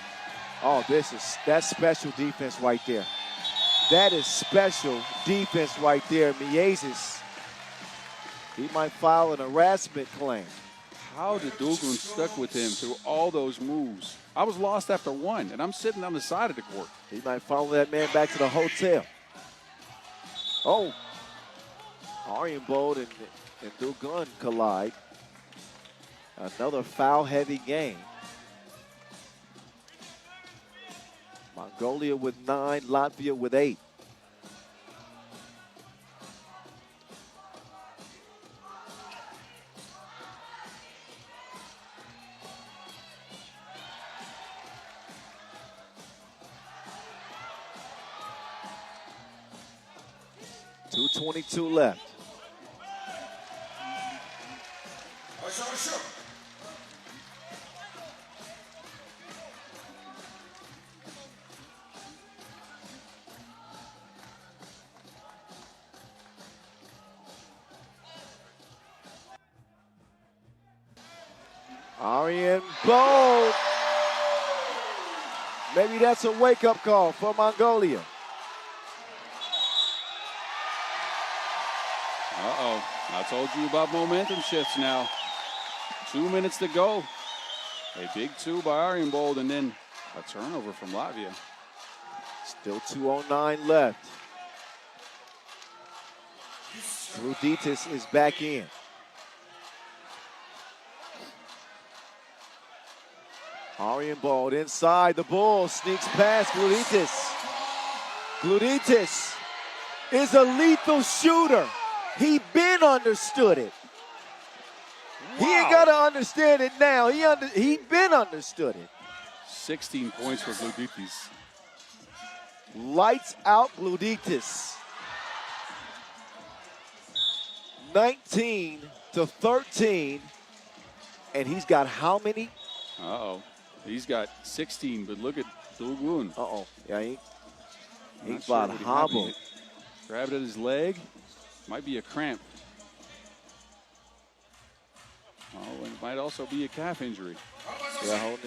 Oh, that's special defense right there. That is special defense right there. Miezis. He might file an harassment claim. How did Dugun stuck with him through all those moves? I was lost after one, and I'm sitting on the side of the court. He might follow that man back to the hotel. Oh. Ulaanbaatar and Dugun collide. Another foul-heavy game. Mongolia with 9, Latvia with 8. .222 left. Ulaanbaatar. Maybe that's a wake-up call for Mongolia. Uh-oh. I told you about momentum shifts now. 2 minutes to go. A big two by Ulaanbaatar, and then a turnover from Latvia. Still 2:09 left. Gluditis is back in. Ulaanbaatar inside the ball, sneaks past Gluditis. Gluditis is a lethal shooter. He been understood it. He ain't got to understand it now. He been understood it. 16 points for Gluditis. Lights out Gluditis. 19-13, and he's got how many? Uh-oh. He's got 16, but look at Dugun. Uh-oh. Yeah, he's Not about what he hobbled. had. Grabbed at his leg. Might be a cramp. Oh, and it might also be a calf injury. Yeah,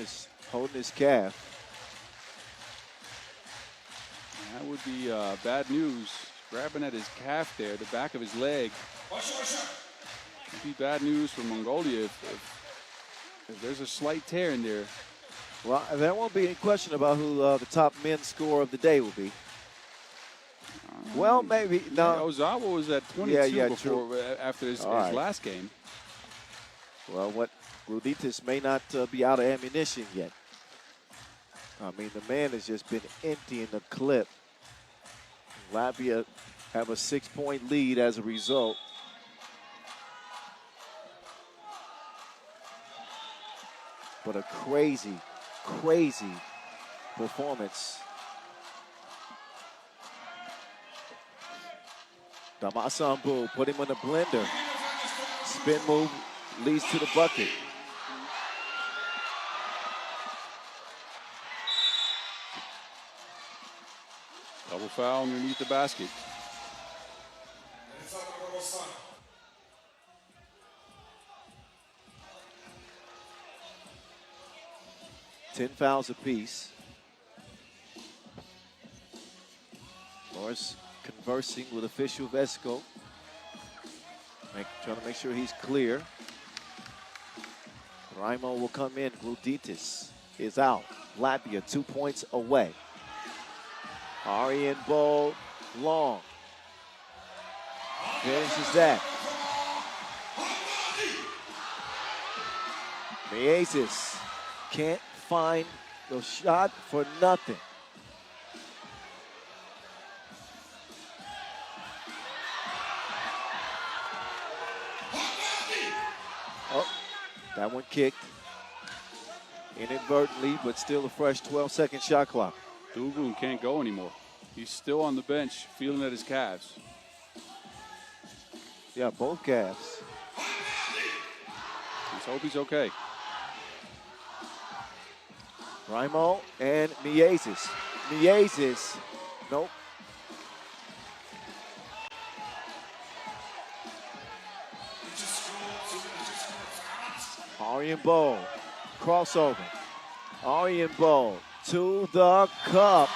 holding his calf. That would be bad news. Grabbing at his calf there, the back of his leg. Would be bad news for Mongolia if there's a slight tear in there. Well, there won't be any question about who the top men's scorer of the day will be. Well, maybe. No. Ozawa was at 22 Yeah, before, true. after his right. last game. Well, Gluditis may not be out of ammunition yet. I mean, the man has just been emptying the clip. Latvia have a 6-point lead as a result. But a crazy crazy performance. Damasambu put him in the blender. Spin move leads to the bucket. Double foul underneath the basket. 10 fouls apiece. Morris conversing with official Vesco. Trying to make sure he's clear. Raimo will come in. Gluditis is out. Latvia 2 points away. Aryan Bowl long. Finishes that. Miezis can't find the shot for nothing. Oh, that one kicked inadvertently, but still a fresh 12-second shot clock. Dugun can't go anymore. He's still on the bench, feeling at his calves. Yeah, both calves. Let's hope he's okay. Raimo and Miezis. Miezis, nope. Aryan Bowl, crossover. Aryan Bowl to the cup.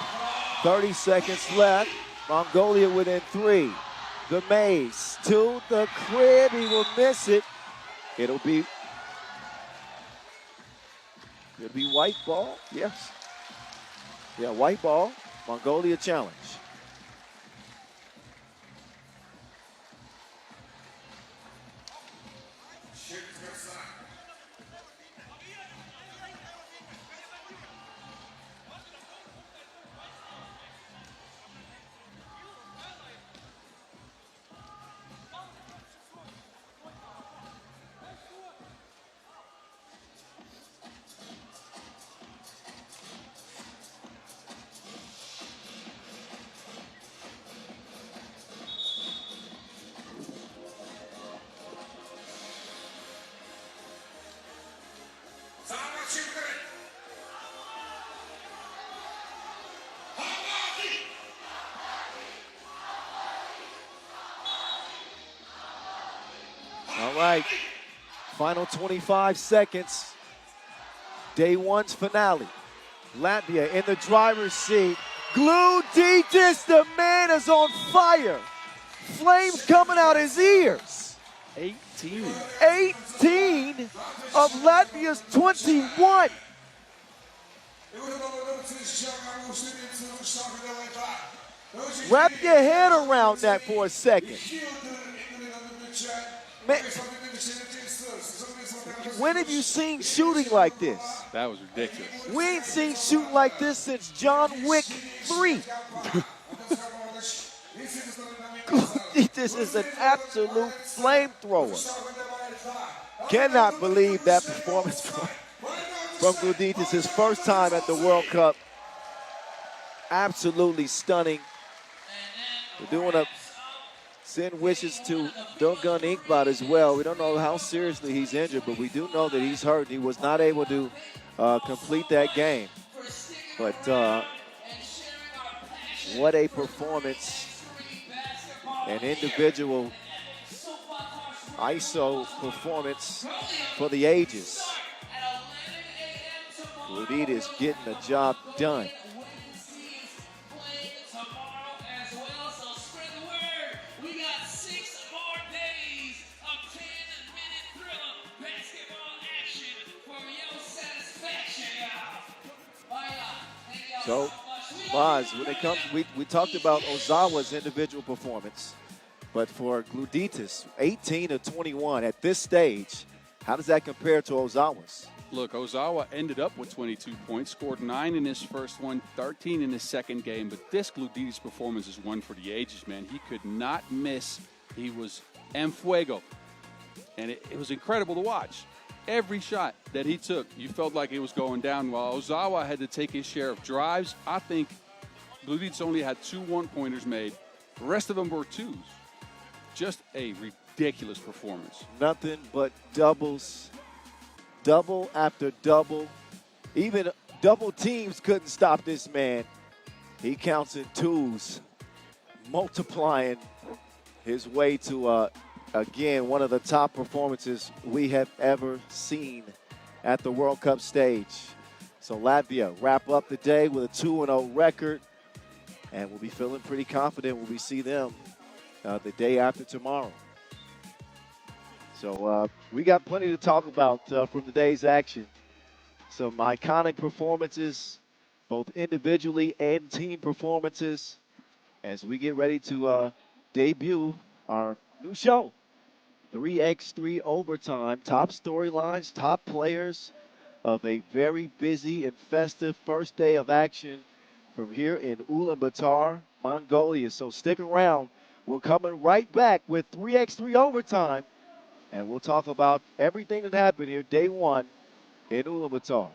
30 seconds left. Mongolia within 3. The maze to the crib. He will miss it. It'll be white ball. Yes. Yeah, white ball. Mongolia challenge. All right, final 25 seconds. Day one's finale. Latvia in the driver's seat. Gluditis, the man is on fire. Flames coming out his ears. 18. 18 of Latvia's 21. Wrap your head around that for a second. Man, when have you seen shooting like this? That was ridiculous. We ain't seen shooting like this since John Wick 3. This is an absolute flamethrower. Cannot believe that performance from Gluditis, his first time at the World Cup. Absolutely stunning. We're doing a send wishes to Dogun Inkbot as well. We don't know how seriously he's injured, but we do know that he's hurt. He was not able to complete that game. But what a performance. An individual ISO performance for the ages. Gluditis getting the job done. So, Maz, when it comes, we talked about Ozawa's individual performance, but for Gluditis, 18 of 21 at this stage, how does that compare to Ozawa's? Look, Ozawa ended up with 22 points, scored 9 in his first one, 13 in his second game, but this Gluditis performance is one for the ages, man. He could not miss. He was en fuego, and it was incredible to watch. Every shot that he took, you felt like it was going down. While Ozawa had to take his share of drives, I think Bludic only had 2 one-pointers made. The rest of them were twos. Just a ridiculous performance. Nothing but doubles, double after double. Even double teams couldn't stop this man. He counts in twos, multiplying his way to, again, one of the top performances we have ever seen at the World Cup stage. So Latvia wrap up the day with a 2-0 record, and we'll be feeling pretty confident when we see them the day after tomorrow. So we got plenty to talk about from the day's action. Some iconic performances, both individually and team performances, as we get ready to debut our new show, 3x3 Overtime. Top storylines, top players of a very busy and festive first day of action from here in Ulaanbaatar, Mongolia. So stick around. We're coming right back with 3x3 Overtime, and we'll talk about everything that happened here day one in Ulaanbaatar.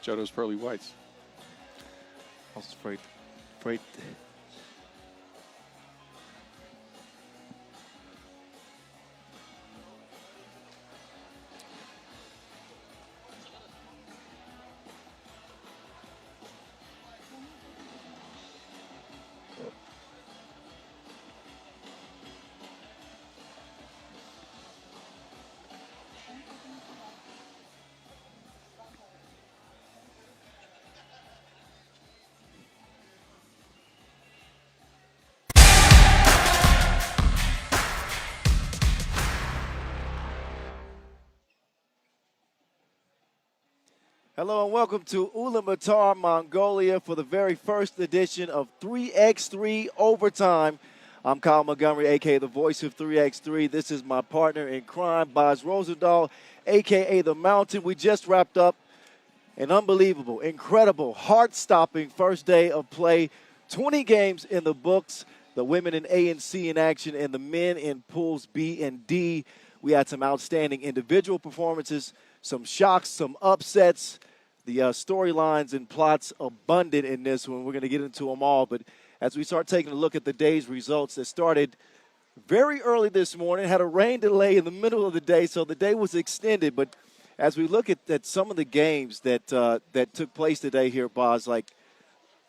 Jodo's pearly whites. I was afraid. Hello and welcome to Ulaanbaatar, Mongolia for the very first edition of 3x3 Overtime. I'm Kyle Montgomery, a.k.a. the voice of 3x3. This is my partner in crime, Boz Rosendahl, a.k.a. The Mountain. We just wrapped up an unbelievable, incredible, heart-stopping first day of play. 20 games in the books, the women in A and C in action, and the men in pools B and D. We had some outstanding individual performances, some shocks, some upsets. The storylines and plots abundant in this one. We're going to get into them all. But as we start taking a look at the day's results that started very early this morning, had a rain delay in the middle of the day, so the day was extended. But as we look at some of the games that took place today here, Boz, like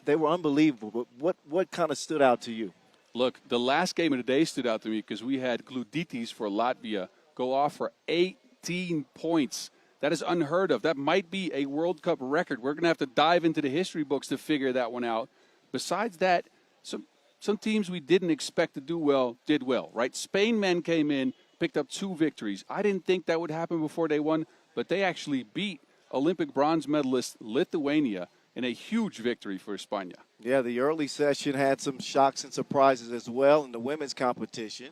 they were unbelievable. But what kind of stood out to you? Look, the last game of the day stood out to me because we had Gluditis for Latvia go off for 18 points. That is unheard of. That might be a World Cup record. We're going to have to dive into the history books to figure that one out. Besides that, some teams we didn't expect to do well did well, right? Spain men came in, picked up 2 victories. I didn't think that would happen before they won, but they actually beat Olympic bronze medalist Lithuania in a huge victory for España. Yeah, the early session had some shocks and surprises as well in the women's competition.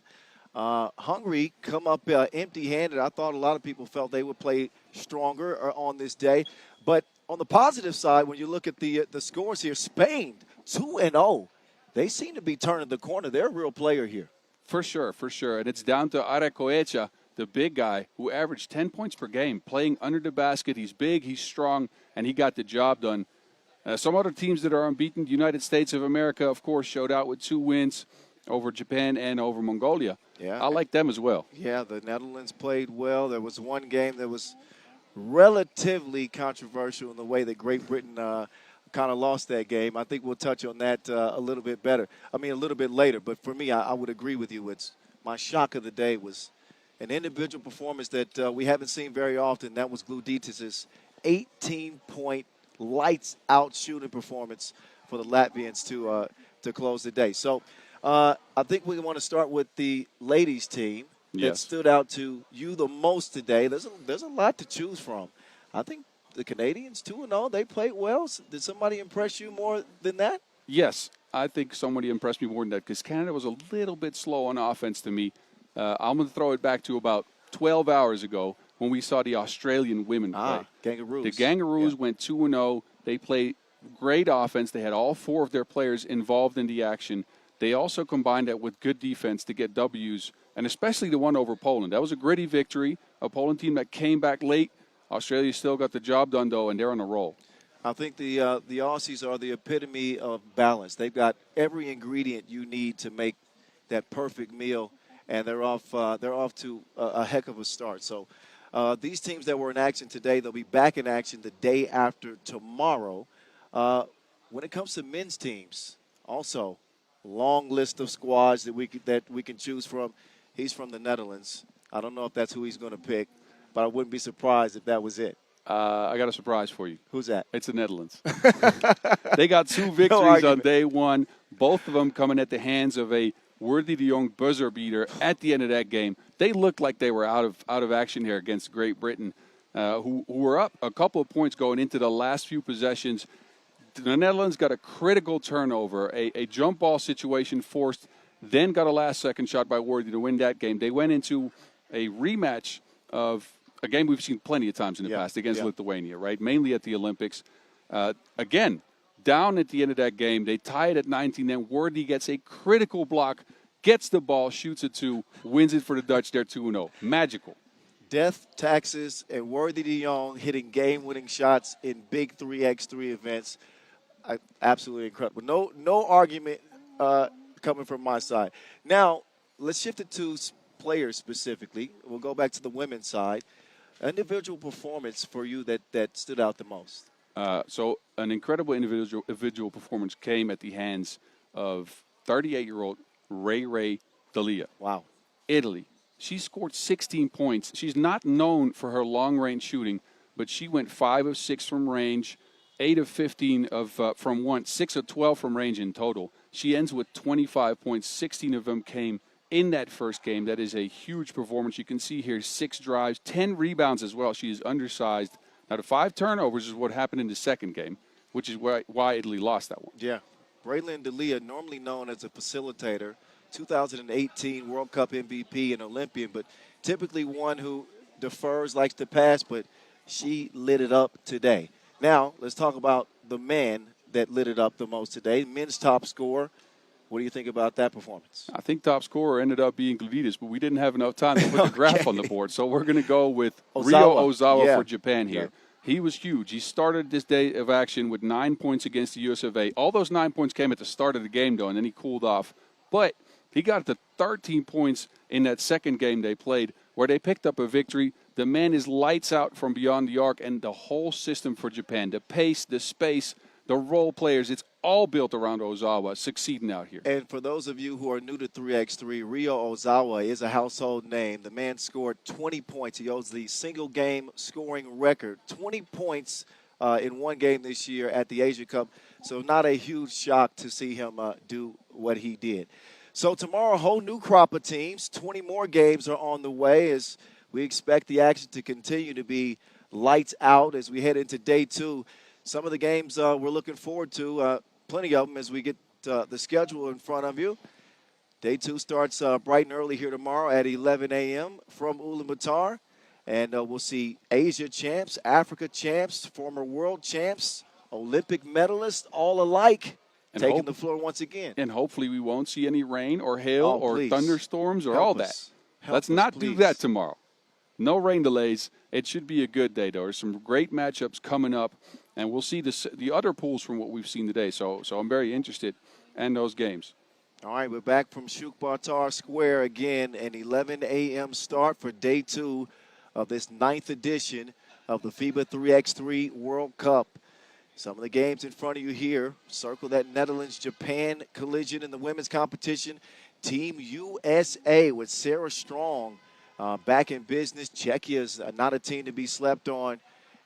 Hungary come up empty-handed. I thought a lot of people felt they would play stronger on this day. But on the positive side, when you look at the scores here, Spain 2-0. They seem to be turning the corner. They're a real player here. For sure, for sure. And it's down to Arecoecha, the big guy, who averaged 10 points per game, playing under the basket. He's big, he's strong, and he got the job done. Some other teams that are unbeaten, the United States of America, of course, showed out with 2 wins over Japan and over Mongolia. Yeah. I like them as well. Yeah, the Netherlands played well. There was one game that was relatively controversial in the way that Great Britain kind of lost that game. I think we'll touch on that a little bit later. But for me, I would agree with you. It's my shock of the day was an individual performance that we haven't seen very often. That was Gluditis' 18-point lights-out shooting performance for the Latvians to close the day. So I think we want to start with the ladies' team that stood out to you the most today. There's a lot to choose from. I think the Canadians, 2-0, they played well. Did somebody impress you more than that? Yes, I think somebody impressed me more than that because Canada was a little bit slow on offense to me. I'm going to throw it back to about 12 hours ago when we saw the Australian women play. Kangaroos. The Kangaroos went 2-0. They played great offense. They had all 4 of their players involved in the action. They also combined that with good defense to get W's, and especially the one over Poland. That was a gritty victory, a Poland team that came back late. Australia still got the job done, though, and they're on a roll. I think the Aussies are the epitome of balance. They've got every ingredient you need to make that perfect meal, and they're off to a heck of a start. So these teams that were in action today, they'll be back in action the day after tomorrow. When it comes to men's teams, also long list of squads that we can choose from. He's from the Netherlands. I don't know if that's who he's going to pick, but I wouldn't be surprised if that was it. I got a surprise for you. Who's that? It's the Netherlands. They got 2 victories on day 1, both of them coming at the hands of a Worthy de Jong buzzer beater at the end of that game. They looked like they were out of action here against Great Britain, who were up a couple of points going into the last few possessions. The Netherlands got a critical turnover, a jump ball situation forced, then got a last-second shot by Worthy to win that game. They went into a rematch of a game we've seen plenty of times in the past against Lithuania, right? Mainly at the Olympics. Again, down at the end of that game, they tie it at 19. Then Worthy gets a critical block, gets the ball, shoots it 2, wins it for the Dutch. They're 2-0. Magical. Death, taxes, and Worthy de Jong hitting game-winning shots in big 3x3 events. Absolutely incredible. No argument coming from my side. Now, let's shift it to players specifically. We'll go back to the women's side. Individual performance for you that stood out the most? So an incredible individual performance came at the hands of 38-year-old Ray Dalia. Wow. Italy. She scored 16 points. She's not known for her long-range shooting, but she went 5 of 6 from range, 8 of 15 from one, 6 of 12 from range in total. She ends with 25 points. 16 of them came in that first game. That is a huge performance. You can see here 6 drives, 10 rebounds as well. She is undersized. Now, the 5 turnovers is what happened in the second game, which is why Italy lost that one. Yeah. Braylon Dalia, normally known as a facilitator, 2018 World Cup MVP and Olympian, but typically one who defers, likes to pass, but she lit it up today. Now, let's talk about the man that lit it up the most today, men's top scorer. What do you think about that performance? I think top scorer ended up being Gluditis, but we didn't have enough time to put the graph on the board. So we're going to go with Ryo Ozawa for Japan here. Yeah. He was huge. He started this day of action with 9 points against the US of A. All those 9 points came at the start of the game, though, and then he cooled off. But he got to 13 points in that second game they played where they picked up a victory. The man is lights out from beyond the arc, and the whole system for Japan, the pace, the space, the role players. It's all built around Ozawa succeeding out here. And for those of you who are new to 3x3, Ryo Ozawa is a household name. The man scored 20 points. He holds the single-game scoring record, 20 points in one game this year at the Asia Cup. So not a huge shock to see him do what he did. So tomorrow, a whole new crop of teams. 20 more games are on the way as we expect the action to continue to be lights out as we head into day 2. Some of the games we're looking forward to, plenty of them as we get the schedule in front of you. Day 2 starts bright and early here tomorrow at 11 a.m. from Ulaanbaatar. And we'll see Asia champs, Africa champs, former world champs, Olympic medalists, all alike And taking the floor once again. And hopefully we won't see any rain or hail or please. thunderstorms or Help all us. that. Help Let's us, not do please. that tomorrow. No rain delays. It should be a good day, though. There's some great matchups coming up, and we'll see the other pools from what we've seen today. So I'm very interested in those games. All right, we're back from Ulaanbaatar Square again, an 11 a.m. start for day 2 of this 9th edition of the FIBA 3x3 World Cup. Some of the games in front of you here. Circle that Netherlands-Japan collision in the women's competition. Team USA with Sarah Strong back in business. Czechia is not a team to be slept on.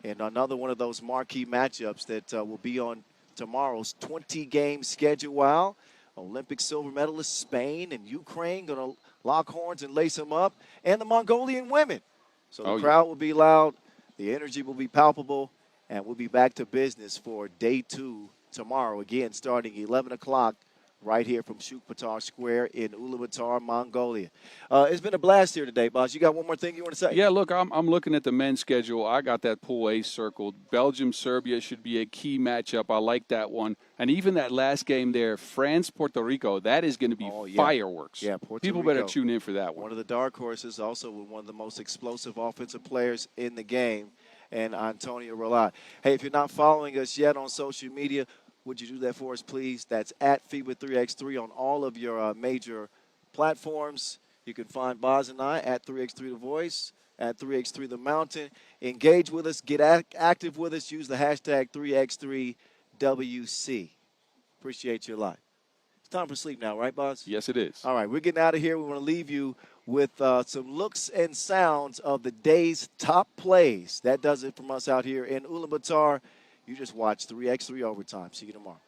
And another one of those marquee matchups that will be on tomorrow's 20-game schedule. While Olympic silver medalists Spain and Ukraine going to lock horns and lace them up. And the Mongolian women. So the crowd will be loud. The energy will be palpable. And we'll be back to business for day 2 tomorrow. Again, starting 11 o'clock right here from Ulaanbaatar Square in Ulaanbaatar, Mongolia. It's been a blast here today, boss. You got one more thing you want to say? Yeah, look, I'm looking at the men's schedule. I got that Pool A circled. Belgium-Serbia should be a key matchup. I like that one. And even that last game there, France-Puerto Rico, that is going to be fireworks. Yeah, Puerto People Rico. better tune in for that one. One of the dark horses, also with one of the most explosive offensive players in the game, and Antonio Rolat. Hey, if you're not following us yet on social media, would you do that for us, please? That's at FIBA 3x3 on all of your major platforms. You can find Boz and I at 3x3 The Voice, at 3x3 The Mountain. Engage with us. Get active with us. Use the hashtag 3x3WC. Appreciate your life. It's time for sleep now, right, Boz? Yes, it is. All right, we're getting out of here. We want to leave you with some looks and sounds of the day's top plays. That does it from us out here in Ulaanbaatar. You just watched 3x3 Overtime. See you tomorrow.